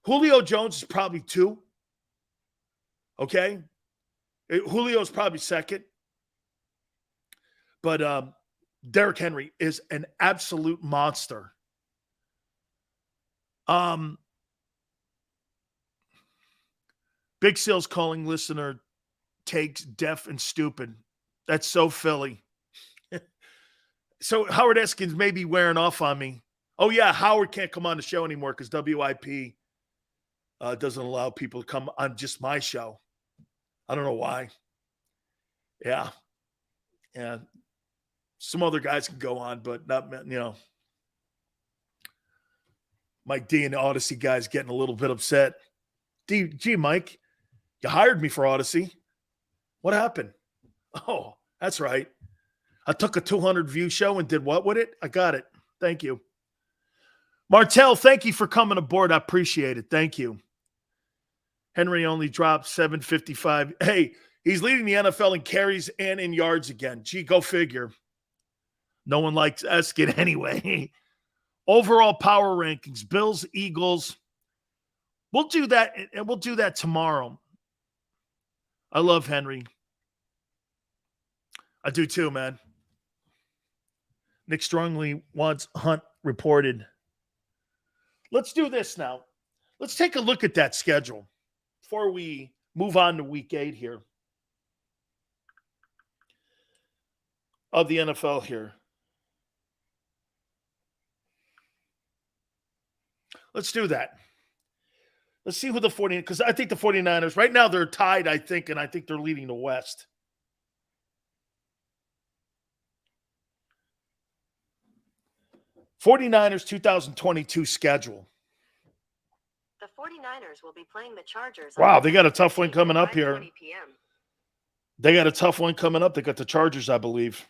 Julio Jones is probably 2. Okay? Julio's probably second. But Derrick Henry is an absolute monster. Big Sales calling listener takes deaf and stupid. That's so Philly. So Howard Eskins may be wearing off on me. Oh, yeah, Howard can't come on the show anymore because WIP doesn't allow people to come on just my show. I don't know why. Yeah. Some other guys can go on, but not, Mike D and the Odyssey guys getting a little bit upset. Gee, Mike, you hired me for Odyssey. What happened? Oh, that's right. I took a 200-view show and did what with it? I got it. Thank you. Martell, thank you for coming aboard. I appreciate it. Thank you. Henry only dropped 755. Hey, he's leading the NFL in carries and in yards again. Gee, go figure. No one likes Eskin anyway. Overall power rankings, Bills, Eagles. We'll do that, and we'll do that tomorrow. I love Henry. I do too, man. Nick strongly wants Hunt reported. Let's do this now. Let's take a look at that schedule before we move on to week 8 here of the NFL here. Let's do that. Let's see who the 49ers, because I think the 49ers, right now they're tied, I think, and I think they're leading the West. '49ers 2022 schedule. The 49ers will be playing the Chargers. Wow, they got a tough one coming up here. 5:20 p.m. They got a tough one coming up. They got the Chargers, I believe.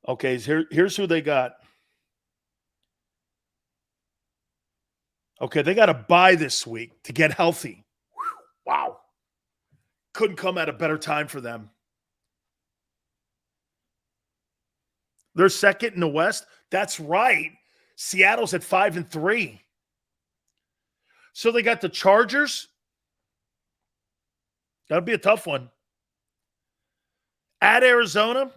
Okay, here's who they got. Okay, they got to bye this week to get healthy. Wow. Couldn't come at a better time for them. They're second in the West. That's right. Seattle's at 5-3. So they got the Chargers. That'll be a tough one. At Arizona,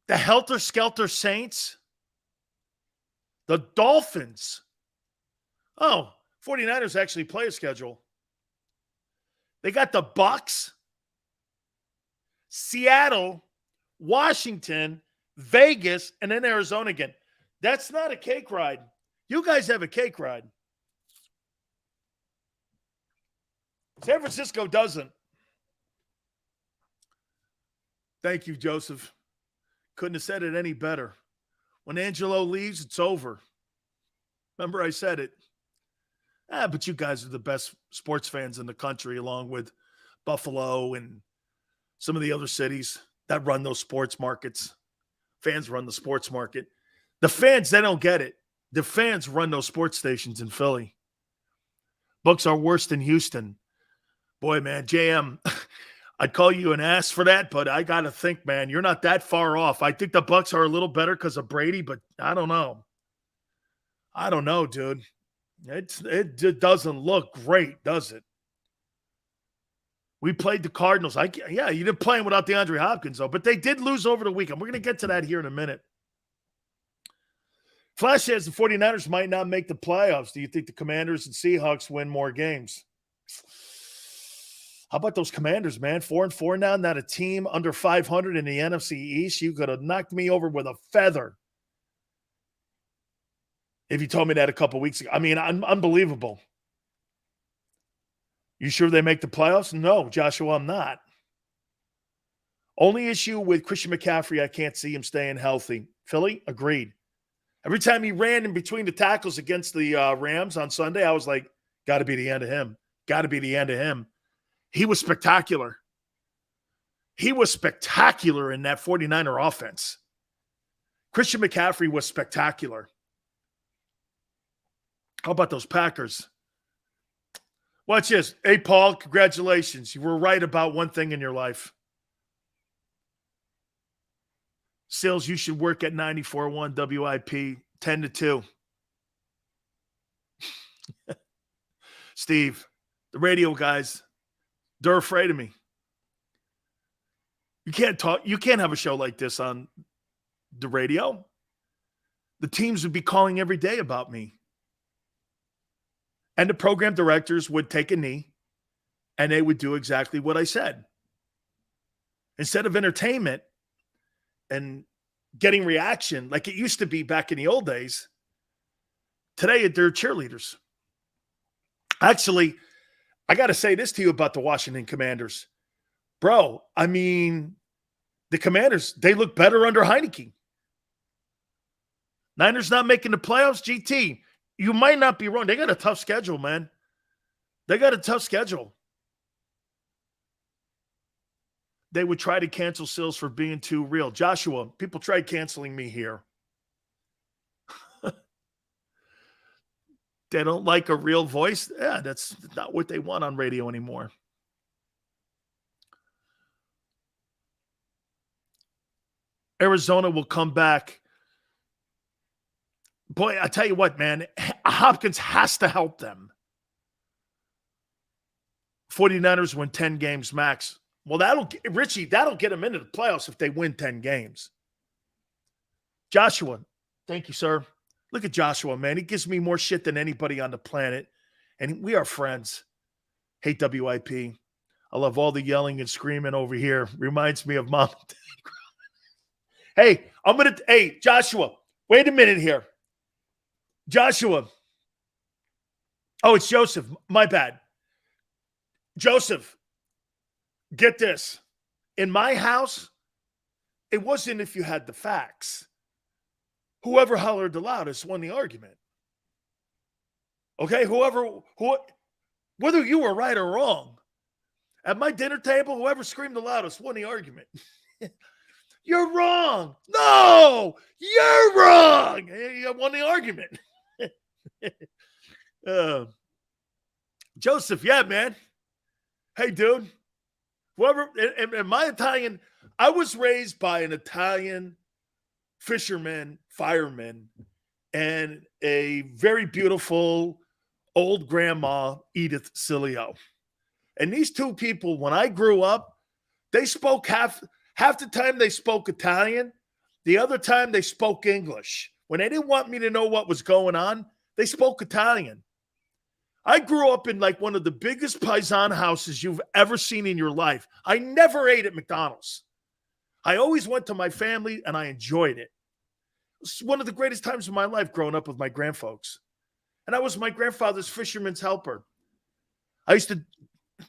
the Helter Skelter Saints, the Dolphins. Oh, 49ers actually play a schedule. They got the Bucks, Seattle, Washington, Vegas, and then Arizona again. That's not a cake ride. You guys have a cake ride. San Francisco doesn't. Thank you, Joseph. Couldn't have said it any better. When Angelo leaves, it's over. Remember I said it. But you guys are the best sports fans in the country, along with Buffalo and some of the other cities that run those sports markets. Fans run the sports market. The fans, they don't get it. The fans run those sports stations in Philly. Bucks are worse than Houston. Boy, man, JM, I'd call you an ass for that, but I got to think, man, you're not that far off. I think the Bucks are a little better because of Brady, but I don't know. I don't know, dude. It doesn't look great, does it? We played the Cardinals. You didn't play them without DeAndre Hopkins, though, but they did lose over the weekend. We're going to get to that here in a minute. Flash says the 49ers might not make the playoffs. Do you think the Commanders and Seahawks win more games? How about those Commanders, man? 4-4 now, not a team under 500 in the NFC East. You could have knocked me over with a feather if you told me that a couple weeks ago. I mean, unbelievable. You sure they make the playoffs? No, Joshua, I'm not. Only issue with Christian McCaffrey, I can't see him staying healthy. Philly, agreed. Every time he ran in between the tackles against the Rams on Sunday, I was like, got to be the end of him. Got to be the end of him. He was spectacular. He was spectacular in that 49er offense. Christian McCaffrey was spectacular. How about those Packers? Watch this. Hey, Paul, congratulations. You were right about one thing in your life. Sills, you should work at 94.1 WIP, 10-2. Steve, the radio guys, they're afraid of me. You can't talk. You can't have a show like this on the radio. The teams would be calling every day about me. And the program directors would take a knee and they would do exactly what I said. Instead of entertainment and getting reaction like it used to be back in the old days, today they're cheerleaders. Actually, I got to say this to you about the Washington Commanders. Bro, I mean, the Commanders, they look better under Heineke. Niners not making the playoffs, GT. You might not be wrong. They got a tough schedule, man. They got a tough schedule. They would try to cancel Sills for being too real. Joshua, people tried canceling me here. They don't like a real voice. Yeah, that's not what they want on radio anymore. Arizona will come back. Boy, I tell you what, man, Hopkins has to help them. 49ers win 10 games max. Well, that'll get them into the playoffs if they win 10 games. Joshua, thank you, sir. Look at Joshua, man. He gives me more shit than anybody on the planet, and we are friends. Hate WIP. I love all the yelling and screaming over here. Reminds me of mom. Hey, Joshua, wait a minute here. Joshua. Oh, it's Joseph. My bad. Joseph, get this. In my house, it wasn't if you had the facts. Whoever hollered the loudest won the argument. Okay? Whether you were right or wrong, at my dinner table, whoever screamed the loudest won the argument. You're wrong. No, you're wrong. You won the argument. Joseph, yeah, man. Hey, dude. Whoever, in my Italian, I was raised by an Italian fisherman, fireman, and a very beautiful old grandma, Edith Sileo. And these two people, when I grew up, they spoke half the time they spoke Italian. The other time they spoke English. When they didn't want me to know what was going on, they spoke Italian. I grew up in like one of the biggest paisan houses you've ever seen in your life. I never ate at McDonald's. I always went to my family and I enjoyed it. It was one of the greatest times of my life growing up with my grandfolks. And I was my grandfather's fisherman's helper. I used to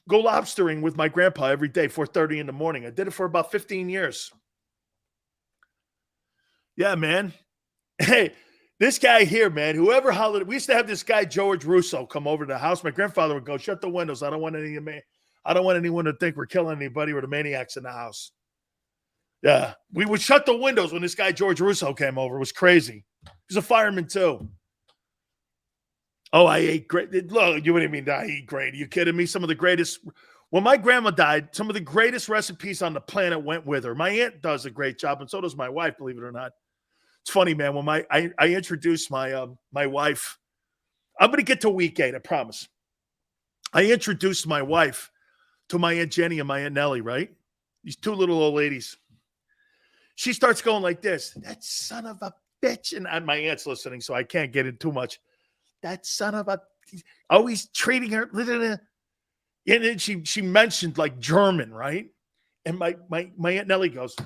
go lobstering with my grandpa every day, 4:30 in the morning. I did it for about 15 years. Yeah, man. Hey, this guy here, man, whoever hollered, we used to have this guy, George Russo, come over to the house. My grandfather would go, shut the windows. I don't want anyone to think we're killing anybody or the maniacs in the house. Yeah. We would shut the windows when this guy, George Russo, came over. It was crazy. He was a fireman too. Oh, I ate great. Look, you wouldn't mean I eat great. Are you kidding me? Some of the greatest. When my grandma died, some of the greatest recipes on the planet went with her. My aunt does a great job, and so does my wife, believe it or not. It's funny, man. When I introduced my wife, I'm going to get to week 8, I promise. I introduced my wife to my Aunt Jenny and my Aunt Nellie, right? These two little old ladies. She starts going like this. That son of a bitch. And my aunt's listening, so I can't get in too much. That son of a, always treating her. And then she mentioned like German, right? And my Aunt Nellie goes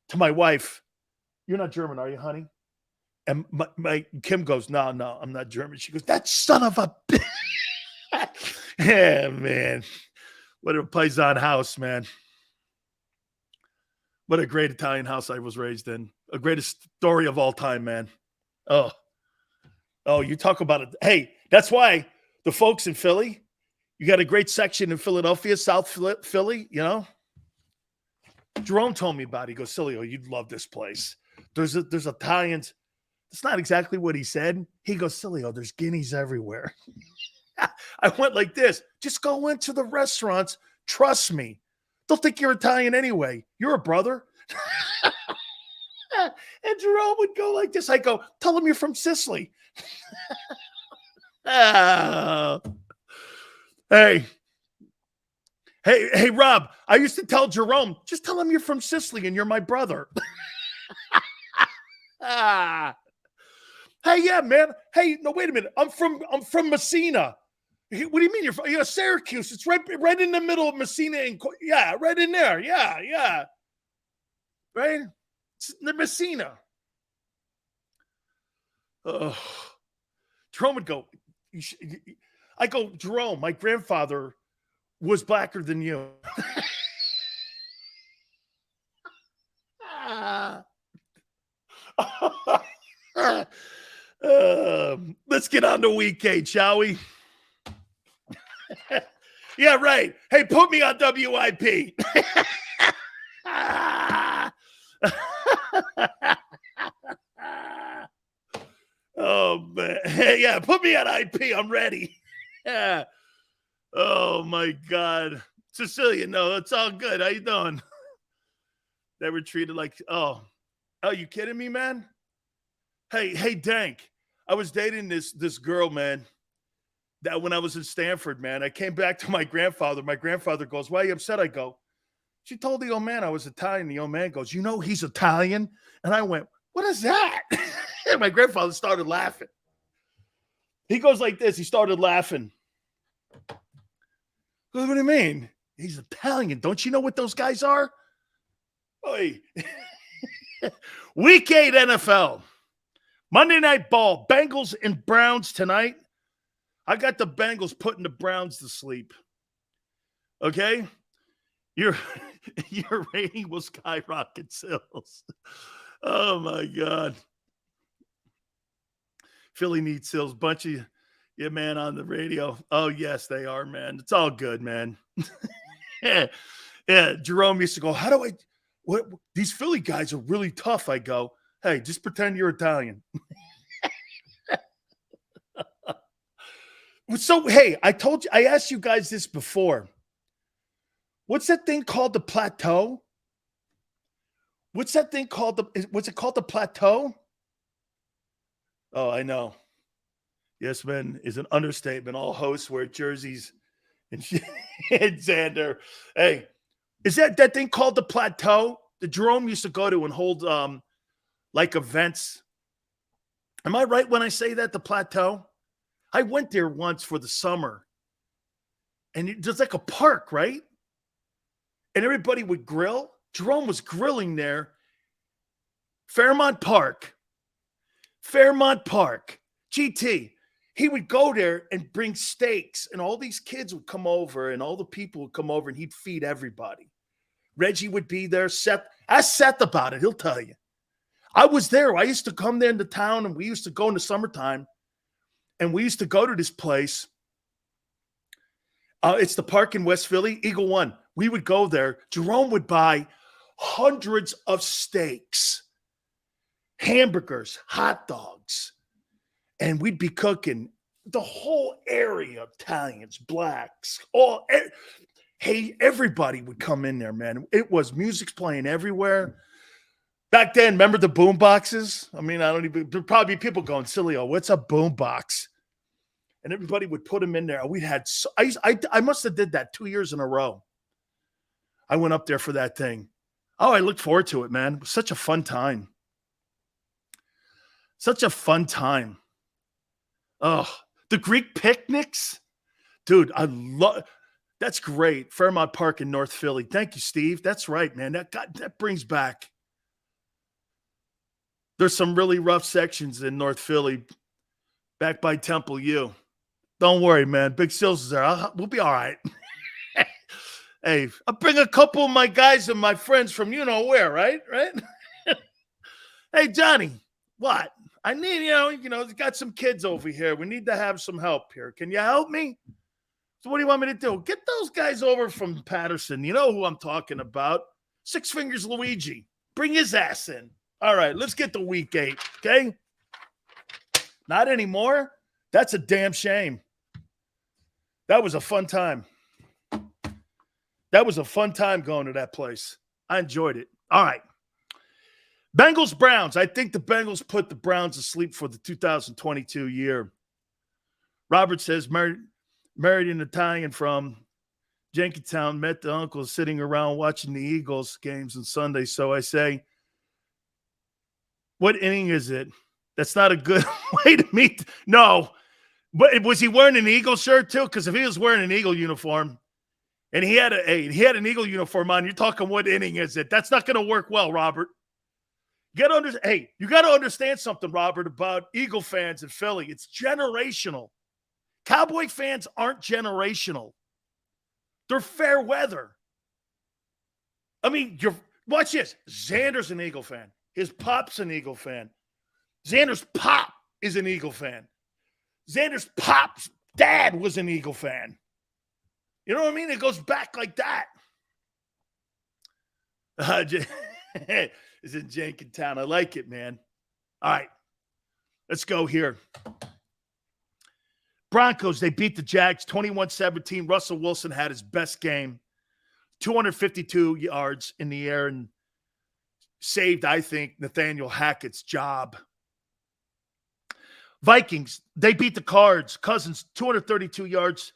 to my wife, "You're not German, are you, honey?" And my Kim goes, no, I'm not German. She goes, "That son of a yeah, man. What a paisan house, man. What a great Italian house I was raised in. A greatest story of all time, man. Oh, you talk about it. Hey, that's why the folks in Philly, you got a great section in Philadelphia, South Philly, you know. Jerome told me about it. He goes, "Sileo, you'd love this place. There's Italians." It's not exactly what he said. He goes, "Sileo, there's guineas everywhere." I went like this. Just go into the restaurants. Trust me. They'll think you're Italian anyway. You're a brother. And Jerome would go like this. I go, "Tell him you're from Sicily." Oh. Hey, Rob, I used to tell Jerome, just tell him you're from Sicily and you're my brother. Hey, yeah, man. Hey, no, wait a minute. I'm from Messina. What do you mean you're Syracuse? It's right in the middle of Messina and yeah, right in there. Yeah. Right? It's the Messina. Jerome would go, I go, "Jerome, my grandfather was blacker than you." Let's get on to weekday, shall we? Yeah, right. Hey, put me on WIP. Oh, man. Hey, yeah, put me on IP. I'm ready. Yeah. Oh, my God. Cecilia, no, it's all good. How you doing? They were treated like, oh, you kidding me, man? Hey, Dank. I was dating this girl, man, that when I was in Stanford, man, I came back to my grandfather. My grandfather goes, "Why are you upset?" I go, "She told the old man I was Italian." The old man goes, "You know he's Italian?" And I went, "What is that?" And my grandfather started laughing. He goes like this. He started laughing. "What do you mean? He's Italian. Don't you know what those guys are?" Oy. Week 8 NFL. Monday Night Ball. Bengals and Browns tonight. I got the Bengals putting the Browns to sleep. Okay? Your rating will skyrocket, Sills. Oh, my God. Philly needs Sills. Bunch of your man on the radio. Oh, yes, they are, man. It's all good, man. Yeah. Jerome used to go, what? These Philly guys are really tough. I go, "Hey, just pretend you're Italian." So, hey, I asked you guys this before. What's that thing called, the plateau? What's that thing called? What's it called, the plateau? Oh, I know. Yes, man, is an understatement. All hosts wear jerseys and Xander. Hey, is that thing called the plateau? The Jerome used to go to and hold like events. Am I right when I say that, the plateau? I went there once for the summer. And there's like a park, right? And everybody would grill. Jerome was grilling there. Fairmont Park. GT. He would go there and bring steaks, and all these kids would come over, and all the people would come over, and he'd feed everybody. Reggie would be there. Seth, ask Seth about it. He'll tell you. I was there. I used to come there into town, and we used to go in the summertime, and we used to go to this place. It's the park in West Philly, Eagle One. We would go there. Jerome would buy hundreds of steaks, hamburgers, hot dogs, and we'd be cooking the whole area. Italians, blacks, hey, everybody would come in there, man. It was music's playing everywhere. Back then, remember the boom boxes? I mean, there'd probably be people going, "Sileo, what's a boom box?" And everybody would put them in there. We had, I must have did that 2 years in a row. I went up there for that thing. Oh, I looked forward to it, man. It was such a fun time. Such a fun time. Oh, the Greek picnics. Dude, I love That's great. Fairmont Park in North Philly. Thank you, Steve. That's right, man. That brings back. There's some really rough sections in North Philly, back by Temple U. Don't worry, man. Big Sills is there. We'll be all right. Hey, I'll bring a couple of my guys and my friends from you know where, right? Right? Hey, Johnny, what? I need, got some kids over here. We need to have some help here. Can you help me? So what do you want me to do? Get those guys over from Patterson. You know who I'm talking about. Six Fingers Luigi. Bring his ass in. All right, let's get to week 8, okay? Not anymore? That's a damn shame. That was a fun time. That was a fun time going to that place. I enjoyed it. All right. Bengals-Browns. I think the Bengals put the Browns to sleep for the 2022 year. Robert says, married an Italian from Jenkintown, met the uncle sitting around watching the Eagles games on Sunday. So I say, what inning is it? That's not a good way to meet. No. But was he wearing an Eagle shirt too? Because if he was wearing an Eagle uniform and he had an Eagle uniform on, you're talking what inning is it? That's not going to work well, Robert. You got to understand something, Robert, about Eagle fans in Philly. It's generational. Cowboy fans aren't generational. They're fair weather. I mean, watch this. Xander's an Eagle fan. His pop's an Eagle fan. Xander's pop is an Eagle fan. Xander's pop's dad was an Eagle fan. You know what I mean? It goes back like that. Is in Jenkintown. I like it, man. All right. Let's go here. Broncos, they beat the Jags 21-17. Russell Wilson had his best game. 252 yards in the air and saved, I think, Nathaniel Hackett's job. Vikings, they beat the Cards. Cousins, 232 yards,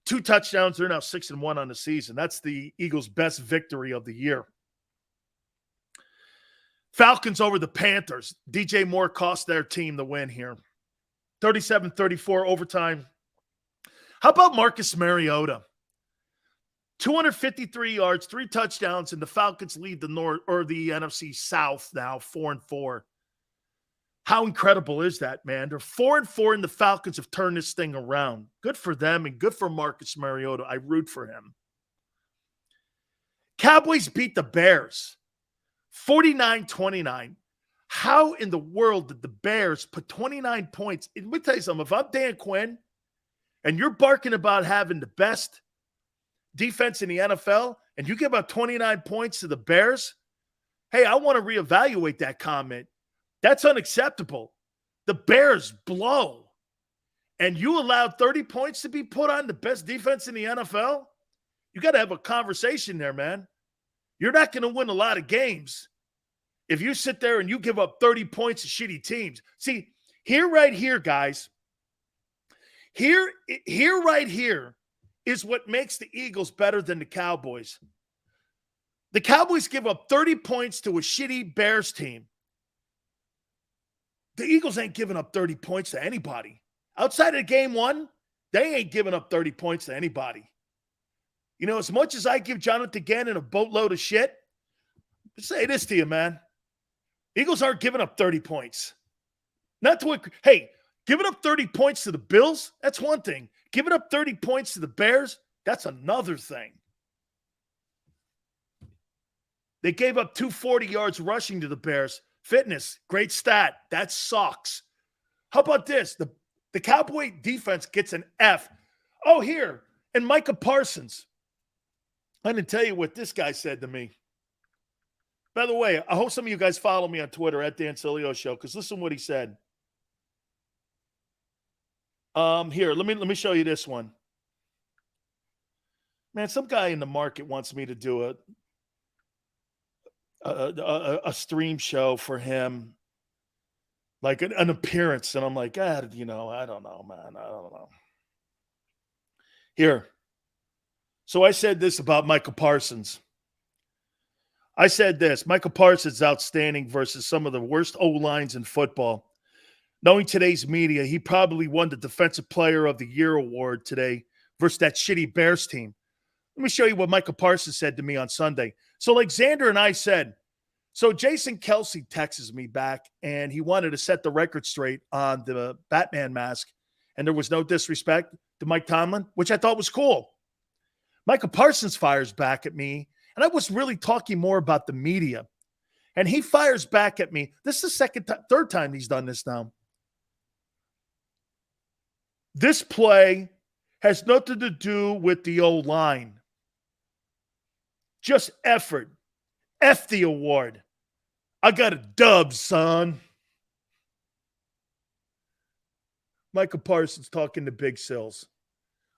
2 touchdowns. They're now 6-1 on the season. That's the Eagles' best victory of the year. Falcons over the Panthers. DJ Moore cost their team the win here. 37-34 overtime. How about Marcus Mariota? 253 yards, 3 touchdowns, and the Falcons lead the NFC South now 4-4. How incredible is that, man? They're 4-4, and the Falcons have turned this thing around. Good for them and good for Marcus Mariota. I root for him. Cowboys beat the Bears 49-29. How in the world did the Bears put 29 points? Let me tell you something. If I'm Dan Quinn and you're barking about having the best defense in the NFL and you give up 29 points to the Bears, hey, I want to reevaluate that comment. That's unacceptable. The Bears blow. And you allowed 30 points to be put on the best defense in the NFL? You got to have a conversation there, man. You're not going to win a lot of games if you sit there and you give up 30 points to shitty teams. See, right here, guys, here right here is what makes the Eagles better than the Cowboys. The Cowboys give up 30 points to a shitty Bears team. The Eagles ain't giving up 30 points to anybody. Outside of game 1, they ain't giving up 30 points to anybody. You know, as much as I give Jonathan Gannon a boatload of shit, I'll say this to you, man. Eagles aren't giving up 30 points. Hey, giving up 30 points to the Bills, that's one thing. Giving up 30 points to the Bears, that's another thing. They gave up 240 yards rushing to the Bears. Fitness, great stat. That sucks. How about this? The Cowboy defense gets an F. Oh, here. And Micah Parsons. I didn't tell you what this guy said to me. By the way, I hope some of you guys follow me on Twitter at Dan Sileo Show, because listen to what he said. Here, let me show you this one. Man, some guy in the market wants me to do a stream show for him, like an appearance, and I'm like, I don't know, man. I don't know. Here. So I said this about Michael Parsons. I said this, Michael Parsons is outstanding versus some of the worst O-lines in football. Knowing today's media, he probably won the Defensive Player of the Year award today versus that shitty Bears team. Let me show you what Michael Parsons said to me on Sunday. So like Xander and I said, so Jason Kelsey texts me back, and he wanted to set the record straight on the Batman mask, and there was no disrespect to Mike Tomlin, which I thought was cool. Michael Parsons fires back at me, and I was really talking more about the media. And he fires back at me. This is the third time he's done this now. This play has nothing to do with the O-line. Just effort. F the award. I got a dub, son. Michael Parsons talking to Big Sills.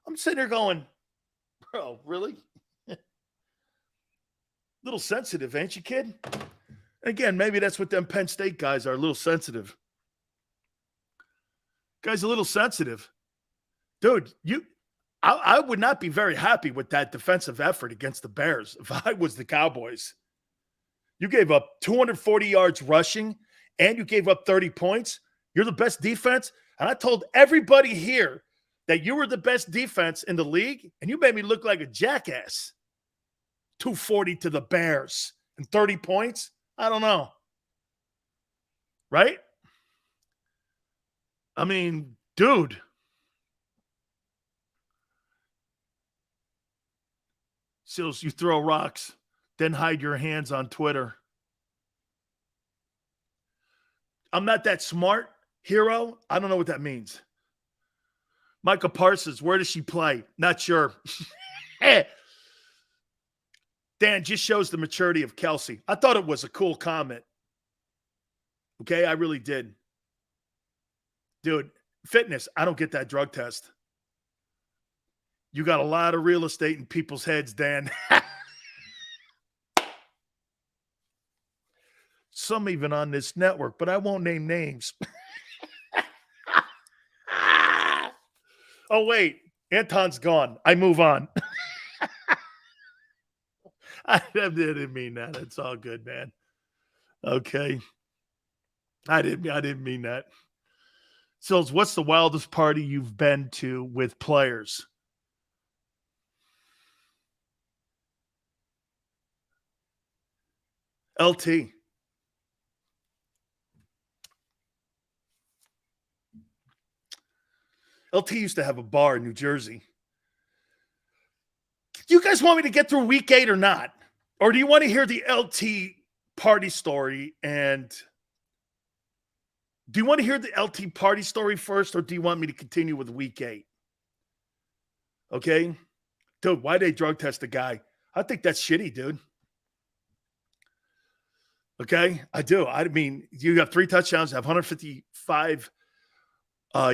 I'm sitting there going, bro, really? Little sensitive, ain't you, kid? Again, maybe that's what them Penn State guys are, a little sensitive. Guy's a little sensitive. Dude, I would not be very happy with that defensive effort against the Bears if I was the Cowboys. You gave up 240 yards rushing, and you gave up 30 points. You're the best defense. And I told everybody here that you were the best defense in the league, and you made me look like a jackass. 240 to the Bears and 30 points? I don't know. Right? I mean, dude. Sills, you throw rocks, then hide your hands on Twitter. I'm not that smart, hero. I don't know what that means. Michael Parsons, where does she play? Not sure. Dan, just shows the maturity of Kelsey. I thought it was a cool comment. Okay, I really did. Dude, fitness, I don't get that drug test. You got a lot of real estate in people's heads, Dan. Some even on this network, but I won't name names. Oh, wait. Anton's gone. I move on. I didn't mean that. It's all good, man. Okay. I didn't mean that. Sills, what's the wildest party you've been to with players? LT. LT used to have a bar in New Jersey. Do you guys want me to get through week 8 or not? Or do you want to hear the LT party story? And do you want to hear the LT party story first, or do you want me to continue with week 8? Okay? Dude, why they drug test a guy? I think that's shitty, dude. Okay? I do. I mean, you have 3 touchdowns, have 155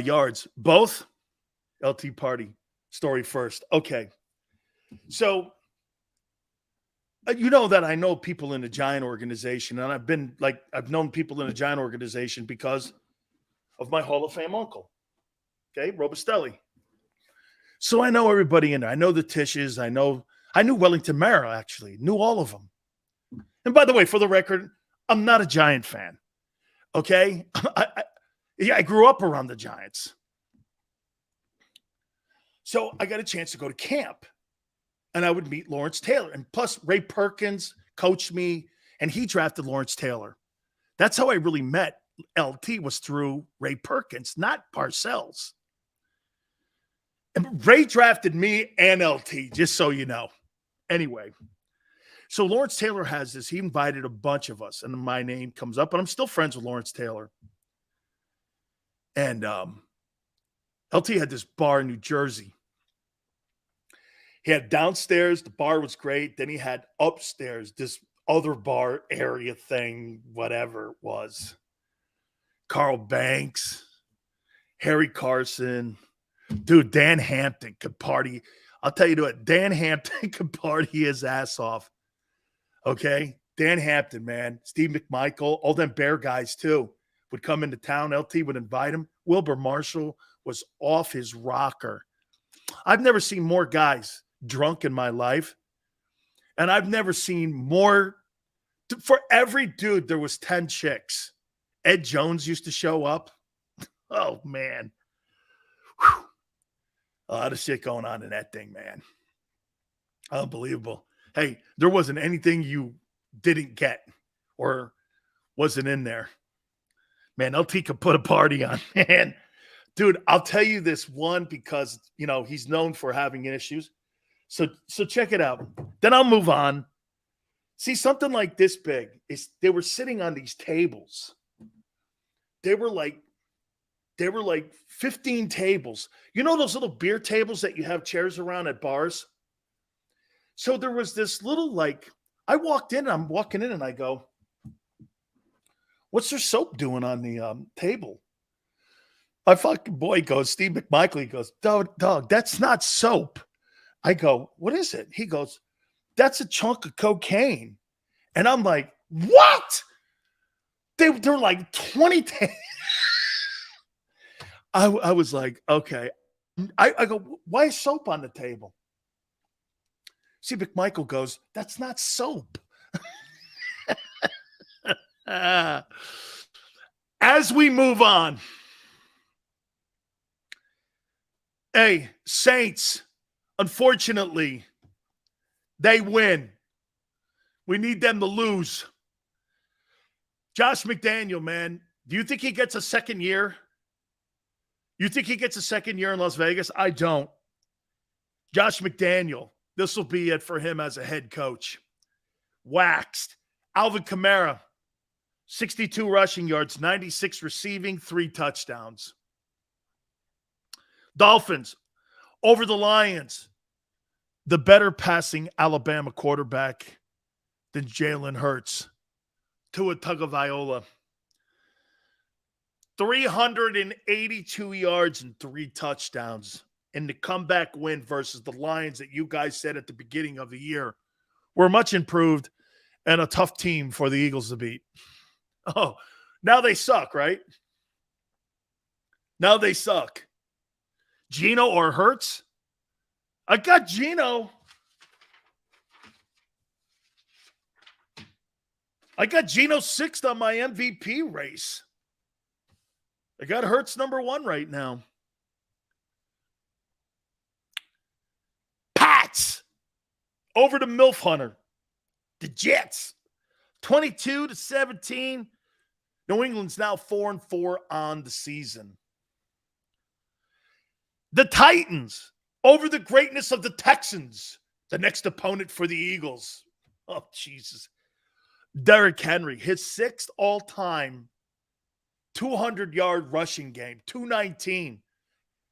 yards. Both LT party story first. Okay. So, you know that I know people in the Giant organization, and I've known people in the Giant organization because of my Hall of Fame uncle. Okay, Robustelli. So I know everybody in there. I know the Tishes. I knew Wellington Mara, actually. Knew all of them. And by the way, for the record, I'm not a Giant fan. Okay? I grew up around the Giants. So I got a chance to go to camp. And I would meet Lawrence Taylor. And plus, Ray Perkins coached me, and he drafted Lawrence Taylor. That's how I really met LT, was through Ray Perkins, not Parcells. And Ray drafted me and LT, just so you know. Anyway, so Lawrence Taylor has this. He invited a bunch of us, and my name comes up, and I'm still friends with Lawrence Taylor. And LT had this bar in New Jersey. He had downstairs, the bar was great. Then he had upstairs, this other bar area thing, whatever it was. Carl Banks, Harry Carson. Dude, Dan Hampton could party. I'll tell you what, Dan Hampton could party his ass off. Okay? Dan Hampton, man. Steve McMichael, all them Bear guys too, would come into town. LT would invite him. Wilbur Marshall was off his rocker. I've never seen more guys drunk in my life. And I've never seen more. For every dude, there was 10 chicks. Ed Jones used to show up. Oh, man. Whew. A lot of shit going on in that thing, man. Unbelievable. Hey, there wasn't anything you didn't get or wasn't in there. Man, LT could put a party on, man. Dude, I'll tell you this one because, he's known for having issues. So check it out. Then I'll move on. See, something like this big is they were sitting on these tables. They were like 15 tables. You know those little beer tables that you have chairs around at bars? So there was this little I walked in, I'm walking in and I go, what's their soap doing on the table? My fucking boy goes, Steve McMichael, he goes, dog, that's not soap. I go, what is it? He goes, that's a chunk of cocaine. And I'm like, what? They're like 20 I was like, okay. I go, why is soap on the table? See, McMichael goes, that's not soap. As we move on. Hey, Saints, unfortunately, they win. We need them to lose. Josh McDaniel, man, do you think he gets a second year? You think he gets a second year in Las Vegas? I don't. Josh McDaniel, this will be it for him as a head coach. Waxed. Alvin Kamara, 62 rushing yards, 96 receiving, 3 touchdowns. Dolphins, over the Lions, the better passing Alabama quarterback than Jalen Hurts. Tua Tagovailoa. 382 yards and 3 touchdowns in the comeback win versus the Lions that you guys said at the beginning of the year were much improved and a tough team for the Eagles to beat. Oh, now they suck, right? Now they suck. Geno or Hurts? I got Geno. I got Geno 6th on my MVP race. I got Hurts number 1 right now. Pats over to MILF Hunter. The Jets, 22-17. New England's now 4-4 on the season. The Titans over the greatness of the Texans, the next opponent for the Eagles. Oh, Jesus. Derrick Henry, his 6th all-time 200-yard rushing game, 219.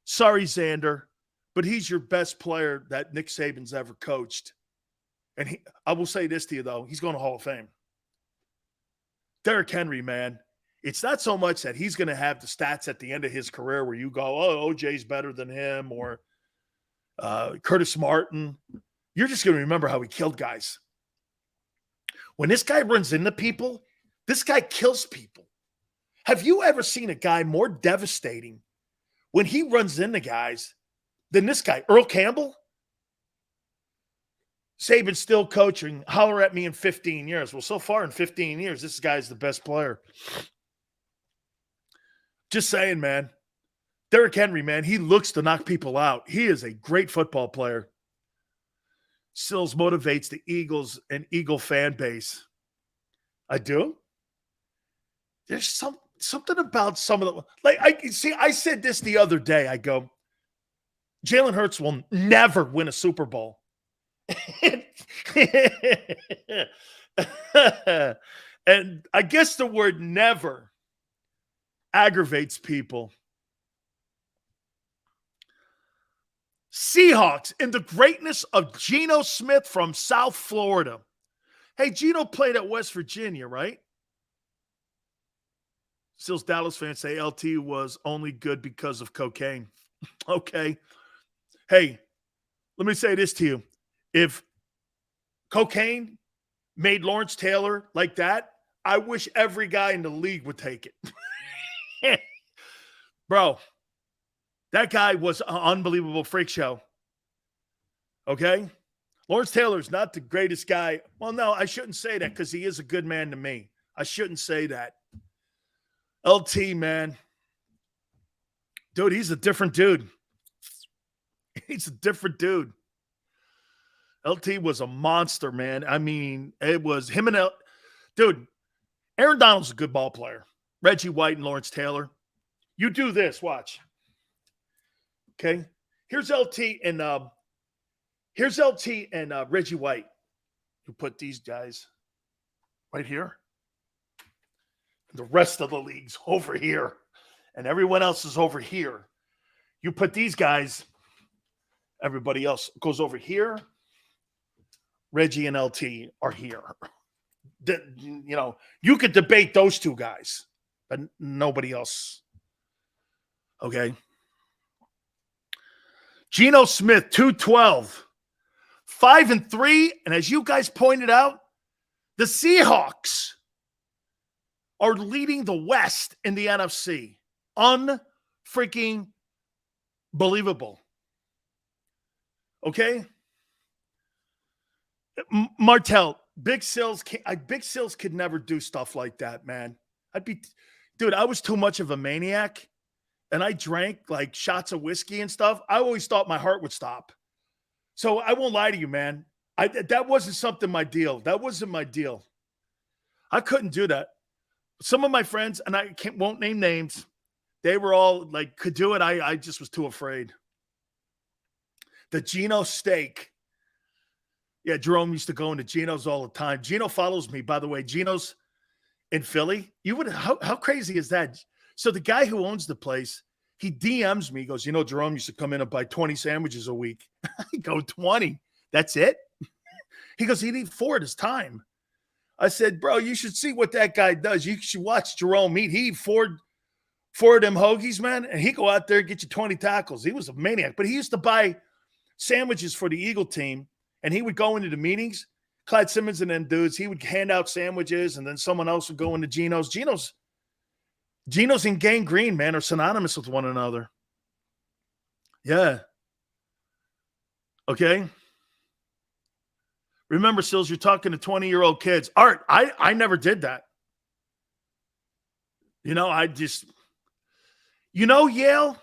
Sorry, Xander, but he's your best player that Nick Saban's ever coached. And I will say this to you, though. He's going to Hall of Fame. Derrick Henry, man. It's not so much that he's going to have the stats at the end of his career where you go, oh, OJ's better than him or Curtis Martin. You're just going to remember how he killed guys. When this guy runs into people, this guy kills people. Have you ever seen a guy more devastating when he runs into guys than this guy? Earl Campbell? Saban's still coaching. Holler at me in 15 years. Well, so far in 15 years, this guy's the best player. Just saying, man. Derrick Henry, man, he looks to knock people out. He is a great football player. Sills motivates the Eagles and Eagle fan base. I do. There's something about some of the I said this the other day. I go, Jalen Hurts will never win a Super Bowl. And I guess the word never aggravates people. Seahawks in the greatness of Geno Smith from South Florida. Hey, Geno played at West Virginia, right? Still, Dallas fans say LT was only good because of cocaine. Okay. Hey, let me say this to you. If cocaine made Lawrence Taylor like that, I wish every guy in the league would take it. Bro, that guy was an unbelievable freak show. Okay? Lawrence Taylor's not the greatest guy. Well, no, I shouldn't say that because he is a good man to me. I shouldn't say that. LT, man. Dude, he's a different dude. He's a different dude. LT was a monster, man. I mean, it was him and dude, Aaron Donald's a good ball player. Reggie White and Lawrence Taylor. You do this, watch. Okay. Here's LT and Reggie White. You put these guys right here. The rest of the league's over here. And everyone else is over here. You put these guys, everybody else goes over here. Reggie and LT are here. You could debate those two guys, but nobody else. Okay. Geno Smith, 212, 5-3. And as you guys pointed out, the Seahawks are leading the West in the NFC. Unfreaking believable. Okay? Martell, Big Sills could never do stuff like that, man. I was too much of a maniac, and I drank like shots of whiskey and stuff. I always thought my heart would stop. So I won't lie to you, man. That wasn't That wasn't my deal. I couldn't do that. Some of my friends, and I won't name names, they were all like, could do it. I just was too afraid. The Geno steak. Yeah, Jerome used to go into Geno's all the time. Geno follows me, by the way. Geno's in Philly. How crazy is that? So the guy who owns the place, he DMs me. He goes, Jerome used to come in and buy 20 sandwiches a week. I go, 20? That's it? He goes, he'd eat 4 at his time. I said, bro, you should see what that guy does. You should watch Jerome eat. He eat 4 of them hoagies, man, and he'd go out there and get you 20 tackles. He was a maniac. But he used to buy sandwiches for the Eagle team, and he would go into the meetings. Clyde Simmons and them dudes, he would hand out sandwiches, and then someone else would go into Geno's. Geno's and Gang Green, man, are synonymous with one another. Yeah. Okay. Remember, Sills, you're talking to 20-year-old kids. Art, I never did that. Yale,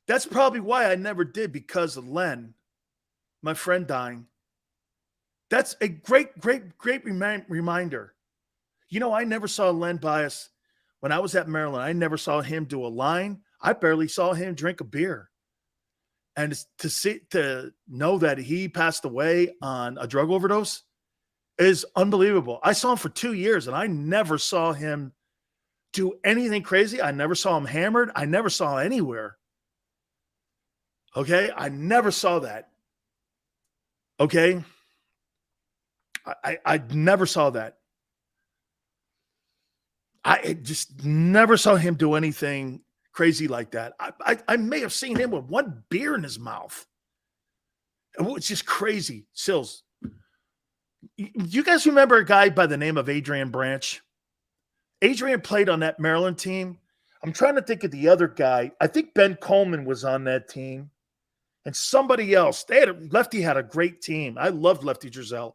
that's probably why I never did, because of Len, my friend, dying. That's a great reminder. I never saw Len Bias when I was at Maryland. I never saw him do a line. I barely saw him drink a beer. And to know that he passed away on a drug overdose is unbelievable. I saw him for 2 years, and I never saw him do anything crazy. I never saw him hammered. I never saw anywhere. Okay? I never saw that. Okay? I never saw that. I just never saw him do anything crazy like that. I may have seen him with 1 beer in his mouth. It's just crazy. Sills, you guys remember a guy by the name of Adrian Branch? Adrian played on that Maryland team. I'm trying to think of the other guy. I think Ben Coleman was on that team. And somebody else. Lefty had a great team. I loved Lefty Drizel.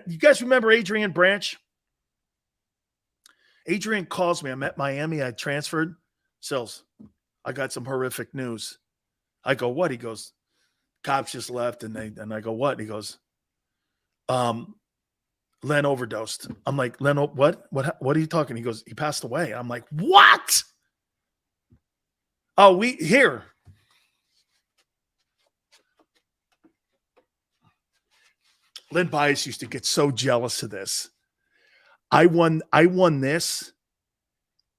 You guys remember Adrian Branch? Adrian calls me. I'm at Miami. I transferred. Sills, I got some horrific news. I go, what? He goes, cops just left. And I go, what? He goes, Len overdosed. I'm like, Len, what? What are you talking? He goes, he passed away. I'm like, what? Oh, here. Len Bias used to get so jealous of this. I won this,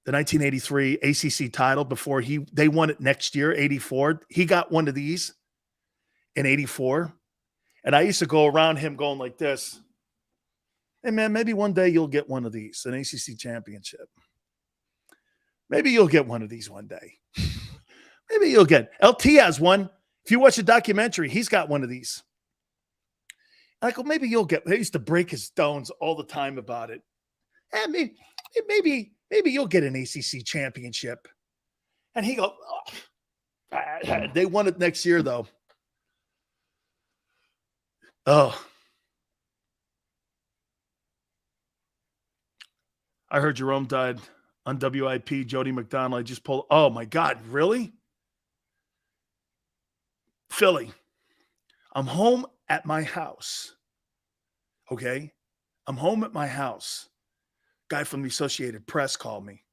the 1983 ACC title before they won it next year, 84. He got one of these in 84. And I used to go around him going like this. Hey, man, maybe one day you'll get one of these, an ACC championship. Maybe you'll get one of these one day. Maybe you'll get. LT has one. If you watch the documentary, he's got one of these. I go, maybe you'll get. They used to break his stones all the time about it. And maybe you'll get an ACC championship. And he goes, oh. They won it next year, though. Oh. I heard Jerome died on WIP. Jody McDonald. I just pulled. Oh, my God. Really? Philly. I'm home at my house. Okay? I'm home at my house. Guy from the Associated Press called me.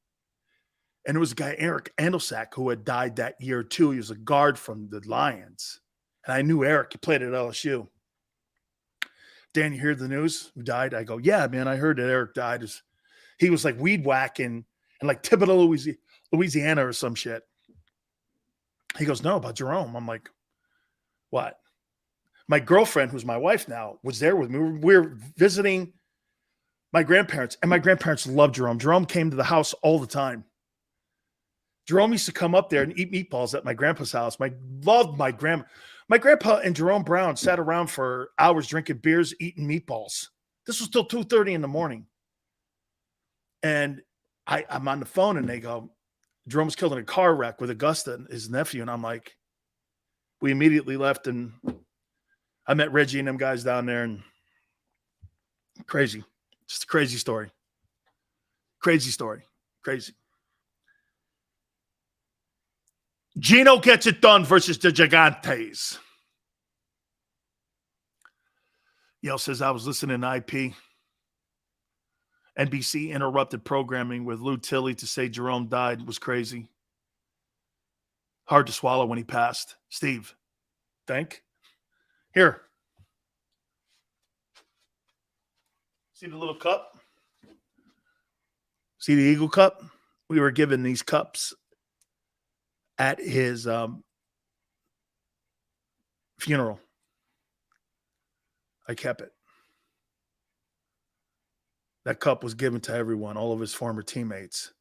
And it was a guy, Eric Andelsack, who had died that year too. He was a guard from the Lions. And I knew Eric. He played at LSU. Dan, you hear the news? Who died? I go, yeah, man, I heard that Eric died. He was like weed whacking in like Thibodaux, Louisiana or some shit. He goes, no, about Jerome. I'm like, what? My girlfriend, who's my wife now, was there with me. We were visiting my grandparents, and my grandparents loved Jerome. Jerome came to the house all the time. Jerome used to come up there and eat meatballs at my grandpa's house. Loved my grandma. My grandpa and Jerome Brown sat around for hours drinking beers, eating meatballs. This was till 2:30 in the morning. And I'm on the phone, and they go, Jerome was killed in a car wreck with Augusta, his nephew. And I'm like, we immediately left, and I met Reggie and them guys down there, and crazy. Just a crazy story. Crazy story. Crazy. Gino gets it done versus the Gigantes. Yale says, I was listening to IP. NBC interrupted programming with Lou Tilley to say Jerome died was crazy. Hard to swallow when he passed. Steve, think? Here. See the little cup? See the Eagle Cup? We were given these cups at his funeral. I kept it. That cup was given to everyone, all of his former teammates.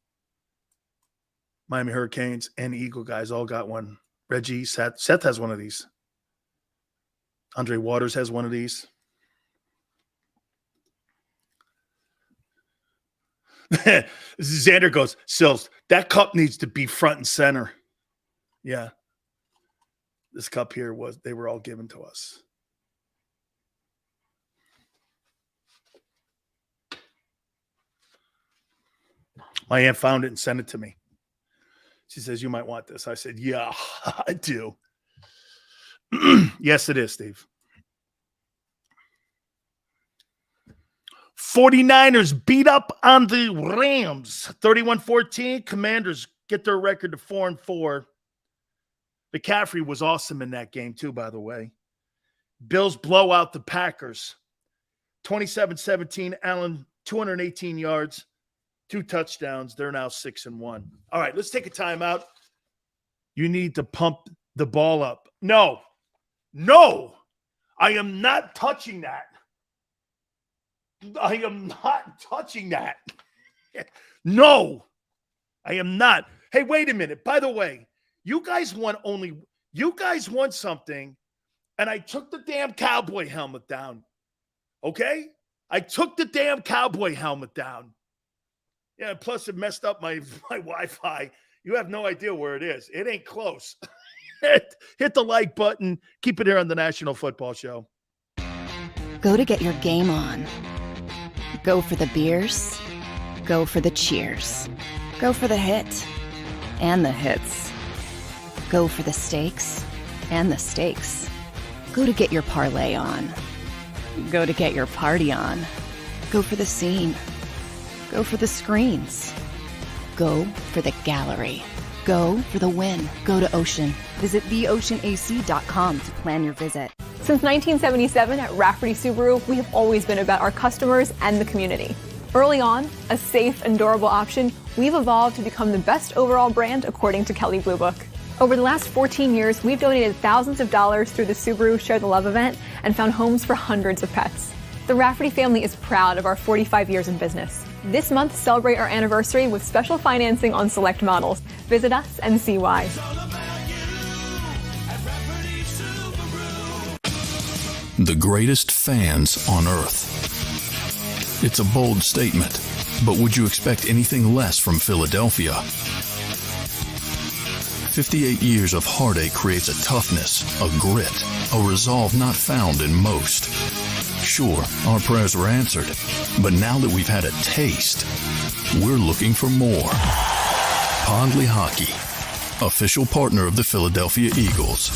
Miami Hurricanes and Eagle guys all got one. Reggie, Seth has one of these. Andre Waters has one of these. Xander goes, Sills, that cup needs to be front and center. Yeah. This cup here they were all given to us. My aunt found it and sent it to me. She says, you might want this. I said, yeah, I do. Yes, it is, Steve. 49ers beat up on the Rams. 31-14. Commanders get their record to 4-4. McCaffrey was awesome in that game, too, by the way. Bills blow out the Packers. 27-17. Allen, 218 yards. 2 touchdowns. They're now 6-1. All right, let's take a timeout. You need to pump the ball up. No, I am not touching that. I am not touching that. No, I am not. Hey, wait a minute. By the way, you guys won something, and I took the damn cowboy helmet down. Okay? I took the damn cowboy helmet down. Yeah, plus it messed up my Wi-Fi. You have no idea where it is. It ain't close. Hit the like button. Keep it here on the National Football Show. Go to get your game on. Go for the beers. Go for the cheers. Go for the hit and the hits. Go for the stakes and the stakes. Go to get your parlay on. Go to get your party on. Go for the scene. Go for the screens. Go for the gallery. Go for the win. Go to Ocean. Visit theoceanac.com to plan your visit. Since 1977 at Rafferty Subaru, we have always been about our customers and the community. Early on, a safe and durable option, we've evolved to become the best overall brand according to Kelley Blue Book. Over the last 14 years, we've donated thousands of dollars through the Subaru Share the Love event and found homes for hundreds of pets. The Rafferty family is proud of our 45 years in business. This month, celebrate our anniversary with special financing on select models. Visit us and see why. The greatest fans on earth. It's a bold statement, but would you expect anything less from Philadelphia? 58 years of heartache creates a toughness, a grit, a resolve not found in most. Sure, our prayers were answered, but now that we've had a taste, we're looking for more. Pondley Hockey, official partner of the Philadelphia Eagles.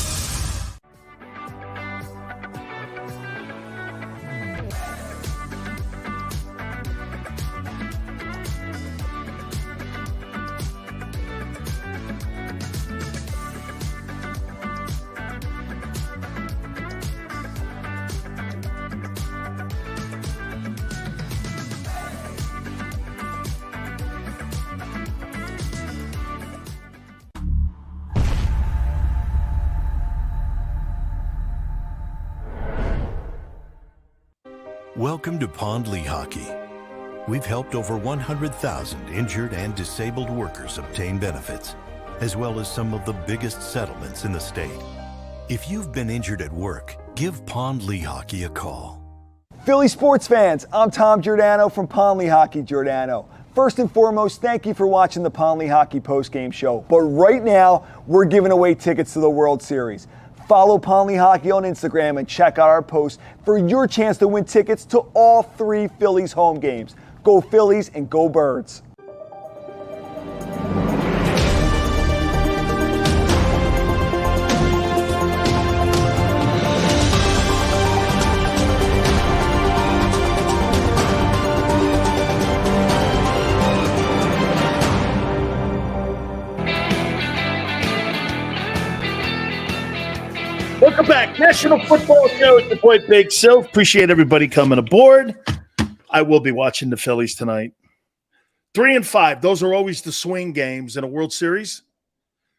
Welcome to Pond Lee Hockey. We've helped over 100,000 injured and disabled workers obtain benefits, as well as some of the biggest settlements in the state. If you've been injured at work, give Pond Lee Hockey a call. Philly sports fans, I'm Tom Giordano from Pond Lee Hockey Giordano. First and foremost, thank you for watching the Pond Lee Hockey postgame show. But right now, we're giving away tickets to the World Series. Follow Pond Lee Hockey on Instagram and check out our posts for your chance to win tickets to all 3 Phillies home games. Go Phillies and go Birds. Welcome back. National Football Show with the boy Big Silv. Appreciate everybody coming aboard. I will be watching the Phillies tonight. 3 and 5. Those are always the swing games in a World Series.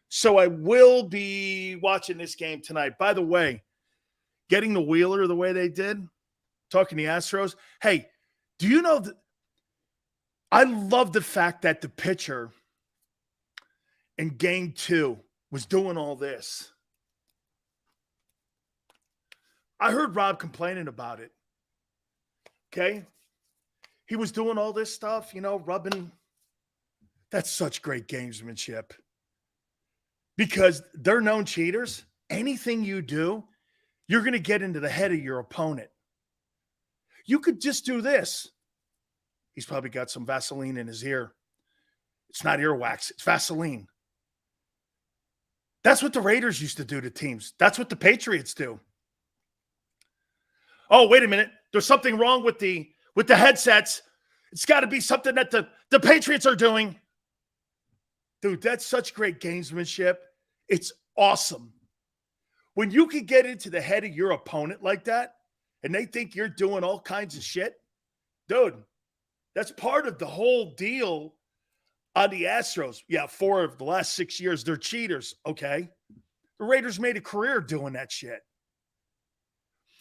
So I will be watching this game tonight. By the way, getting the Wheeler the way they did, talking to the Astros. Hey, do you know that I love the fact that the pitcher in game 2 was doing all this. I heard Rob complaining about it. Okay? He was doing all this stuff, rubbing. That's such great gamesmanship. Because they're known cheaters. Anything you do, you're going to get into the head of your opponent. You could just do this. He's probably got some Vaseline in his ear. It's not earwax, it's Vaseline. That's what the Raiders used to do to teams. That's what the Patriots do. Oh, wait a minute. There's something wrong with the headsets. It's got to be something that the Patriots are doing. Dude, that's such great gamesmanship. It's awesome. When you can get into the head of your opponent like that, and they think you're doing all kinds of shit, dude, that's part of the whole deal on the Astros. Yeah, 4 of the last 6 years, they're cheaters, okay? The Raiders made a career doing that shit.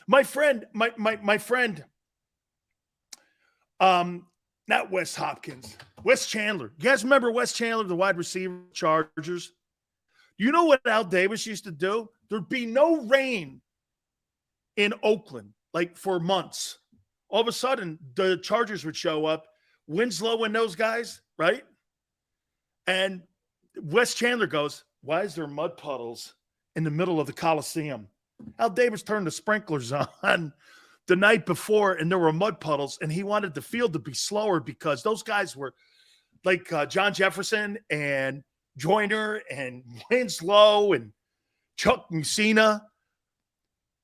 My friend, not Wes Hopkins, Wes Chandler. You guys remember Wes Chandler, the wide receiver, Chargers? You know what Al Davis used to do? There'd be no rain in Oakland, like for months. All of a sudden, the Chargers would show up, Winslow and those guys, right? And Wes Chandler goes, why is there mud puddles in the middle of the Coliseum? Al Davis turned the sprinklers on the night before, and there were mud puddles, and he wanted the field to be slower because those guys were like John Jefferson and Joyner and Winslow and Chuck Messina.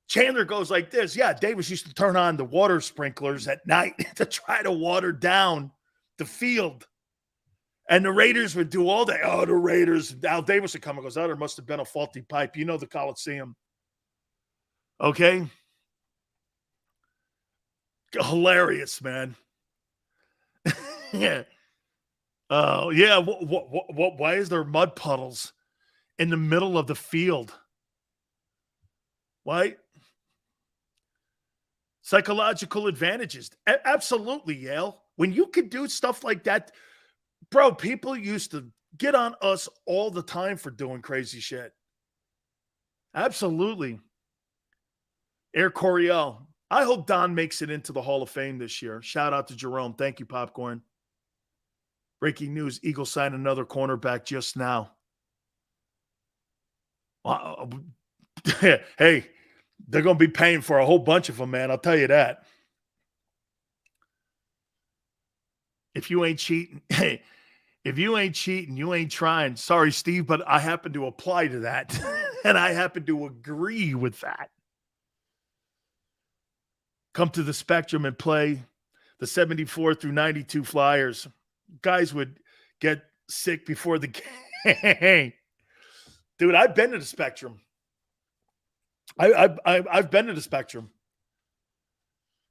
Chandler goes like this. Yeah, Davis used to turn on the water sprinklers at night to try to water down the field. And the Raiders would do all that. Oh, the Raiders. Al Davis would come and goes, oh, there must have been a faulty pipe. You know the Coliseum. Okay? Hilarious, man. Yeah. Oh, yeah. Why is there mud puddles in the middle of the field? Why? Psychological advantages. Absolutely, Yale. When you can do stuff like that, bro, people used to get on us all the time for doing crazy shit. Absolutely. Air Coryell. I hope Don makes it into the Hall of Fame this year. Shout out to Jerome. Thank you, Popcorn. Breaking news, Eagles signed another cornerback just now. Hey, they're going to be paying for a whole bunch of them, man. I'll tell you that. If you ain't cheating, hey, if you ain't cheating, you ain't trying. Sorry, Steve, but I happen to apply to that. And I happen to agree with that. Come to the Spectrum and play the 74 through 92 Flyers. Guys would get sick before the game. Dude, I've been to the Spectrum. I've been to the Spectrum.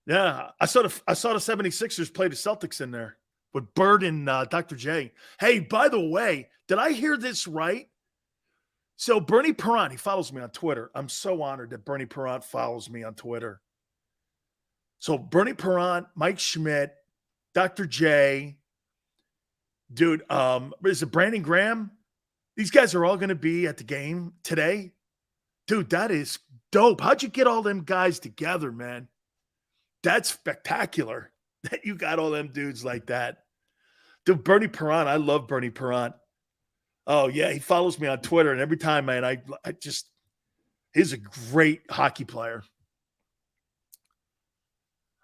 Yeah, I saw the 76ers play the Celtics in there with Bird and Dr. J. Hey, by the way, did I hear this right? So Bernie Perrant, he follows me on Twitter. I'm so honored that Bernie Perrant follows me on Twitter. So Bernie Perrant, Mike Schmidt, Dr. J, dude, is it Brandon Graham? These guys are all going to be at the game today. Dude, that is dope. How'd you get all them guys together, man? That's spectacular that you got all them dudes like that. Dude, Bernie Perrant, I love Bernie Perrant. Oh, yeah, he follows me on Twitter, and every time, man, I just, he's a great hockey player.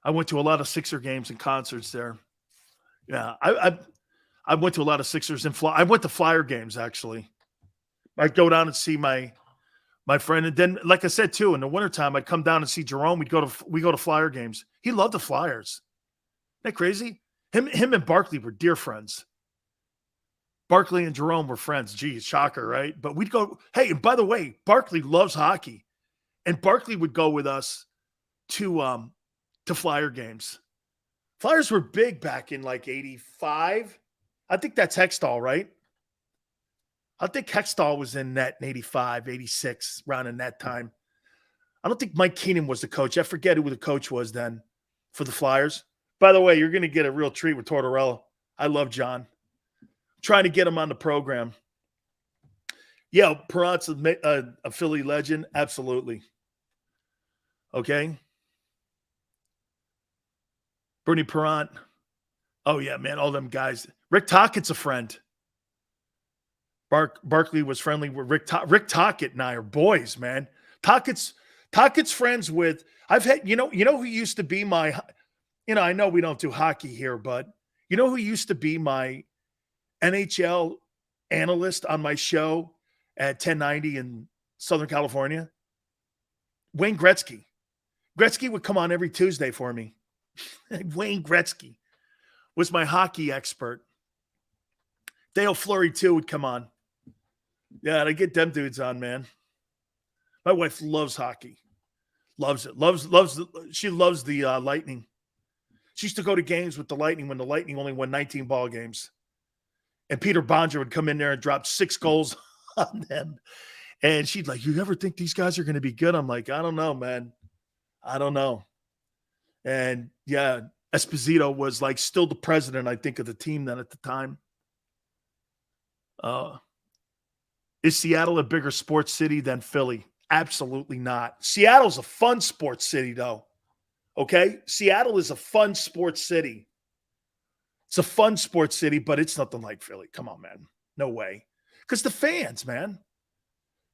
I went to a lot of Sixer games and concerts there. Yeah, I went to a lot of Sixers and I went to Flyer games, actually. I'd go down and see my friend. And then, like I said, too, in the wintertime, I'd come down and see Jerome. We go to Flyer games. He loved the Flyers. Isn't that crazy? Him and Barkley were dear friends. Barkley and Jerome were friends. Geez, shocker, right? But we'd go, hey, and by the way, Barkley loves hockey. And Barkley would go with us to Flyer games. Flyers were big back in like 85. I think that's Hextall, right? I think Hextall was in net in 85, 86, around in that time. I don't think Mike Keenan was the coach. I forget who the coach was then for the Flyers. By the way, you're going to get a real treat with Tortorella. I love John. Trying to get him on the program. Yeah, Perrant's a Philly legend. Absolutely. Okay. Bernie Perrant. Oh, yeah, man, all them guys. Rick Tockett's a friend. Barkley was friendly with Rick Tocchet and I are boys, man. Tockett's friends with, I've had, you know who used to be my, I know we don't do hockey here, but you know who used to be my NHL analyst on my show at 1090 in Southern California? Wayne Gretzky. Gretzky would come on every Tuesday for me. Wayne Gretzky was my hockey expert. Dale Fleury, too, would come on. Yeah, I get them dudes on, man. My wife loves hockey. Loves it. She loves the Lightning. She used to go to games with the Lightning when the Lightning only won 19 ball games. And Peter Bonja would come in there and drop 6 goals on them. And she'd like, you ever think these guys are going to be good? I'm like, I don't know, man. I don't know. And yeah, Esposito was like still the president, I think, of the team then at the time. Is Seattle a bigger sports city than Philly? Absolutely not. Seattle's a fun sports city, though. Okay? Seattle is a fun sports city. It's a fun sports city, but it's nothing like Philly. Come on, man. No way. Because the fans, man.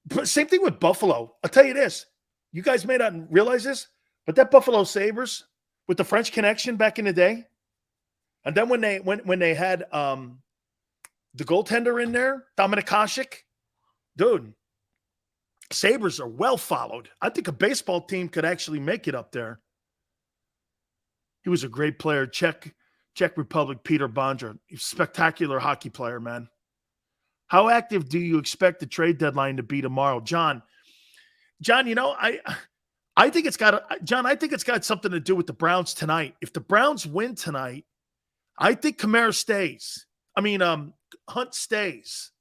But same thing with Buffalo. I'll tell you this. You guys may not realize this, but that Buffalo Sabres with the French Connection back in the day, and then when they had the goaltender in there, Dominik Hasek, dude, Sabres are well followed. I think a baseball team could actually make it up there. He was a great player. Czech Republic, Peter Bonja, spectacular hockey player, man. How active do you expect the trade deadline to be tomorrow, John? John, I think it's got something to do with the Browns tonight. If the Browns win tonight, I think Kamara stays. Hunt stays.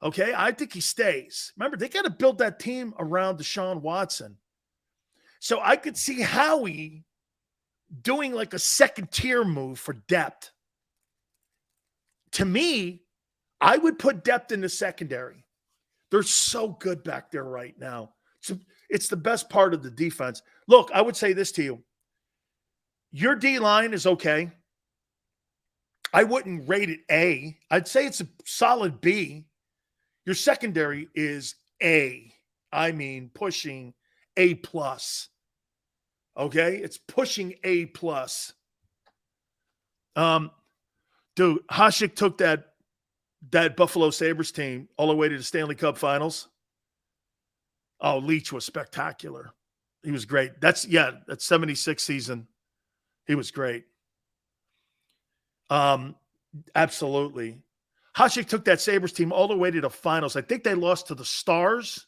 Okay, I think he stays. Remember, they got to build that team around Deshaun Watson. So I could see Howie doing like a second-tier move for depth. To me, I would put depth in the secondary. They're so good back there right now. It's the best part of the defense. Look, I would say this to you. Your D-line is okay. I wouldn't rate it A. I'd say it's a solid B. Your secondary is A. Pushing A+. Okay? It's pushing A+. Dude, Hasek took that Buffalo Sabres team all the way to the Stanley Cup Finals. Oh, Leach was spectacular. He was great. That 76 season. He was great. Absolutely. Hasek took that Sabres team all the way to the finals. I think they lost to the Stars.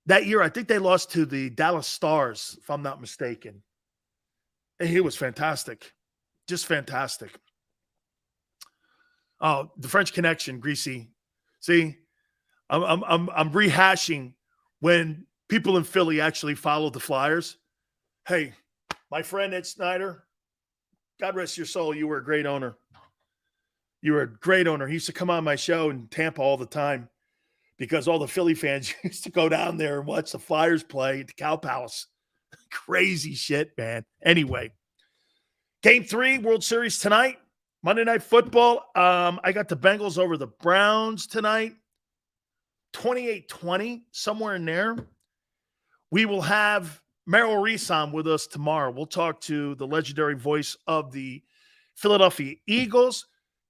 That year, I think they lost to the Dallas Stars, if I'm not mistaken. And he was fantastic. Just fantastic. Oh, the French Connection, Greasy. See, I'm rehashing when people in Philly actually followed the Flyers. Hey, my friend Ed Snyder, God rest your soul, you were a great owner. You were a great owner. He used to come on my show in Tampa all the time because all the Philly fans used to go down there and watch the Flyers play at the Cow Palace. Crazy shit, man. Anyway, Game 3, World Series tonight. Monday Night Football. I got the Bengals over the Browns tonight. 28-20, somewhere in there. We will have Merrill Reese on with us tomorrow. We'll talk to the legendary voice of the Philadelphia Eagles.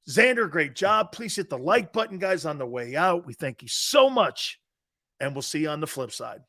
Xander, great job. Please hit the like button, guys, on the way out. We thank you so much, and we'll see you on the flip side.